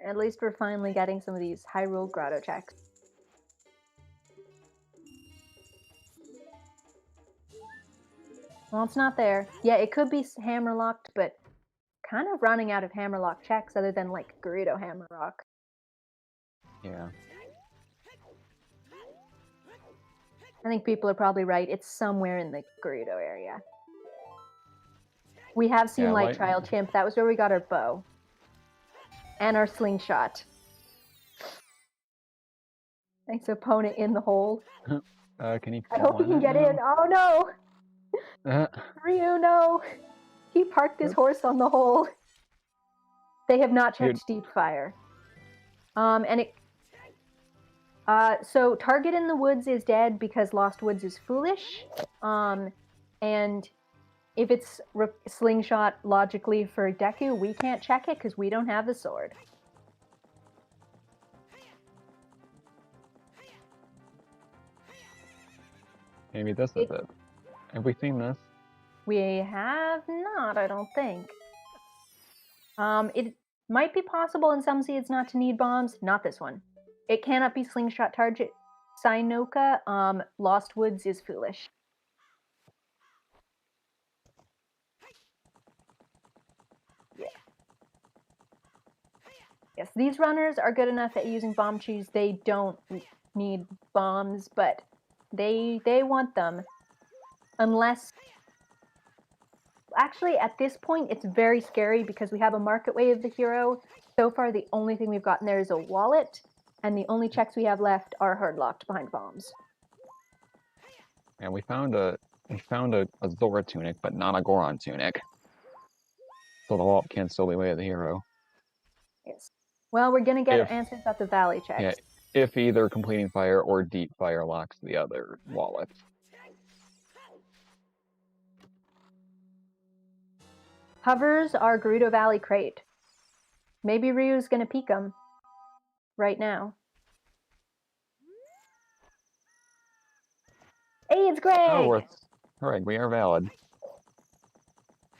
Speaker 3: At least we're finally getting some of these Hyrule Grotto checks. Well, it's not there. Yeah, it could be hammerlocked, but kind of running out of hammerlock checks other than like Gerudo Hammerlock.
Speaker 2: Yeah.
Speaker 3: I think people are probably right. It's somewhere in the Gerudo area. We have seen Light Trial Chimp. That was where we got our bow. and our slingshot. Nice opponent in the hole.
Speaker 2: Can you
Speaker 3: I
Speaker 2: fall
Speaker 3: hope he can
Speaker 2: it
Speaker 3: get
Speaker 2: now?
Speaker 3: in. Oh no! Ryu, no! He parked his horse on the hole. They have not checked Steep Fire. So Target in the Woods is dead because Lost Woods is foolish. And if it's slingshot logically for Deku, we can't check it because we don't have the sword.
Speaker 2: Maybe this is it. Have we seen this?
Speaker 3: We have not, I don't think. It might be possible in some seeds not to need bombs. Not this one. It cannot be slingshot target. Sinoka, Lost Woods is foolish. Yeah. Yes, these runners are good enough at using bomb cheese. They don't need bombs, but they want them. Unless... Actually, at this point, it's very scary because we have a market way of the hero. So far, the only thing we've gotten there is a wallet, and the only checks we have left are hard locked behind bombs.
Speaker 2: And we found a Zora tunic, but not a Goron tunic. So the wall can still be way of the hero.
Speaker 3: Yes. Well, we're gonna get answers at the valley checks.
Speaker 2: Yeah, if either completing fire or deep fire locks the other wallet.
Speaker 3: Hovers are Gerudo Valley crate. Maybe Ryu's gonna peek them right now. Hey, it's Greg!
Speaker 2: Oh, alright, we are valid.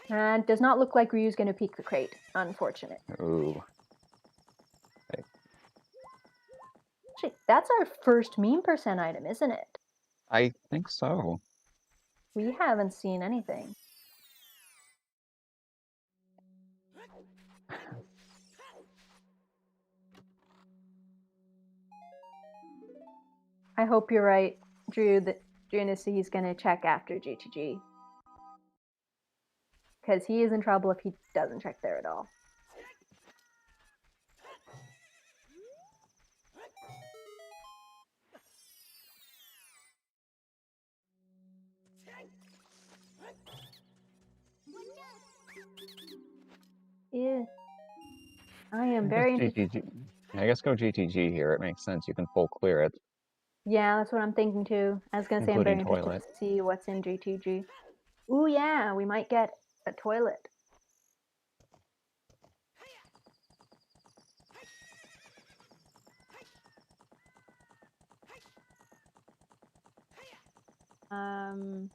Speaker 3: And does not look like Ryu's gonna peek the crate. Unfortunate.
Speaker 2: Ooh. Okay.
Speaker 3: Actually, that's our first meme percent item, isn't it?
Speaker 2: I think so.
Speaker 3: We haven't seen anything. I hope you're right, Drew, that Junisi is going to check after GTG. Because he is in trouble if he doesn't check there at all. Yeah. I am very
Speaker 2: GTG. I guess go GTG here. It makes sense. You can full clear it.
Speaker 3: Yeah, that's what I'm thinking too. I was going to say I'm very
Speaker 2: Including
Speaker 3: interested
Speaker 2: toilet.
Speaker 3: to see what's in GTG. Ooh, yeah, we might get a toilet.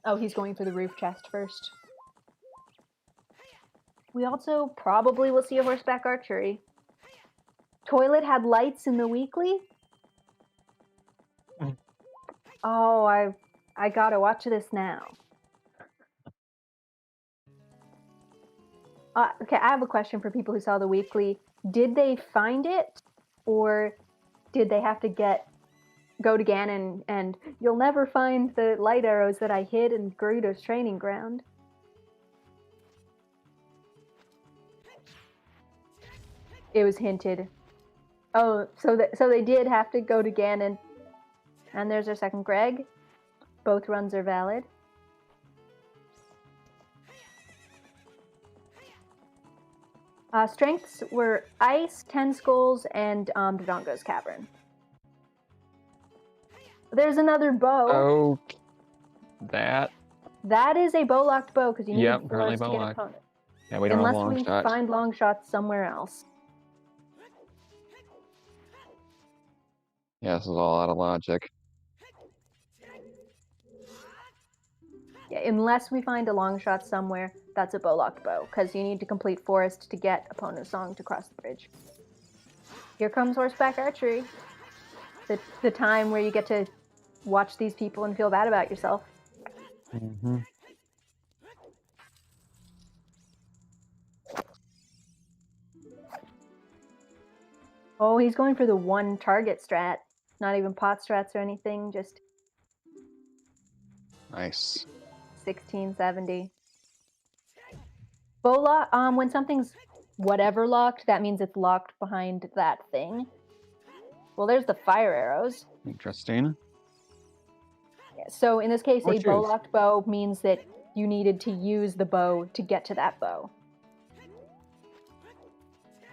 Speaker 3: Oh, he's going for the roof chest first. We also probably will see a horseback archery. Toilet had lights in the weekly? Oh, I gotta watch this now. Okay, I have a question for people who saw the weekly. Did they find it, or did they have to go to Ganon and you'll never find the light arrows that I hid in Gerudo's training ground? It was hinted. Oh, so they did have to go to Ganon. And there's our second Greg. Both runs are valid. Strengths were Ice, Ten Skulls, and Dodongo's Cavern. There's another bow.
Speaker 2: Oh, that.
Speaker 3: That is a bow-locked bow because you need
Speaker 2: currently
Speaker 3: force to get
Speaker 2: bow-locked.
Speaker 3: opponent.
Speaker 2: Yeah, we don't have long
Speaker 3: Unless we
Speaker 2: shots.
Speaker 3: find long shots somewhere else.
Speaker 2: Yeah, this is all out of logic.
Speaker 3: Yeah, unless we find a long shot somewhere, that's a bow-locked bow, because you need to complete forest to get opponent's song to cross the bridge. Here comes horseback archery. The time where you get to watch these people and feel bad about yourself.
Speaker 2: Mm-hmm.
Speaker 3: Oh, he's going for the one target strat. Not even pot strats or anything, just
Speaker 2: Nice.
Speaker 3: 1670. Bola, when something's whatever locked, that means it's locked behind that thing. Well, there's the fire arrows.
Speaker 2: Interesting.
Speaker 3: So in this case,
Speaker 2: More
Speaker 3: a
Speaker 2: shoes.
Speaker 3: bow-locked bow means that you needed to use the bow to get to that bow.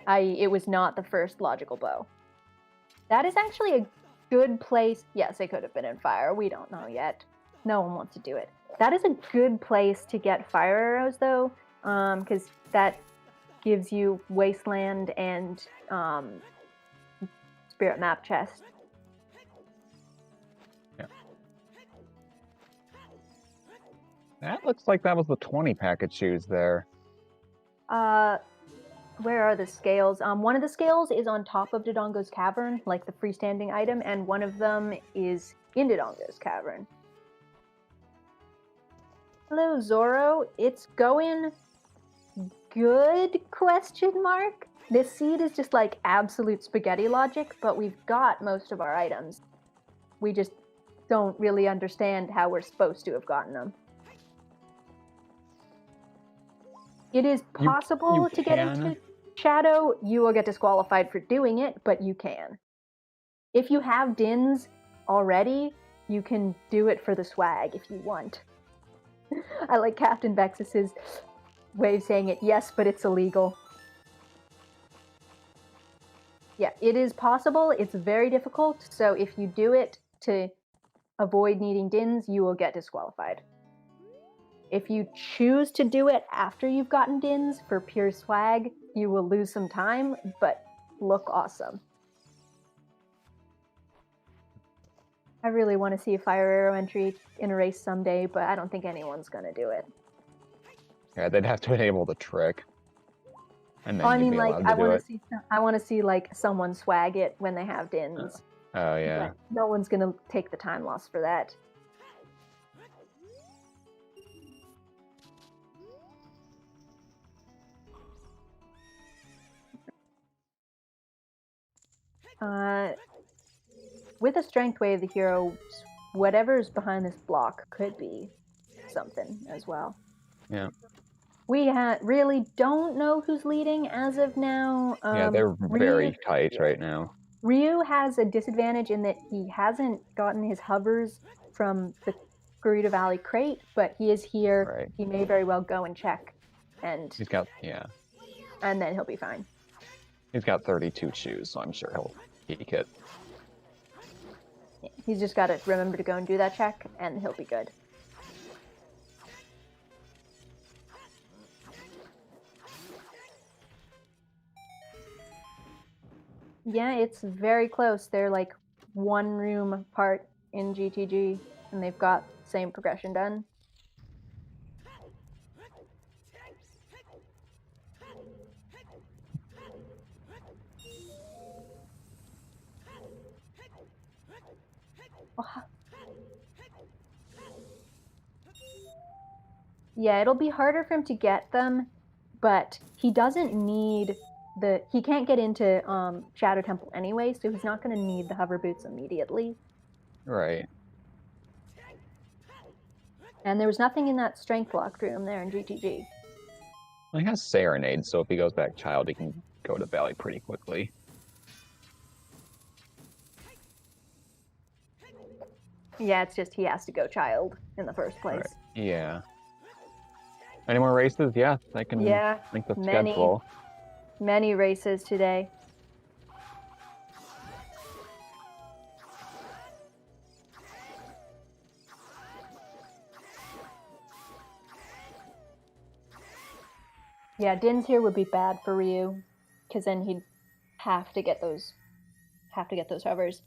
Speaker 3: It was not the first logical bow. That is actually a good place. Yes, it could have been in fire. We don't know yet. No one wants to do it. That is a good place to get fire arrows, though, because that gives you Wasteland and Spirit Map chest.
Speaker 2: Yeah. That looks like that was the 20 packet shoes there.
Speaker 3: Where are the scales? One of the scales is on top of Dodongo's cavern, like the freestanding item, and one of them is in Dodongo's cavern. Hello, Zoro. It's going good, question mark? This seed is just like absolute spaghetti logic, but we've got most of our items. We just don't really understand how we're supposed to have gotten them. It is possible to get into Shadow. You will get disqualified for doing it, but you can. If you have Dins already, you can do it for the swag if you want. I like Captain Vexus's way of saying it. Yes, but it's illegal. Yeah, it is possible. It's very difficult. So if you do it to avoid needing Dins, you will get disqualified. If you choose to do it after you've gotten Dins for pure swag, you will lose some time, but look awesome. I really want to see a fire arrow entry in a race someday, but I don't think anyone's going to do it.
Speaker 2: Yeah, they'd have to enable the trick. And then
Speaker 3: I
Speaker 2: you'd
Speaker 3: mean,
Speaker 2: be
Speaker 3: like,
Speaker 2: allowed to do it.
Speaker 3: I want to see like someone swag it when they have Dins.
Speaker 2: Oh, yeah.
Speaker 3: But no one's going to take the time loss for that. With a strength wave, the hero, whatever's behind this block could be something as well.
Speaker 2: Yeah.
Speaker 3: We really don't know who's leading as of now.
Speaker 2: Yeah, they're very tight right now.
Speaker 3: Ryu has a disadvantage in that he hasn't gotten his hovers from the Gerudo Valley crate, but he is here.
Speaker 2: Right.
Speaker 3: He may very well go and check, and
Speaker 2: He's got, yeah.
Speaker 3: And then he'll be fine.
Speaker 2: He's got 32 shoes, so I'm sure he'll peek it.
Speaker 3: He's just got to remember to go and do that check, and he'll be good. Yeah, it's very close. They're like one room apart in GTG, and they've got the same progression done. Yeah, it'll be harder for him to get them, but he doesn't need he can't get into Shadow Temple anyway, so he's not going to need the hover boots immediately.
Speaker 2: Right.
Speaker 3: And there was nothing in that strength locked room there in GTG.
Speaker 2: Well, he has Serenade, so if he goes back Child, he can go to Valley pretty quickly.
Speaker 3: Yeah, it's just he has to go Child in the first place.
Speaker 2: Right. Yeah. Any more races? Yeah, I can link the schedule.
Speaker 3: Many races today. Yeah, Din's here would be bad for Ryu, because then he'd have to get those hovers.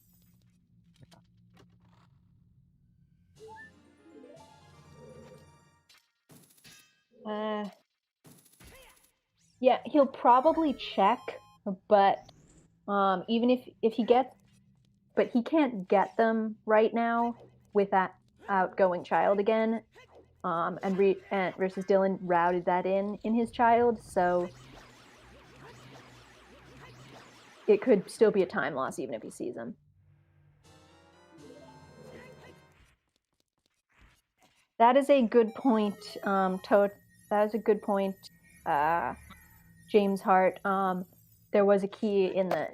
Speaker 3: Yeah, he'll probably check, but even if he gets, but he can't get them right now without going Child again. And versus Dylan routed that in his Child, so it could still be a time loss even if he sees them. That is a good point, That is a good point, James Hart, there was a key in the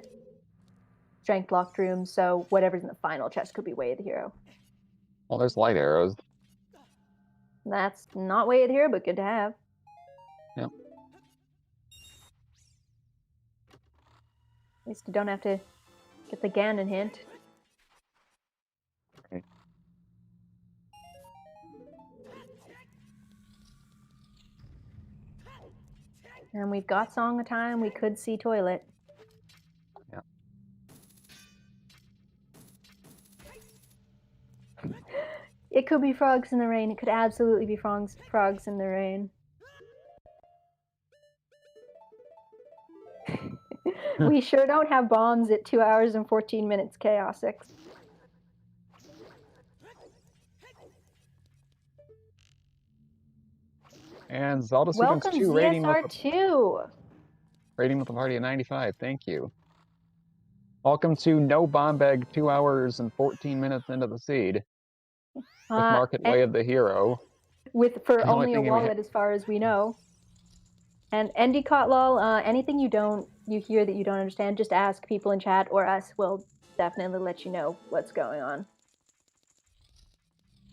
Speaker 3: strength locked room, so whatever's in the final chest could be Way of the Hero.
Speaker 2: Well, there's light arrows.
Speaker 3: That's not Way of the Hero, but good to have.
Speaker 2: Yep.
Speaker 3: At least you don't have to get the Ganon hint.
Speaker 2: Okay.
Speaker 3: And we've got Song of Time. We could see Toilet.
Speaker 2: Yeah.
Speaker 3: It could be Frogs in the Rain. It could absolutely be Frogs in the Rain. We sure don't have bombs at 2 hours and 14 minutes, Chaos 6.
Speaker 2: And ZeldaSpeedRuns
Speaker 3: Welcome,
Speaker 2: 2 rating
Speaker 3: ZSR2!
Speaker 2: with the party at 95. Thank you. Welcome to No Bomb Bag 2 hours and 14 minutes into the seed. With Market Way of the Hero.
Speaker 3: For
Speaker 2: The only
Speaker 3: only a
Speaker 2: thing we
Speaker 3: wallet as far as we know. And Endicott lol, anything you hear that you don't understand, just ask people in chat or us. We'll definitely let you know what's going on.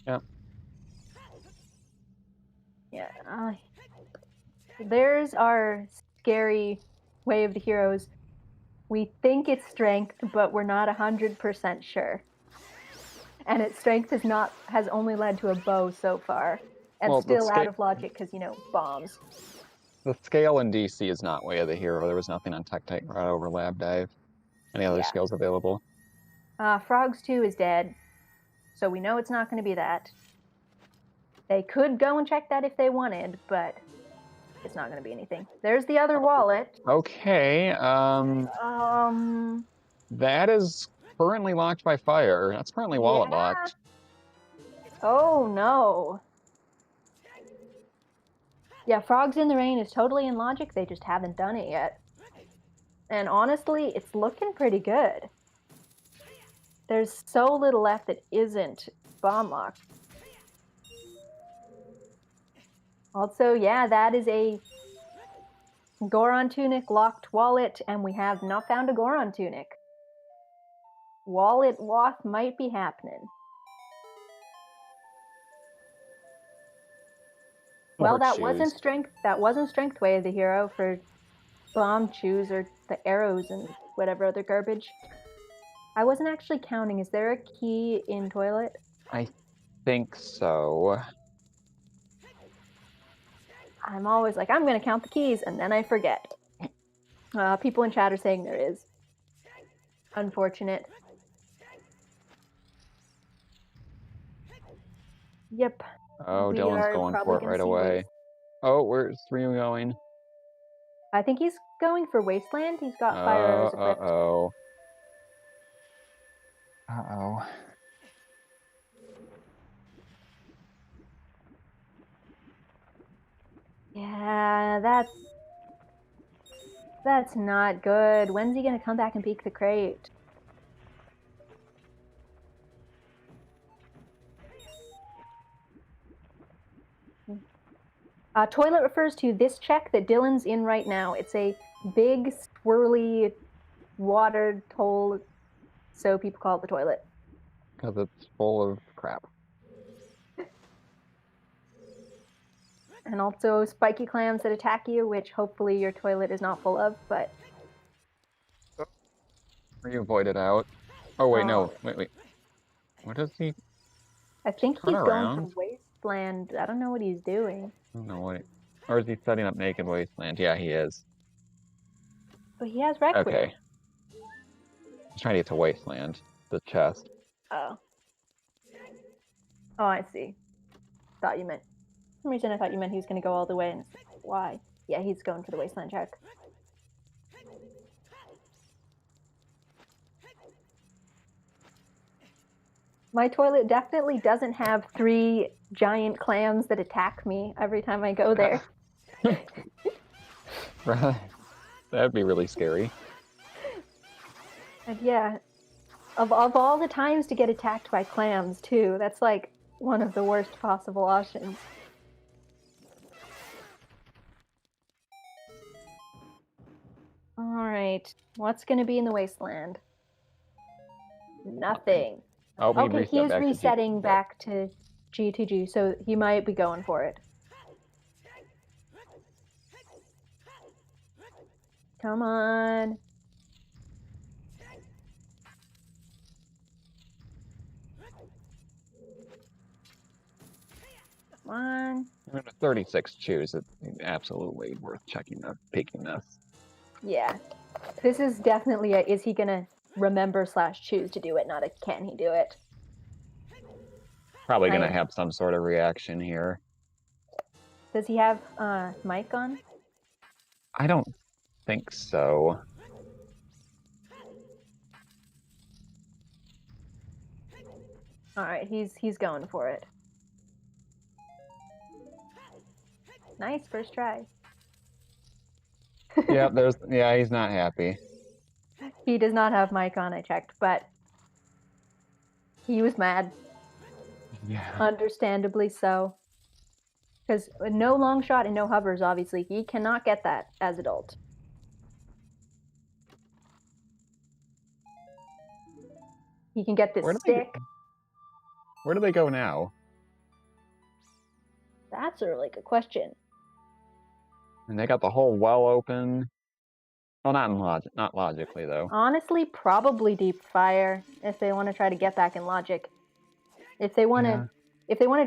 Speaker 2: Yeah.
Speaker 3: Yeah. There's our scary Way of the Heroes. We think it's strength, but we're not 100% sure. And its strength has only led to a bow so far. And
Speaker 2: Well,
Speaker 3: still out of logic because, bombs.
Speaker 2: The scale in DC is not Way of the Hero. There was nothing on Tech Titan right over Lab Dive. Any other skills available?
Speaker 3: Frogs 2 is dead. So we know it's not going to be that. They could go and check that if they wanted, but it's not going to be anything. There's the other wallet.
Speaker 2: Okay, that is currently locked by fire. That's currently wallet locked.
Speaker 3: Oh, no. Yeah, Frogs in the Rain is totally in logic. They just haven't done it yet. And honestly, it's looking pretty good. There's so little left that isn't bomb locked. Also, yeah, that is a Goron Tunic locked wallet, and we have not found a Goron Tunic. Wallet Wath might be happening. Well, that wasn't strength. That wasn't strength Way of the Hero for bomb chews or the arrows and whatever other garbage. I wasn't actually counting. Is there a key in Toilet?
Speaker 2: I think so.
Speaker 3: I'm always like, I'm going to count the keys, and then I forget. People in chat are saying there is. Unfortunate. Yep.
Speaker 2: Oh, Dylan's going for it right away. Oh, where's Ryu going?
Speaker 3: I think he's going for Wasteland. He's got fire arrows equipped.
Speaker 2: Uh-oh.
Speaker 3: Yeah, that's not good. When's he gonna come back and peek the crate? Toilet refers to this check that Dylan's in right now. It's a big, swirly, water hole, so people call it the toilet.
Speaker 2: Because it's full of crap.
Speaker 3: And also spiky clams that attack you, which hopefully your toilet is not full of, but...
Speaker 2: You avoided out. Oh, wait, no. Wait. What does he...
Speaker 3: I think he's going for Wasteland. I don't know what he's doing.
Speaker 2: I don't know what... Or is he setting up Naked Wasteland? Yeah, he is.
Speaker 3: But he has Requiem.
Speaker 2: Okay. He's trying to get to Wasteland. The chest.
Speaker 3: Oh. Oh, I see. Thought you meant... For some reason I thought you meant he was going to go all the way, and it's like, why? Yeah, he's going for the Wasteland check. My toilet definitely doesn't have 3 giant clams that attack me every time I go there.
Speaker 2: That'd be really scary.
Speaker 3: And yeah, of all the times to get attacked by clams, too, that's like one of the worst possible options. Alright. What's going to be in the wasteland? Nothing.
Speaker 2: Oh, we
Speaker 3: Okay, he
Speaker 2: reset
Speaker 3: is
Speaker 2: back to G.
Speaker 3: resetting back to G2G, so he might be going for it. Come on. Come on.
Speaker 2: 36 choose. It's absolutely worth peeking this.
Speaker 3: Yeah. This is definitely a is he gonna remember / choose to do it, not a can he do it.
Speaker 2: Probably gonna have some sort of reaction here.
Speaker 3: Does he have mic on?
Speaker 2: I don't think so.
Speaker 3: Alright, he's going for it. Nice, first try.
Speaker 2: Yeah, he's not happy.
Speaker 3: He does not have mic on, I checked, but he was mad.
Speaker 2: Yeah.
Speaker 3: Understandably so. Because no long shot and no hovers, obviously. He cannot get that as adult. He can get this stick.
Speaker 2: Where do they go now?
Speaker 3: That's a really good question.
Speaker 2: And they got the whole well open. Well, not logically though.
Speaker 3: Honestly, probably deep fire if they want to try to get back in logic. If they want to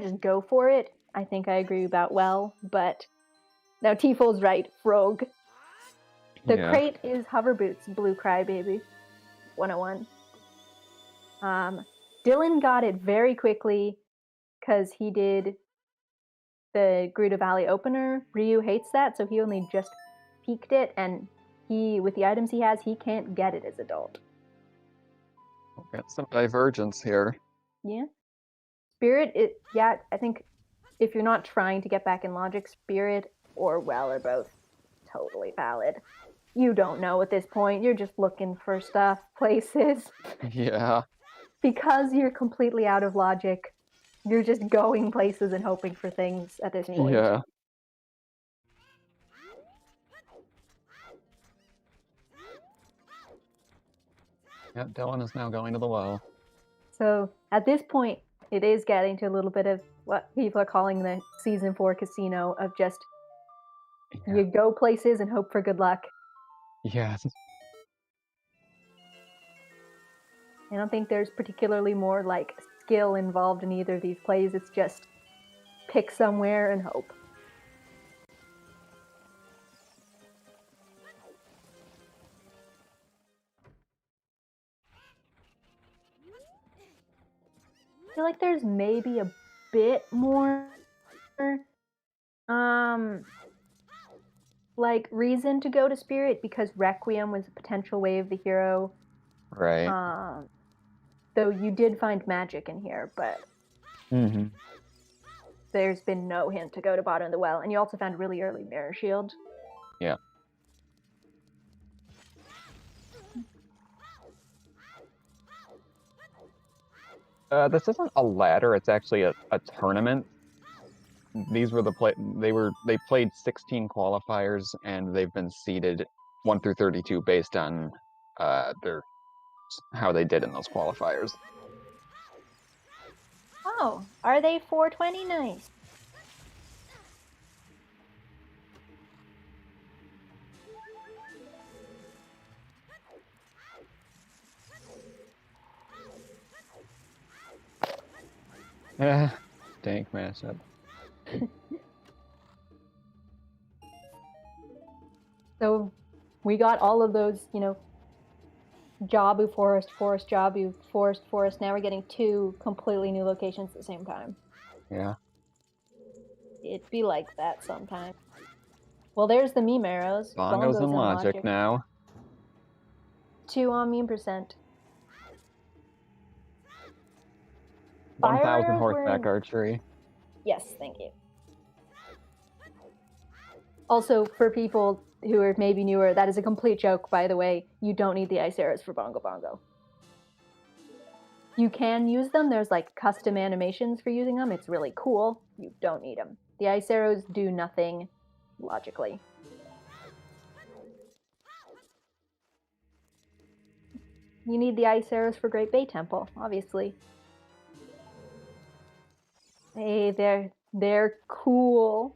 Speaker 3: just go for it, I think I agree about well, but now Tifo's right, Frog. The crate is hover boots, Blue Crybaby 101. Dylan got it very quickly because he did the Gerudo Valley opener. Ryu hates that, so he only just peeked it, and with the items he has, he can't get it as adult.
Speaker 2: Got some divergence here.
Speaker 3: Yeah. Spirit, I think if you're not trying to get back in logic, Spirit or well are both totally valid. You don't know at this point. You're just looking for stuff, places.
Speaker 2: Yeah.
Speaker 3: Because you're completely out of logic, you're just going places and hoping for things at this point.
Speaker 2: Yeah. Yeah, Dylan is now going to the well.
Speaker 3: So at this point, it is getting to a little bit of what people are calling the Season 4 casino of just you go places and hope for good luck.
Speaker 2: Yes.
Speaker 3: I don't think there's particularly more like skill involved in either of these plays. It's just pick somewhere and hope. I feel like there's maybe a bit more like reason to go to Spirit because Requiem was a potential way of the hero.
Speaker 2: Right.
Speaker 3: Though you did find magic in here, but there's been no hint to go to bottom of the well. And you also found really early Mirror Shield.
Speaker 2: Yeah. This isn't a ladder, it's actually a tournament. These were they played 16 qualifiers and they've been seeded 1 through 32 based on how they did in those qualifiers.
Speaker 3: Oh, are they 420? Nice.
Speaker 2: Dank matchup.
Speaker 3: So we got all of those, Jabu Forest, Forest Jabu, Forest, Forest. Now we're getting 2 completely new locations at the same time.
Speaker 2: Yeah.
Speaker 3: It'd be like that sometime. Well, there's the meme arrows.
Speaker 2: Bongos and logic now.
Speaker 3: 2 on meme percent.
Speaker 2: 1,000 horseback archery.
Speaker 3: Yes, thank you. Also, for people who are maybe newer, that is a complete joke, by the way. You don't need the ice arrows for Bongo Bongo. You can use them. There's like custom animations for using them. It's really cool. You don't need them. The ice arrows do nothing logically. you need the ice arrows for Great Bay Temple, obviously. Hey, they're cool.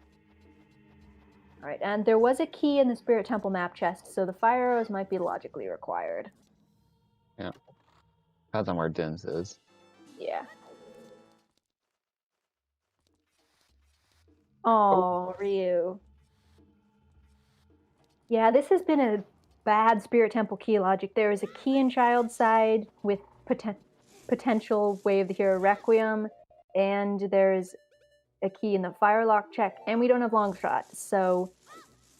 Speaker 3: All right, and there was a key in the Spirit Temple map chest, so the fire arrows might be logically required.
Speaker 2: Yeah. Depends on where Dins is.
Speaker 3: Yeah. Oh, Ryu. Yeah, this has been a bad Spirit Temple key logic. There is a key in Child's side with potential Way of the Hero Requiem, and there's a key in the Firelock check, and we don't have long shot, so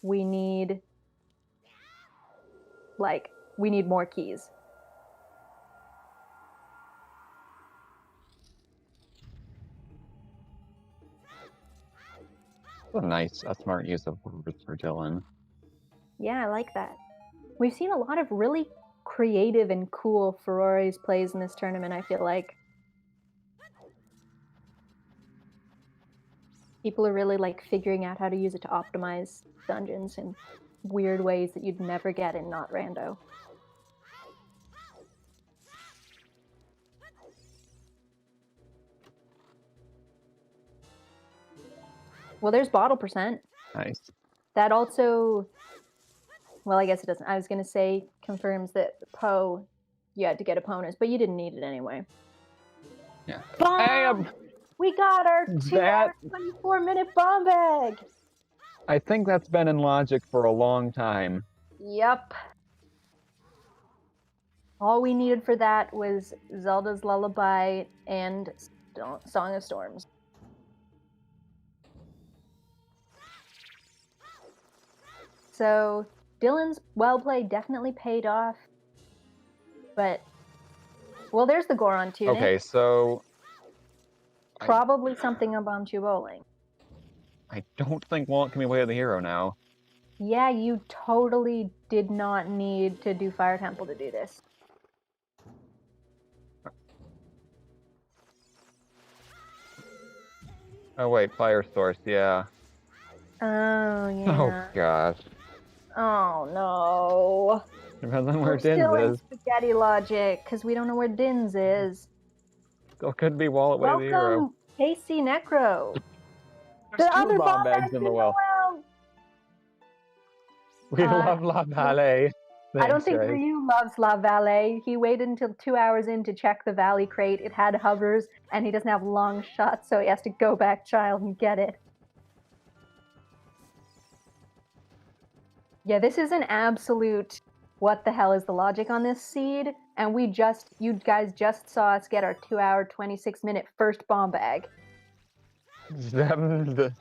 Speaker 3: we need more keys.
Speaker 2: A smart use of words for Dylan.
Speaker 3: Yeah, I like that. We've seen a lot of really creative and cool Ferrari's plays in this tournament, I feel like. People are really like figuring out how to use it to optimize dungeons in weird ways that you'd never get in Not Rando. Well, there's bottle percent.
Speaker 2: Nice.
Speaker 3: That also, well, I guess it doesn't. I was going to say confirms that Poe, you had to get opponents, but you didn't need it anyway.
Speaker 2: Yeah.
Speaker 3: Bomb! We got our 24-minute bomb bag!
Speaker 2: I think that's been in Logic for a long time.
Speaker 3: Yep. All we needed for that was Zelda's Lullaby and Song of Storms. So Dylan's well play definitely paid off, but well, there's the Goron tunic.
Speaker 2: Okay, so
Speaker 3: probably something on Bombchu Bowling.
Speaker 2: I don't think Walt can be Way of the Hero now.
Speaker 3: Yeah, you totally did not need to do Fire Temple to do this.
Speaker 2: Oh wait, Fire Source, yeah.
Speaker 3: Oh yeah.
Speaker 2: Oh gosh.
Speaker 3: Oh no.
Speaker 2: Depends on where
Speaker 3: We're still
Speaker 2: Dins
Speaker 3: in
Speaker 2: is.
Speaker 3: spaghetti logic because we don't know where Dins is.
Speaker 2: Still could be Walt Way of the Hero.
Speaker 3: Welcome, Casey Necro.
Speaker 2: There's
Speaker 3: The
Speaker 2: two
Speaker 3: other
Speaker 2: bomb
Speaker 3: bomb
Speaker 2: bags in the well. We love La Valley.
Speaker 3: I don't think Ryu loves La Valley. He waited until 2 hours in to check the Valley crate. It had hovers, and he doesn't have long shots, so he has to go back, child, and get it. Yeah, this is an absolute what the hell is the logic on this seed? And you guys just saw us get our 2 hour, 26-minute first bomb bag.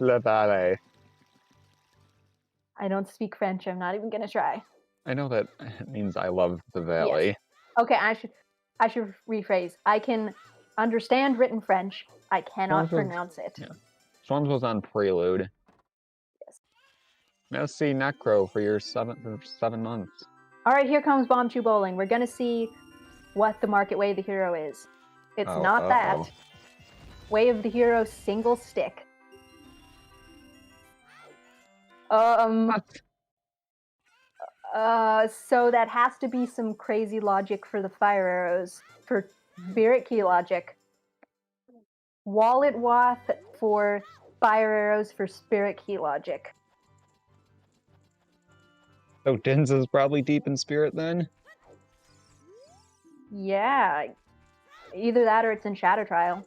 Speaker 2: La Valley.
Speaker 3: I don't speak French. I'm not even gonna try.
Speaker 2: I know that means I love the valley.
Speaker 3: Yes. Okay, I should rephrase. I can understand written French. I cannot pronounce it.
Speaker 2: Yeah. Storms was on Prelude.
Speaker 3: Yes.
Speaker 2: Now see Necro for your 7 months.
Speaker 3: All right, here comes Bombchu Bowling. We're gonna see what the Market Way of the Hero is. It's not that. Way of the Hero single stick. So that has to be some crazy logic for the fire arrows for Spirit Key logic. Wallet Wath for fire arrows for Spirit Key logic.
Speaker 2: So Dins is probably deep in spirit then?
Speaker 3: Yeah. Either that or it's in Shadow Trial.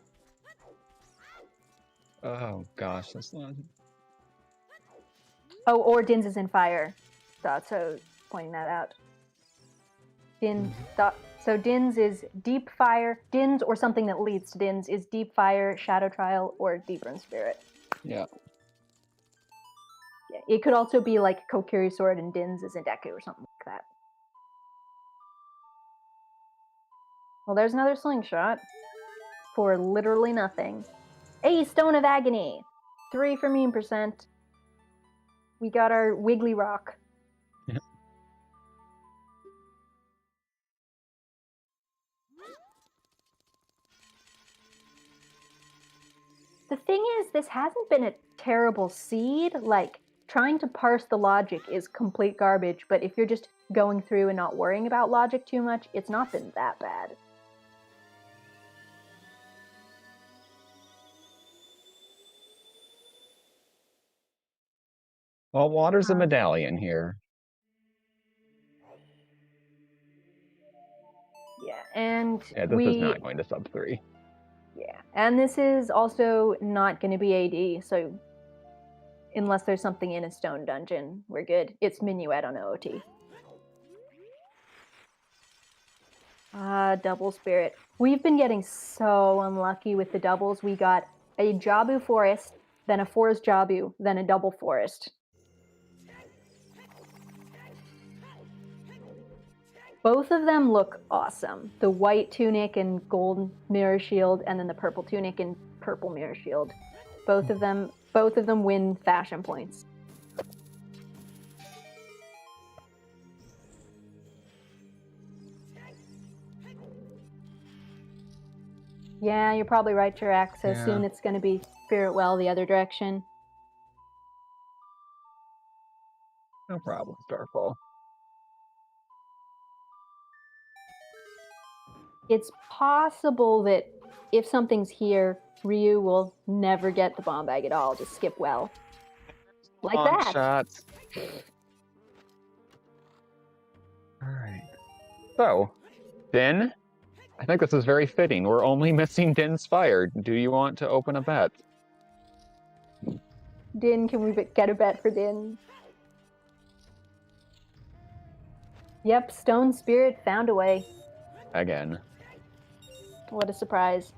Speaker 2: Oh gosh, that's logic.
Speaker 3: Oh, or Dins is in fire. So pointing that out. So Dins is deep fire. Dins or something that leads to Dins is deep fire, Shadow Trial, or deeper in spirit.
Speaker 2: Yeah.
Speaker 3: Yeah, it could also be like Kokiri Sword and Dins is in Deku or something like that. Well, there's another slingshot for literally nothing. Hey, Stone of Agony. 3 for meme percent. We got our Wiggly Rock.
Speaker 2: Yeah.
Speaker 3: The thing is, this hasn't been a terrible seed. Like, trying to parse the logic is complete garbage, but if you're just going through and not worrying about logic too much, it's not been that bad.
Speaker 2: Well, water's a medallion here.
Speaker 3: Yeah, and
Speaker 2: Yeah, this is not going to sub 3.
Speaker 3: Yeah, and this is also not going to be AD, so unless there's something in a stone dungeon, we're good. It's Minuet on OOT. Double Spirit. We've been getting so unlucky with the doubles. We got a Jabu Forest, then a Forest Jabu, then a double Forest. Both of them look awesome. The white tunic and gold mirror shield, and then the purple tunic and purple mirror shield. Both of them win fashion points. Yeah, you're probably right, Jirac. So soon it's going to be Spirit Well the other direction.
Speaker 2: No problem, Starfall.
Speaker 3: It's possible that if something's here, Ryu will never get the bomb bag at all. Just skip well. Like
Speaker 2: Long
Speaker 3: that.
Speaker 2: shots. Alright. So, Din, I think this is very fitting. We're only missing Din's Fire. Do you want to open a bet?
Speaker 3: Din, can we get a bet for Din? Yep, Stone Spirit found a way.
Speaker 2: Again.
Speaker 3: What a surprise.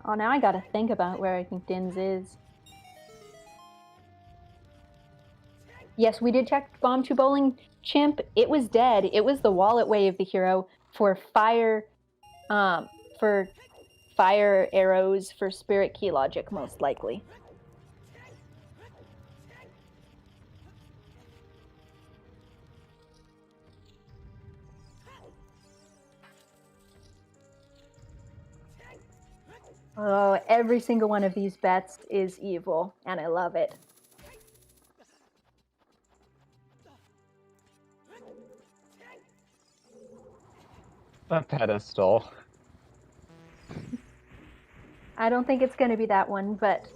Speaker 3: Oh, now I gotta think about where I think Din's is. Yes, we did check Bomb 2 Bowling Chimp. It was dead. It was the wallet way of the hero for fire arrows for Spirit Key Logic, most likely. Oh, every single one of these bets is evil, and I love it.
Speaker 2: A pedestal.
Speaker 3: I don't think it's going to be that one, but...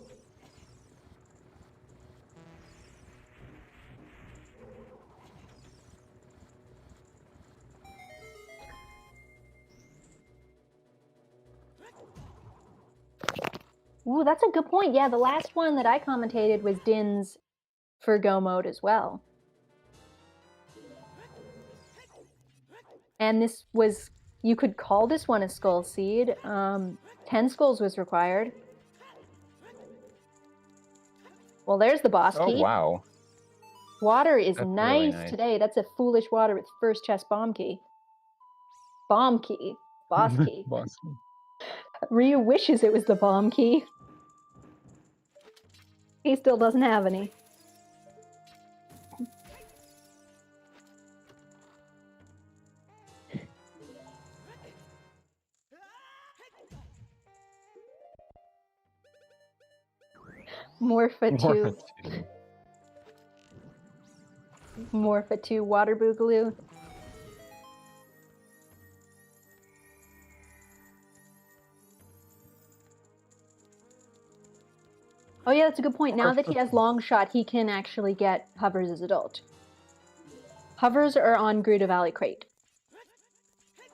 Speaker 3: Ooh, that's a good point. Yeah, the last one that I commentated was Din's for Go Mode as well. And this was, you could call this one a Skull Seed. 10 skulls was required. Well, there's the boss key.
Speaker 2: Oh, wow.
Speaker 3: Water is
Speaker 2: That's
Speaker 3: nice,
Speaker 2: really nice
Speaker 3: today. That's a Foolish Water with first chest bomb key. Bomb key. Boss key.
Speaker 2: Boss key.
Speaker 3: Ryu wishes it was the bomb key. He still doesn't have any. Morpha 2. Morpha 2 Water Boogaloo. Oh yeah, that's a good point. Now that he has Long Shot, he can actually get Hovers as adult. Hovers are on Gruta Valley Crate.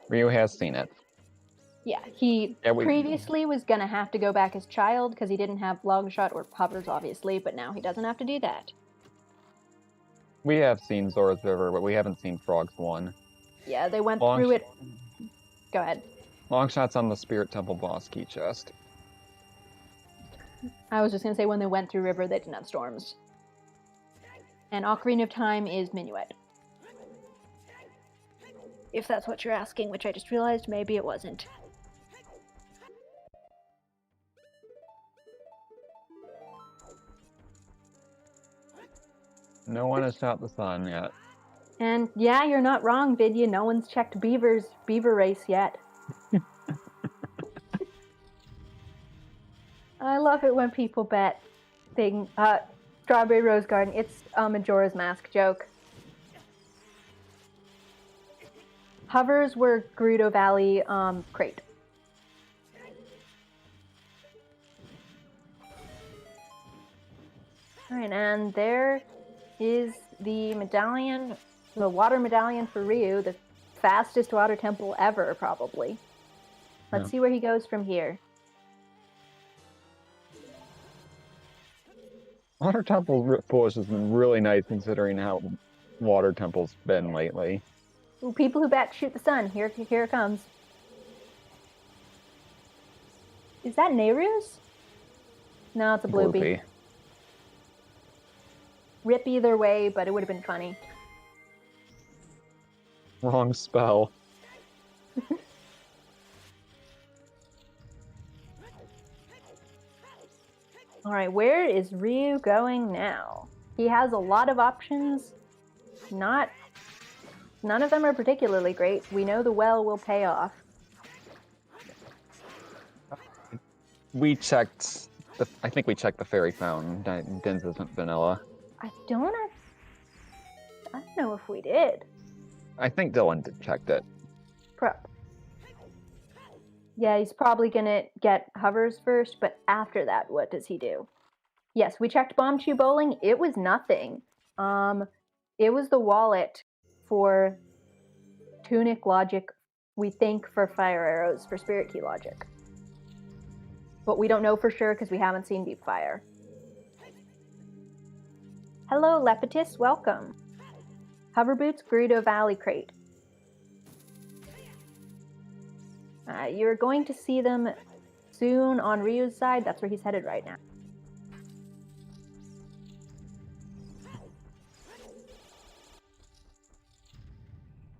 Speaker 2: Ryu has seen it.
Speaker 3: Yeah, he previously was going to have to go back as child because he didn't have Long Shot or Hovers, obviously, but now he doesn't have to do that.
Speaker 2: We have seen Zora's River, but we haven't seen Frogs 1.
Speaker 3: Yeah, they went through it. Go ahead.
Speaker 2: Long Shot's on the Spirit Temple boss key chest.
Speaker 3: I was just going to say when they went through River, they didn't have storms. And Ocarina of Time is Minuet. If that's what you're asking, which I just realized maybe it wasn't.
Speaker 2: No one has shot the sun yet.
Speaker 3: And yeah, you're not wrong, Vidya. No one's checked Beaver Race yet. I love it when people bet Strawberry Rose Garden. It's a Majora's Mask joke. Hovers were Gerudo Valley crate. Alright, and there is the medallion, the water medallion for Ryu, the fastest water temple ever, probably. Let's see where he goes from here.
Speaker 2: Water Temple Force has been really nice considering how Water Temple's been lately.
Speaker 3: Ooh, people who bet shoot the sun. Here it comes. Is that Nehru's? No, it's a Bloopy. Rip either way, but it would have been funny.
Speaker 2: Wrong spell.
Speaker 3: Alright, where is Ryu going now? He has a lot of options. None of them are particularly great. We know the well will pay off.
Speaker 2: We checked I think we checked the fairy fountain. Din's isn't vanilla.
Speaker 3: I don't know if we did.
Speaker 2: I think Dylan checked it.
Speaker 3: Yeah, he's probably gonna get hovers first, but after that, what does he do? Yes, we checked Bomb Chew Bowling. It was nothing. It was the wallet for Tunic Logic, we think, for Fire Arrows, for Spirit Key Logic. But we don't know for sure because we haven't seen Deep Fire. Hello, Lepetus, welcome. Hover Boots, Gerudo Valley crate. You're going to see them soon on Ryu's side. That's where he's headed right now.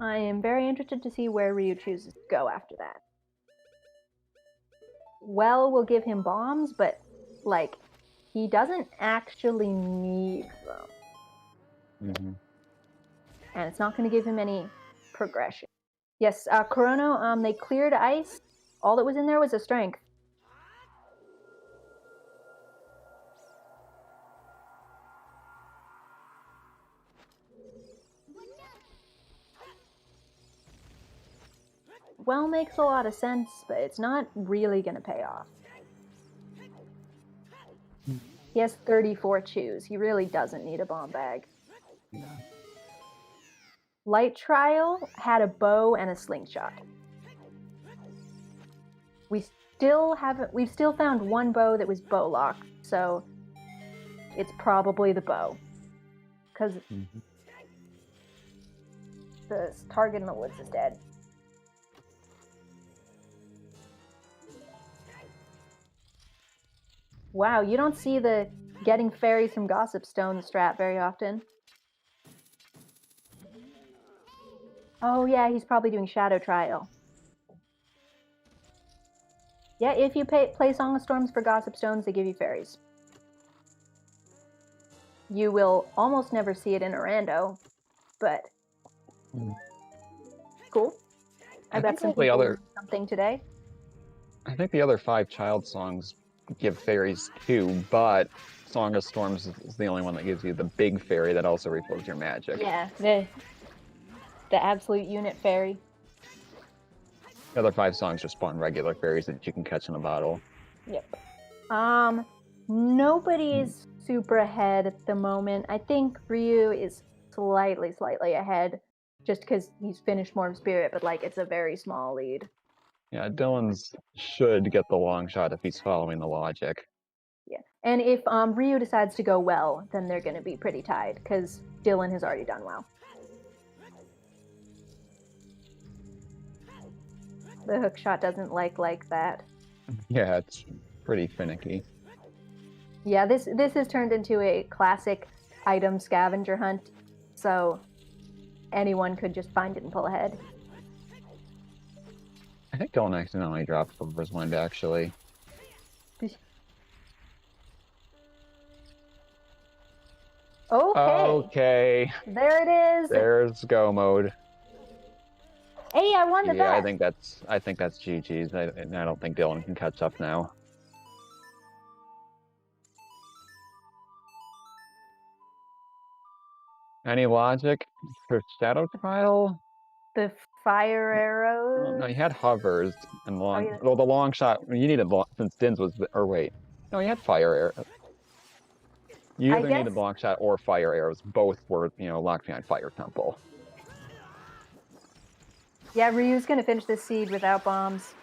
Speaker 3: I am very interested to see where Ryu chooses to go after that. Well, we'll give him bombs, but, like, he doesn't actually need them.
Speaker 2: Mm-hmm.
Speaker 3: And it's not going to give him any progression. Yes, Corono, they cleared ice. All that was in there was a strength. Well, makes a lot of sense, but it's not really going to pay off. He has 34 chews. He really doesn't need a bomb bag.
Speaker 2: Yeah.
Speaker 3: Light Trial had a bow and a slingshot. We've still found one bow that was bow locked, so it's probably the bow. Because the target in the woods is dead. Wow, you don't see the getting fairies from Gossip Stone strat very often. Oh yeah, he's probably doing Shadow Trial. Yeah, if you play Song of Storms for Gossip Stones, they give you fairies. You will almost never see it in a rando, but cool. I bet some people learned something today.
Speaker 2: I think the other 5 child songs give fairies too, but Song of Storms is the only one that gives you the big fairy that also refills your magic.
Speaker 3: Yeah, the absolute unit fairy.
Speaker 2: The other 5 songs just spawn regular fairies that you can catch in a bottle.
Speaker 3: Yep. Nobody's super ahead at the moment. I think Ryu is slightly ahead, just because he's finished Morn Spirit, but like it's a very small lead.
Speaker 2: Yeah, Dylan's should get the long shot if he's following the logic.
Speaker 3: Yeah, and if Ryu decides to go well, then they're going to be pretty tied, because Dylan has already done well. The hook shot doesn't like that.
Speaker 2: Yeah, it's pretty finicky.
Speaker 3: Yeah, this has turned into a classic item scavenger hunt, so anyone could just find it and pull ahead.
Speaker 2: I think Dylan accidentally dropped Silver's Wind, actually.
Speaker 3: Okay. There it is.
Speaker 2: There's go mode.
Speaker 3: Hey, I won the bet.
Speaker 2: I think that's GG's. I don't think Dylan can catch up now. Any logic for Shadow Trial?
Speaker 3: The fire
Speaker 2: Oh,
Speaker 3: arrows.
Speaker 2: no, you had hovers and long.
Speaker 3: yeah.
Speaker 2: Well, the long shot you needed since Din's was. Or wait, no, you had fire arrows. You
Speaker 3: I
Speaker 2: either
Speaker 3: guess.
Speaker 2: needed long shot or fire arrows. Both were, locked behind Fire Temple.
Speaker 3: Yeah, Ryu's gonna finish this seed without bombs.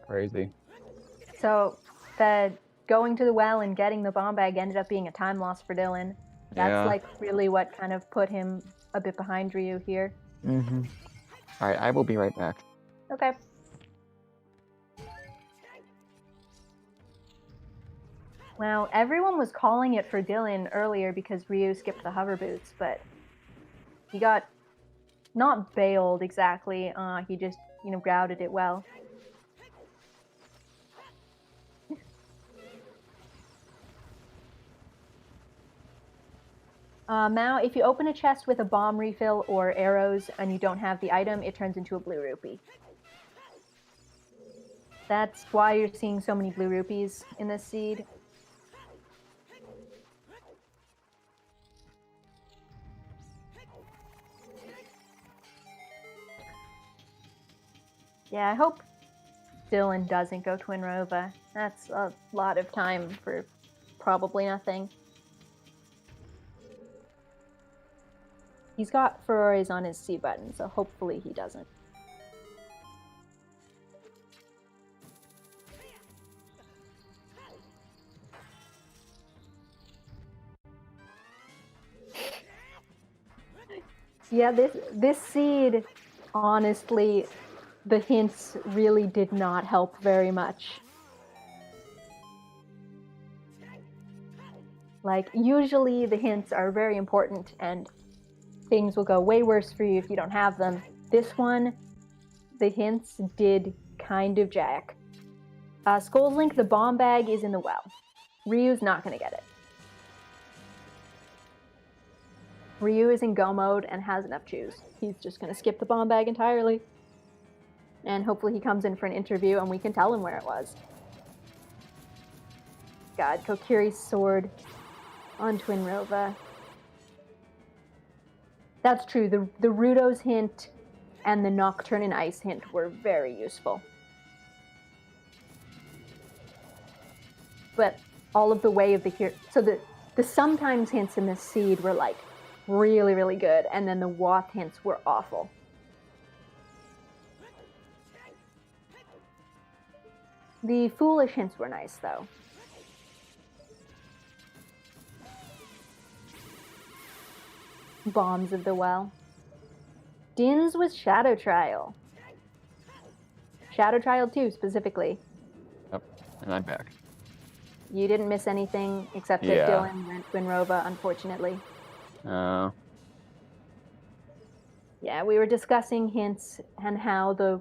Speaker 2: Crazy.
Speaker 3: So the going to the well and getting the bomb bag ended up being a time loss for Dylan. That's
Speaker 2: Yeah.
Speaker 3: like really what kind of put him a bit behind Ryu here.
Speaker 2: Mm-hmm. All right, I will be right back.
Speaker 3: Okay. Well, everyone was calling it for Dylan earlier because Ryu skipped the hover boots, but he got not bailed exactly. He just, routed it well. Now, if you open a chest with a bomb refill or arrows and you don't have the item, it turns into a blue rupee. That's why you're seeing so many blue rupees in this seed. Yeah, I hope Dylan doesn't go Twin Rova. That's a lot of time for probably nothing. He's got Ferraris on his C button, so hopefully he doesn't. Yeah, this seed, honestly, the hints really did not help very much. Like, usually the hints are very important and things will go way worse for you if you don't have them. This one, the hints did kind of jack. Skull's Link, the bomb bag is in the well. Ryu's not going to get it. Ryu is in go mode and has enough chews. He's just going to skip the bomb bag entirely. And hopefully he comes in for an interview and we can tell him where it was. God, Kokiri's sword on Twin Rova. That's true. The Rudo's hint and the Nocturne in Ice hint were very useful. But all of the way of the hero... So the sometimes hints in this seed were like really, really good, and then the Wath hints were awful. The foolish hints were nice, though. Bombs of the Well. Din's was Shadow Trial. Shadow Trial 2, specifically.
Speaker 2: Yep, and I'm back.
Speaker 3: You didn't miss anything, except that Dylan went Twin Rova, unfortunately.
Speaker 2: Oh.
Speaker 3: Yeah, we were discussing hints and how the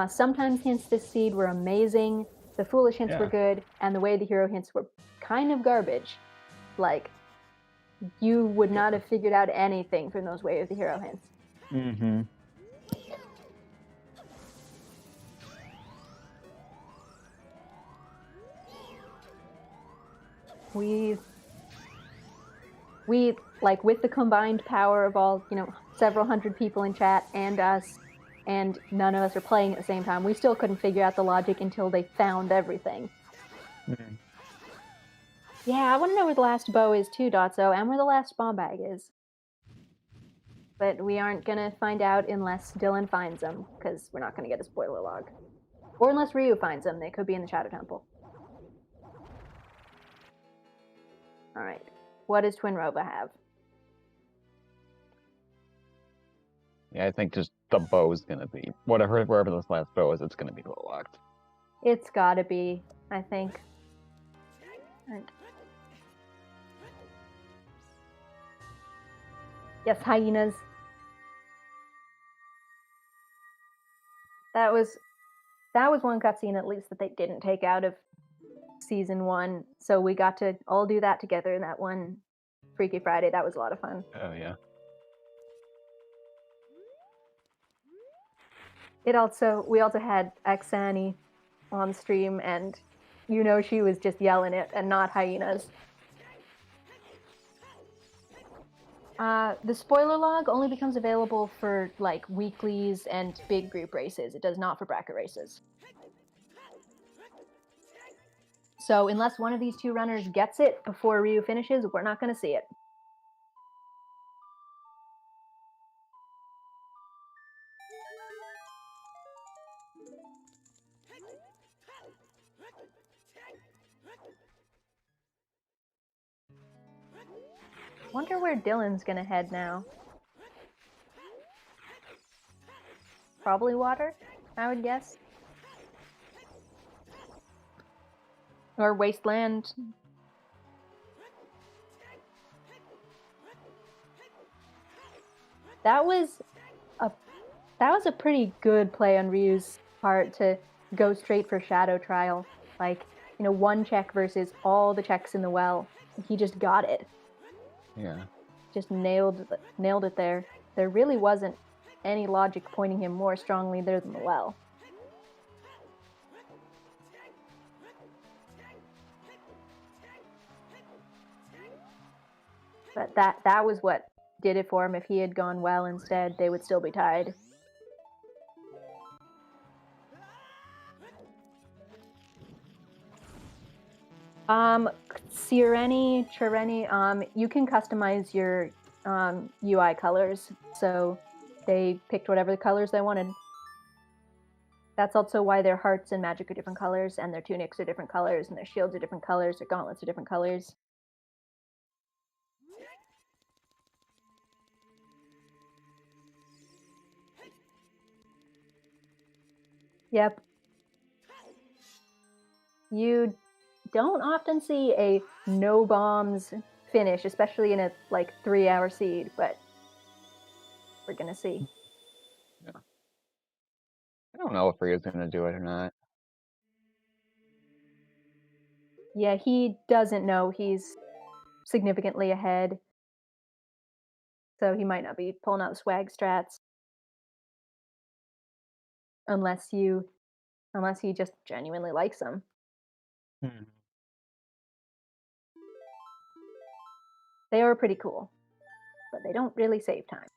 Speaker 3: sometimes hints this seed were amazing, the foolish hints were good, and the way the hero hints were kind of garbage. Like, you would not have figured out anything from those way of the hero hints.
Speaker 2: Mm-hmm.
Speaker 3: We like, with the combined power of all, several hundred people in chat and us, and none of us are playing at the same time, we still couldn't figure out the logic until they found everything.
Speaker 2: Mm-hmm.
Speaker 3: Yeah, I want to know where the last bow is too, Dotso, and where the last bomb bag is. But we aren't going to find out unless Dylan finds them, because we're not going to get a spoiler log. Or unless Ryu finds them, they could be in the Shadow Temple. Alright, what does Twin Rova have?
Speaker 2: Yeah, I think just the bow's gonna be wherever this last bow is, it's gonna be locked.
Speaker 3: It's gotta be, I think. And... Yes, hyenas. That was one cutscene, at least, that they didn't take out of Season 1, so we got to all do that together in that one Freaky Friday. That was a lot of fun.
Speaker 2: Oh, yeah.
Speaker 3: We also had Axani on stream, and she was just yelling it and not hyenas. The spoiler log only becomes available for like weeklies and big group races. It does not for bracket races. So unless one of these two runners gets it before Ryu finishes, we're not going to see it. Wonder where Dylan's going to head now. Probably water, I would guess. Or wasteland. That was a pretty good play on Ryu's part to go straight for Shadow Trial. Like, you know, one check versus all the checks in the well. He just got it.
Speaker 2: Yeah.
Speaker 3: Just nailed it there. There really wasn't any logic pointing him more strongly there than the well. But that was what did it for him. If he had gone well instead, they would still be tied. Chireni, you can customize your UI colors, so they picked whatever the colors they wanted. That's also why their hearts and magic are different colors, and their tunics are different colors, and their shields are different colors, their gauntlets are different colors. Yep. You don't often see a no bombs finish, especially in a like 3-hour seed, but we're gonna see.
Speaker 2: Yeah. I don't know if Ryu's gonna do it or not.
Speaker 3: Yeah, he doesn't know he's significantly ahead, so he might not be pulling out swag strats unless he just genuinely likes them. They are pretty cool, but they don't really save time.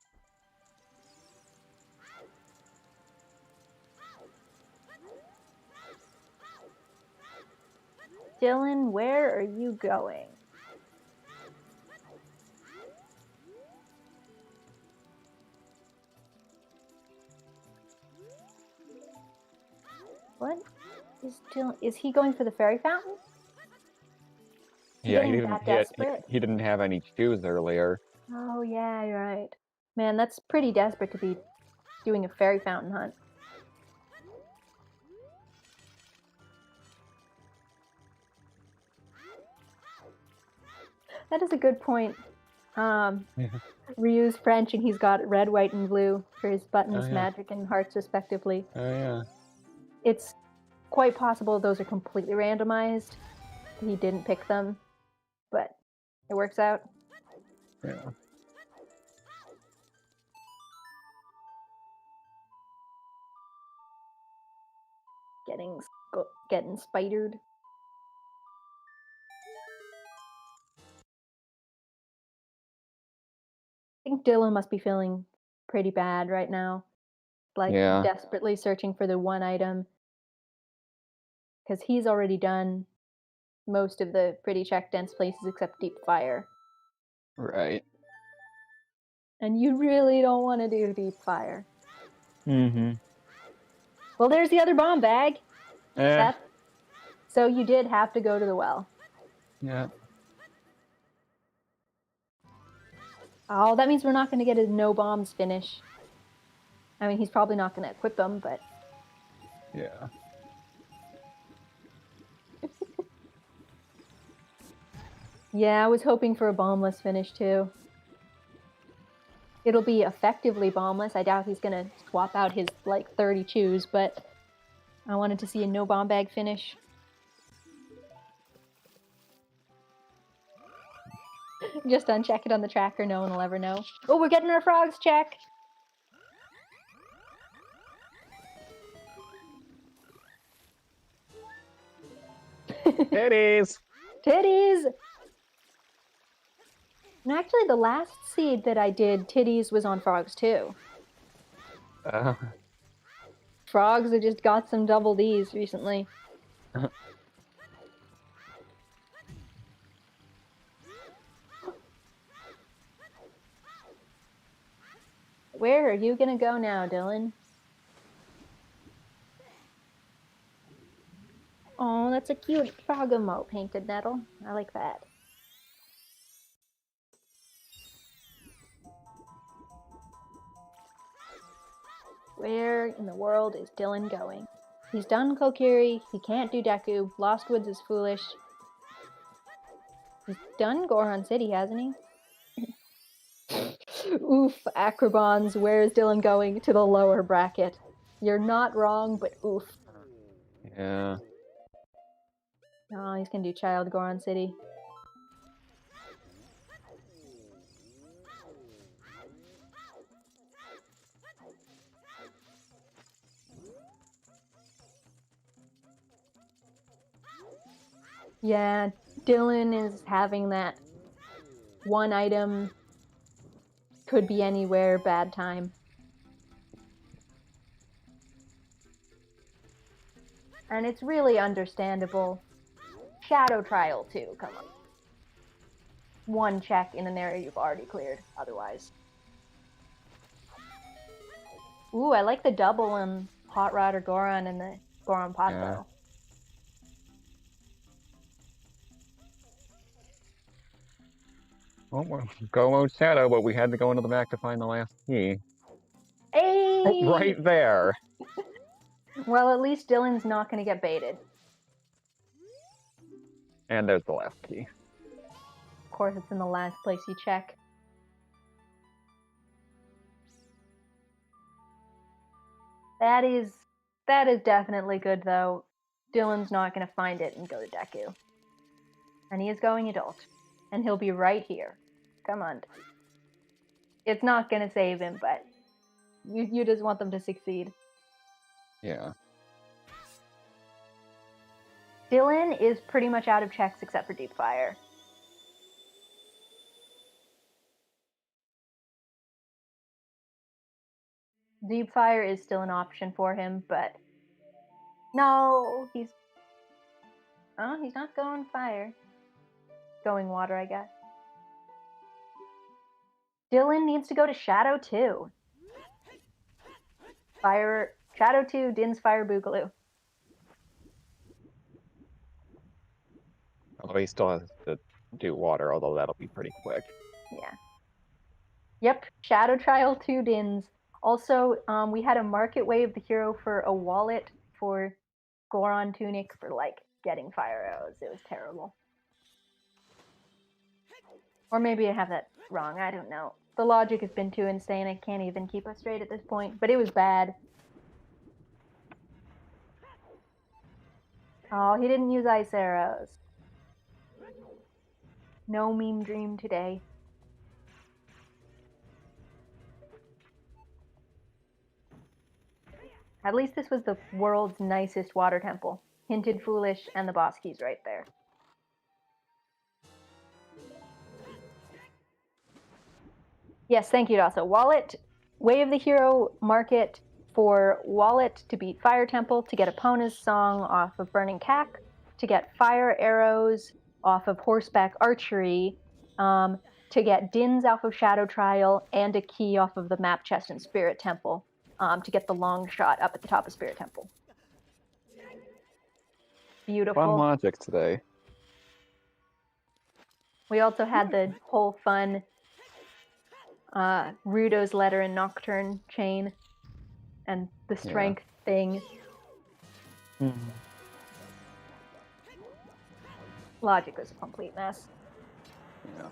Speaker 3: Dylan, where are you going? What is Dylan? Is he going for the fairy fountain?
Speaker 2: Yeah, he didn't have any shoes earlier.
Speaker 3: Oh yeah, you're right. Man, that's pretty desperate to be doing a fairy fountain hunt. That is a good point. Ryu's French, and he's got red, white, and blue for his buttons, magic, and hearts, respectively.
Speaker 2: Oh yeah.
Speaker 3: It's quite possible those are completely randomized. He didn't pick them, but it works out.
Speaker 2: Yeah.
Speaker 3: Getting spidered. I think Dylan must be feeling pretty bad right now. Like, desperately searching for the one item. Because he's already done most of the pretty check dense places except Deep Fire.
Speaker 2: Right.
Speaker 3: And you really don't want to do Deep Fire.
Speaker 2: Mm-hmm.
Speaker 3: Well, there's the other bomb bag.
Speaker 2: Yeah.
Speaker 3: So you did have to go to the well.
Speaker 2: Yeah.
Speaker 3: Oh, that means we're not going to get a no bombs finish. I mean, he's probably not going to equip them, but...
Speaker 2: Yeah.
Speaker 3: Yeah, I was hoping for a bombless finish, too. It'll be effectively bombless. I doubt he's going to swap out his, like, 30 chews, but I wanted to see a no bomb bag finish. Just uncheck it on the tracker, no one will ever know. Oh, we're getting our frogs check! Titties! Titties! And actually, the last seed that I did, Titties, was on frogs too. Frogs have just got some double Ds recently. Where are you gonna go now, Dylan? Oh, that's a cute frog emote, Painted Nettle. I like that. Where in the world is Dylan going? He's done Kokiri, he can't do Deku, Lost Woods is foolish. He's done Goron City, hasn't he? Oof, Acrobons, where is Dylan going? To the lower bracket. You're not wrong, but oof.
Speaker 2: Yeah.
Speaker 3: Oh, he's gonna do Child Goron City. Yeah, Dylan is having that one item, could be anywhere, bad time. And it's really understandable. Shadow Trial too, come on. One check in an area you've already cleared, otherwise. Ooh, I like the double on Hot Rod or Goron and the Goron Pot
Speaker 2: Yeah.
Speaker 3: though.
Speaker 2: Well, we'll go mode Shadow, but we had to go into the back to find the last key.
Speaker 3: Hey!
Speaker 2: Right there.
Speaker 3: Well, at least Dylan's not gonna get baited.
Speaker 2: And there's the last key.
Speaker 3: Of course, it's in the last place you check. That is definitely good, though. Dylan's not going to find it and go to Deku. And he is going adult. And he'll be right here. Come on. It's not going to save him, but you just want them to succeed.
Speaker 2: Yeah.
Speaker 3: Dylan is pretty much out of checks except for Deep Fire. Deep Fire is still an option for him, but no, he's not going fire. Going water, I guess. Dylan needs to go to Shadow 2. Fire Shadow 2, Din's Fire Boogaloo.
Speaker 2: Although he still has to do water, although that'll be pretty quick.
Speaker 3: Yeah. Yep, Shadow Trial 2 Dins. Also, we had a market wave the hero for a wallet for Goron Tunic for, like, getting fire arrows. It was terrible. Or maybe I have that wrong, I don't know. The logic has been too insane, I can't even keep us straight at this point, but it was bad. Oh, he didn't use ice arrows. No meme dream today. At least this was the world's nicest water temple. Hinted Foolish and the boss keys right there. Yes, thank you, Dasa. Wallet, Way of the Hero market for Wallet to beat Fire Temple, to get Epona's Song off of Burning Cack, to get Fire Arrows off of Horseback Archery, to get Dins off of Shadow Trial, and a key off of the map chest in Spirit Temple. To get the long shot up at the top of Spirit Temple. Beautiful.
Speaker 2: Fun logic today.
Speaker 3: We also had the whole fun Rudo's Letter and Nocturne chain and the strength thing. Logic was a complete mess.
Speaker 2: Yeah.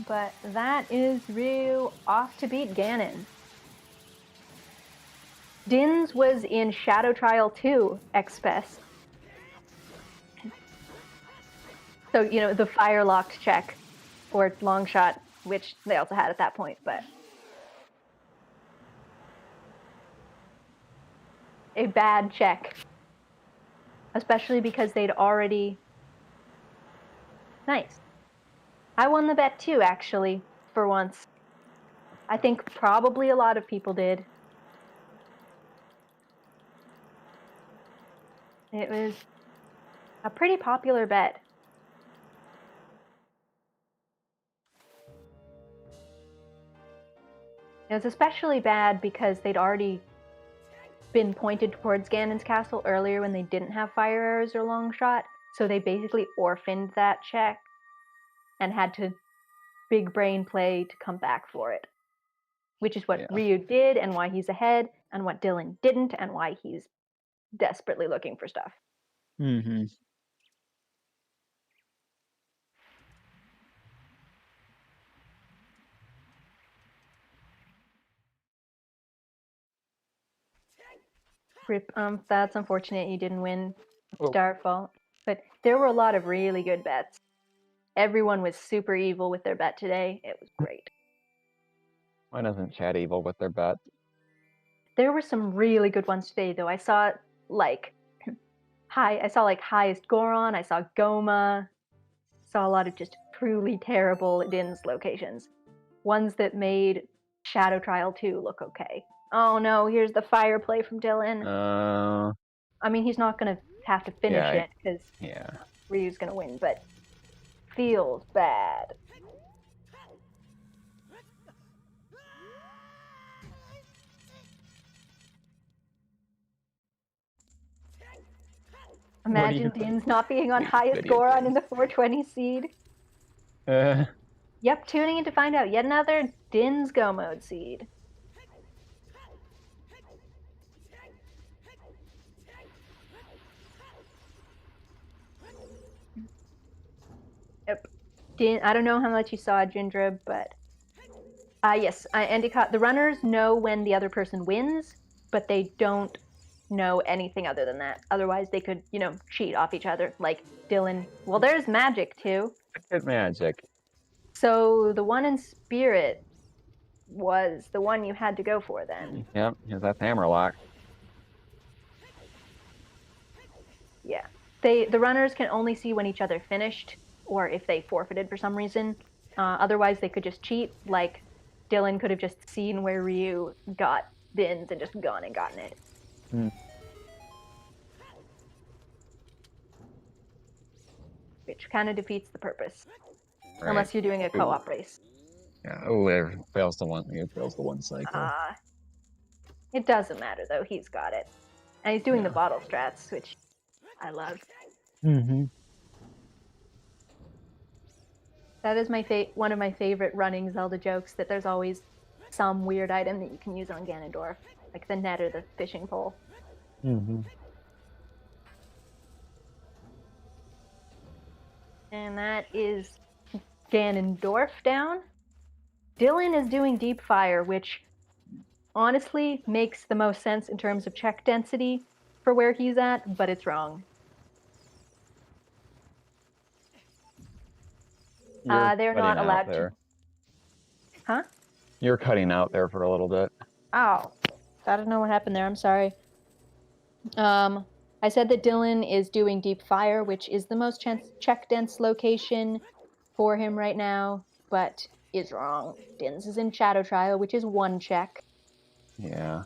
Speaker 3: But that is Ryu off to beat Ganon. Dins was in Shadow Trial 2 Express. So, you know, the fire locked check or long shot, which they also had at that point, but a bad check. especially because they'd already... Nice. I won the bet too, actually, for once. I think probably a lot of people did. It was a pretty popular bet. It was especially bad because they'd already been pointed towards Ganon's castle earlier when they didn't have fire arrows or long shot, so they basically orphaned that check and had to big brain play to come back for it. Which is what Ryu did and why he's ahead, and what Dylan didn't and why he's desperately looking for stuff.
Speaker 2: Mm-hmm.
Speaker 3: Rip, that's unfortunate you didn't win. It's our fault. But there were a lot of really good bets. Everyone was super evil with their bet today. It was great.
Speaker 2: Why doesn't chat evil with their bet?
Speaker 3: There were some really good ones today, though. I saw like highest Goron. I saw Goma. Saw a lot of just truly terrible Din's locations. Ones that made Shadow Trial 2 look okay. Oh no, here's the fire play from Dylan. I mean, he's not going to have to finish it because Ryu's going to win, but feels bad. Imagine Din's not being on highest Goron in the 420 seed. Yep, tuning in to find out yet another Din's Go Mode seed. Yep. Din, I don't know how much you saw, Jindra, but yes, Endicott. The runners know when the other person wins, but they don't know anything other than that. Otherwise, they could, cheat off each other. Like Dylan. Well, there's magic too.
Speaker 2: Good magic.
Speaker 3: So the one in spirit was the one you had to go for then.
Speaker 2: Yep, that's Hammerlock.
Speaker 3: Yeah. The runners can only see when each other finished, or if they forfeited for some reason. Otherwise, they could just cheat. Like Dylan could have just seen where Ryu got Din's and just gone and gotten it. Which kind of defeats the purpose. Right. Unless you're doing a co-op race.
Speaker 2: Yeah, it fails the one cycle.
Speaker 3: It doesn't matter though, he's got it. And he's doing the bottle strats, which I love.
Speaker 2: Mm-hmm.
Speaker 3: That is one of my favorite running Zelda jokes, that there's always some weird item that you can use on Ganondorf. Like the net or the fishing pole.
Speaker 2: Mm-hmm.
Speaker 3: And that is Ganondorf down. Dylan is doing Deep Fire, which honestly makes the most sense in terms of check density for where he's at, but it's wrong. They're not allowed to. Huh?
Speaker 2: You're cutting out there for a little bit.
Speaker 3: Oh, I don't know what happened there. I'm sorry. I said that Dylan is doing Deep Fire, which is the most check dense location for him right now, but is wrong. Din's is in Shadow Trial, which is 1 check.
Speaker 2: Yeah.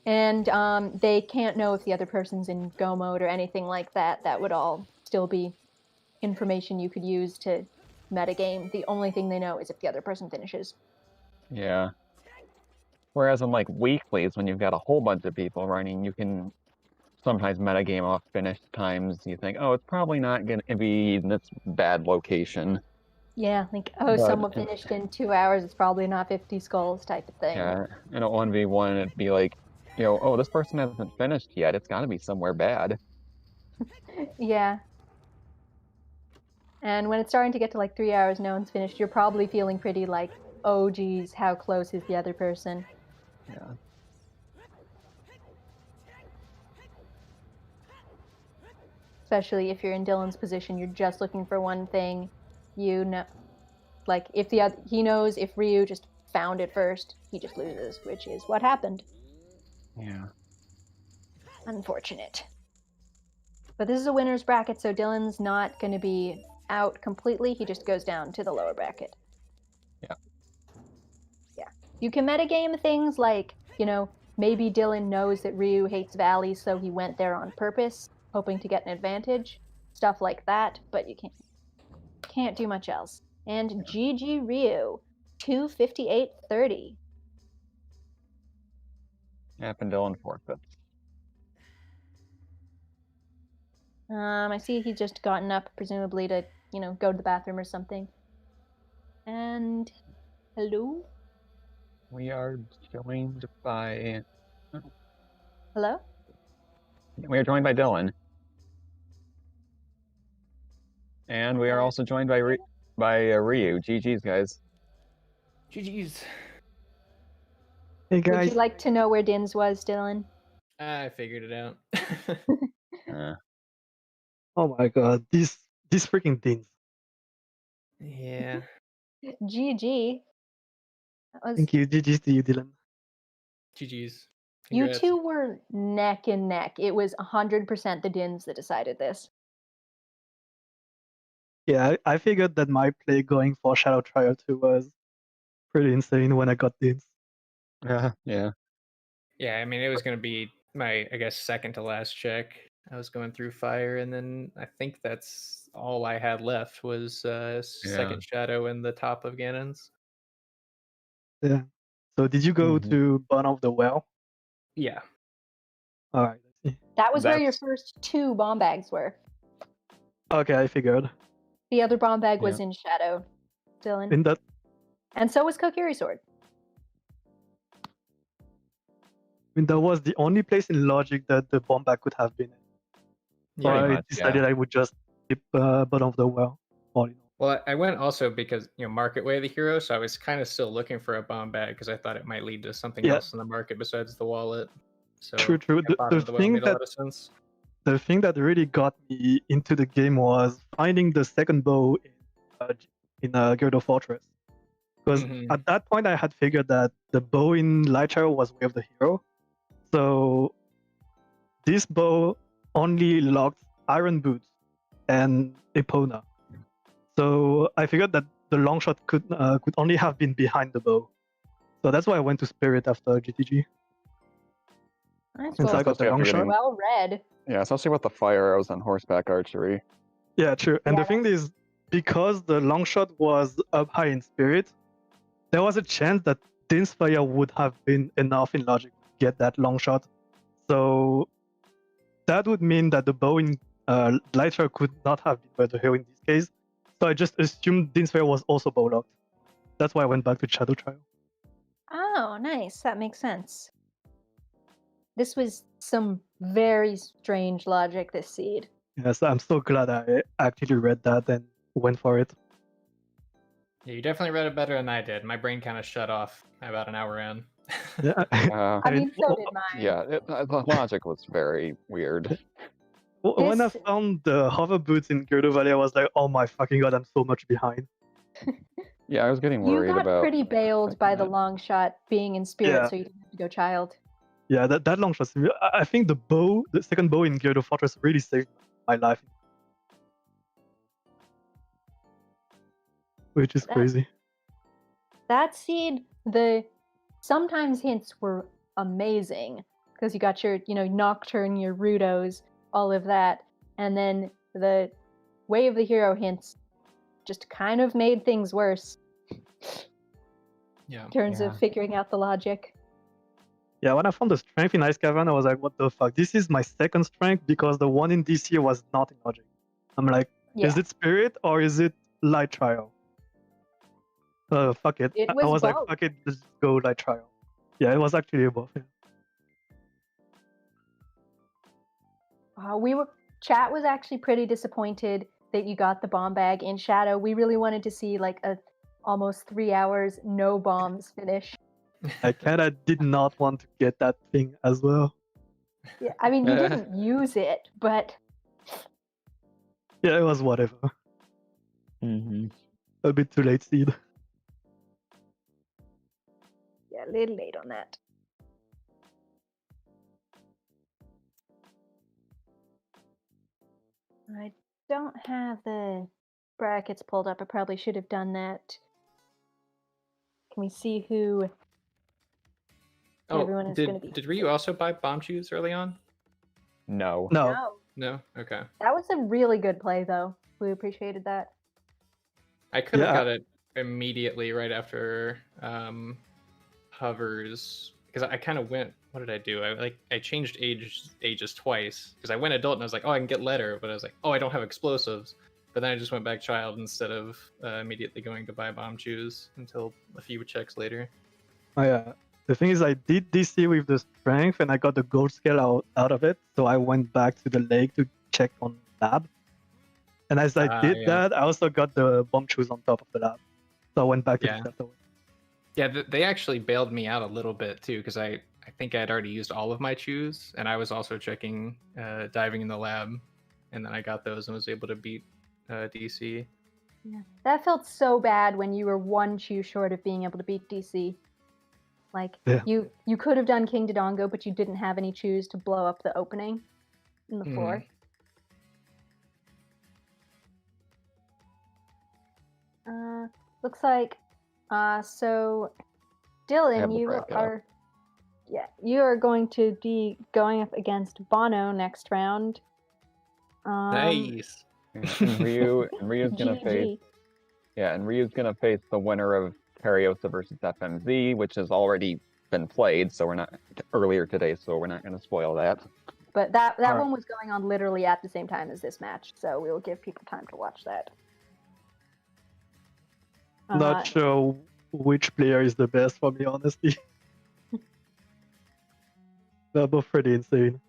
Speaker 3: And they can't know if the other person's in Go Mode or anything like that. That would all still be information you could use to metagame. The only thing they know is if the other person finishes.
Speaker 2: Yeah. Whereas in like weeklies, when you've got a whole bunch of people running, you can sometimes metagame off finish times. You think, oh, it's probably not going to be in this bad location.
Speaker 3: Yeah, like, someone finished in 2 hours, it's probably not 50 skulls type of thing.
Speaker 2: Yeah, in a 1v1, it'd be like, oh, this person hasn't finished yet. It's got to be somewhere bad.
Speaker 3: Yeah. And when it's starting to get to like 3 hours, no one's finished, you're probably feeling pretty like, oh geez, how close is the other person?
Speaker 2: Yeah.
Speaker 3: Especially if you're in Dylan's position, you're just looking for one thing. Like if he knows if Ryu just found it first, he just loses, which is what happened.
Speaker 2: Yeah.
Speaker 3: Unfortunate. But this is a winner's bracket, so Dylan's not going to be out completely. He just goes down to the lower bracket.
Speaker 2: Yeah.
Speaker 3: Yeah. You can metagame things like, maybe Dylan knows that Ryu hates valleys, so he went there on purpose, hoping to get an advantage. Stuff like that, but you can't do much else. And GG Ryu, 258.30.
Speaker 2: Happened Dylan forfeit.
Speaker 3: I see he's just gotten up, presumably to, go to the bathroom or something. And hello?
Speaker 2: We are joined by...
Speaker 3: Hello?
Speaker 2: We are joined by Dylan. And we are also joined by Ryu. GG's, guys.
Speaker 4: GG's.
Speaker 5: Hey
Speaker 3: Would
Speaker 5: guys.
Speaker 3: you like to know where Dins was, Dylan?
Speaker 4: I figured it out.
Speaker 5: Oh my god, these freaking things.
Speaker 4: Yeah.
Speaker 3: GG. That was,
Speaker 5: Thank you. GG's to you, Dylan.
Speaker 4: GG's.
Speaker 3: you
Speaker 4: Congrats.
Speaker 3: two were neck and neck. It was 100% the Dins that decided this.
Speaker 5: Yeah, I figured that my play going for Shadow Trial 2 was pretty insane when I got this.
Speaker 2: Yeah.
Speaker 4: Yeah, I mean, it was going to be my, I guess, second to last check. I was going through fire, and then I think that's all I had left was second shadow in the top of Ganon's.
Speaker 5: Yeah. So did you go to bottom of the well?
Speaker 4: Yeah.
Speaker 5: Alright, let's see.
Speaker 3: That was where your first 2 bomb bags were.
Speaker 5: Okay, I figured.
Speaker 3: The other bomb bag was in Shadow, Dylan.
Speaker 5: In that
Speaker 3: And so was Kokiri Sword.
Speaker 5: that was the only place in Logic that the bomb bag could have been in. So I decided I would just skip bottom of the well. All in all.
Speaker 4: Well, I went also because, Market Way of the Hero, so I was kind of still looking for a bomb bag because I thought it might lead to something else in the market besides the wallet. So
Speaker 5: True.
Speaker 4: bottom of the well made a lot of sense.
Speaker 5: The thing that really got me into the game was finding the second bow in Gyardo Fortress. Because at that point I had figured that the bow in Light Shadow was Way of the Hero. So this bow only locked Iron Boots and Epona. So I figured that the long shot could only have been behind the bow. So that's why I went to Spirit after GTG.
Speaker 3: Nice.
Speaker 5: Since I got the long shot.
Speaker 3: Well read.
Speaker 2: Yeah, especially with the fire arrows and horseback archery.
Speaker 5: Yeah, true. And the thing is, because the long shot was up high in Spirit, there was a chance that Din's fire would have been enough in Logic to get that long shot. So that would mean that the bow in Light Shadow could not have been Way of the Hero in this case. So I just assumed Din's fire was also bow locked. That's why I went back to Shadow Trial.
Speaker 3: Oh, nice. That makes sense. This was some very strange logic, this seed.
Speaker 5: Yes, I'm so glad I actually read that and went for it.
Speaker 4: Yeah, you definitely read it better than I did. My brain kind of shut off about an hour in.
Speaker 5: Yeah.
Speaker 3: I mean, so did mine.
Speaker 2: Yeah, the logic was very weird.
Speaker 5: When I found the hover boots in Gyardo Valley, I was like, oh my fucking god, I'm so much behind.
Speaker 2: Yeah, I was getting worried
Speaker 3: about. You got
Speaker 2: about
Speaker 3: pretty bailed by the long shot being in Spirit, so you didn't have to go child.
Speaker 5: Yeah, that long shot. I think the second bow in Gyardo Fortress really saved my life. Which is crazy.
Speaker 3: That seed, the sometimes hints were amazing. Because you got your, Nocturne, your Rudos, all of that. And then the Way of the Hero hints just kind of made things worse.
Speaker 4: Yeah.
Speaker 3: In terms of figuring out the logic.
Speaker 5: Yeah, when I found the strength in Ice Cavern, I was like, what the fuck? This is my second strength because the one in DC was not in Logic. I'm like, is it Spirit or is it Light Trial? Fuck it. I was like, fuck it, let's go Light Trial. Yeah, it was actually both.
Speaker 3: Yeah. Chat was actually pretty disappointed that you got the bomb bag in Shadow. We really wanted to see like a almost 3 hours no bombs finish.
Speaker 5: I kinda did not want to get that thing as well.
Speaker 3: Yeah, I mean, you didn't use it, but
Speaker 5: yeah, it was whatever. A bit too late, Seed.
Speaker 3: Yeah, a little late on that. I don't have the brackets pulled up. I probably should have done that. Can we see who everyone is going to be?
Speaker 4: Did Ryu also buy bomb shoes early on?
Speaker 2: No.
Speaker 5: No.
Speaker 4: No? Okay.
Speaker 3: That was a really good play, though. We appreciated that.
Speaker 4: I could have
Speaker 5: Yeah.
Speaker 4: got it immediately right after hovers, because I kind of went. What did I do? I changed ages twice because I went adult and I was like, oh, I can get letter, but I was like, oh, I don't have explosives. But then I just went back child instead of immediately going to buy bomb shoes until a few checks later.
Speaker 5: Oh, yeah. The thing is, I did DC with the strength, and I got the gold scale out of it. So I went back to the lake to check on lab. And as I did that, I also got the bomb shoes on top of the lab. So I went back to the afterwards.
Speaker 4: Yeah, they actually bailed me out a little bit too, because I think I had already used all of my chews, and I was also checking diving in the lab, and then I got those and was able to beat DC.
Speaker 3: Yeah, that felt so bad when you were one chew short of being able to beat DC. Like, you could have done King Dodongo, but you didn't have any chews to blow up the opening in the floor. Looks like, so Dylan, you are going to be going up against Bono next round.
Speaker 4: Nice.
Speaker 2: And Ryu's gonna face. Yeah, and Ryu's gonna face the winner of Cariosa versus FMZ, which has already been played, so we're not earlier today, so we're not gonna spoil that.
Speaker 3: But that one was going on literally at the same time as this match, so we will give people time to watch that.
Speaker 5: Not sure which player is the best for me, honestly. They're both pretty insane.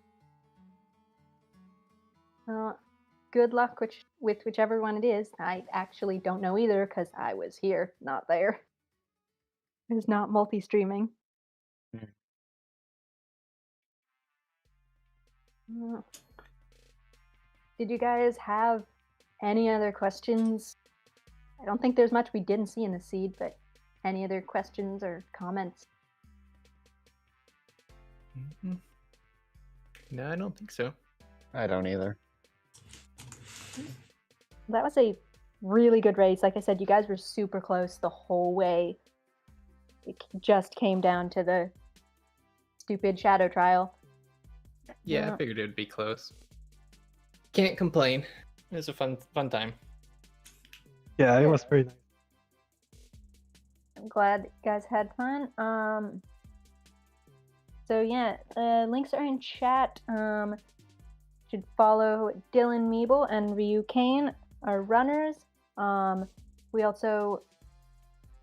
Speaker 3: Good luck with whichever one it is. I actually don't know either because I was here, not there. It's not multi-streaming. Did you guys have any other questions? I don't think there's much we didn't see in the seed, but any other questions or comments?
Speaker 4: No, I don't think so.
Speaker 2: I don't either.
Speaker 3: That was a really good race. Like I said, you guys were super close the whole way. It just came down to the stupid shadow trial.
Speaker 4: Yeah, I figured it would be close. Can't complain. It was a fun time.
Speaker 5: Yeah, it was pretty nice.
Speaker 3: I'm glad you guys had fun. So yeah, links are in chat. Should follow DylanMeeble and RyuuKane, our runners. We also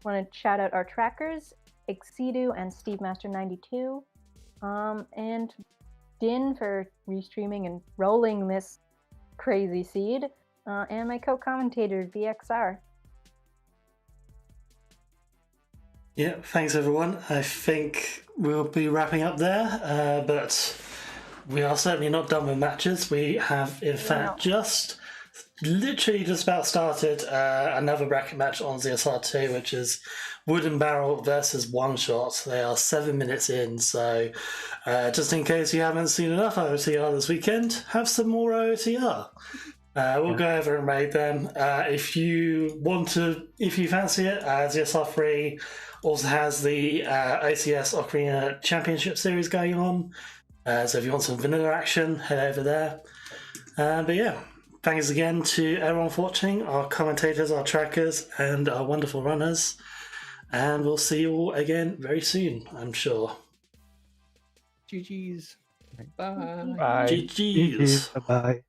Speaker 3: want to shout out our trackers, Exidu and SteveMaster92, and Din for restreaming and rolling this crazy seed, and my co-commentator VXR.
Speaker 1: Yeah, thanks everyone. I think we'll be wrapping up there, but we are certainly not done with matches. We have, in fact, literally just about started another bracket match on ZSR2, which is Wooden Barrel versus One Shot. They are 7 minutes in, so just in case you haven't seen enough OOTR this weekend, have some more OOTR. We'll go over and raid them. If you fancy it, ZSR3 also has the OCS Ocarina Championship Series going on. So if you want some vanilla action, head over there. But yeah, thanks again to everyone for watching, our commentators, our trackers, and our wonderful runners. And we'll see you all again very soon, I'm sure.
Speaker 4: GG's. Bye.
Speaker 2: Bye.
Speaker 1: GG's.
Speaker 5: Bye-bye.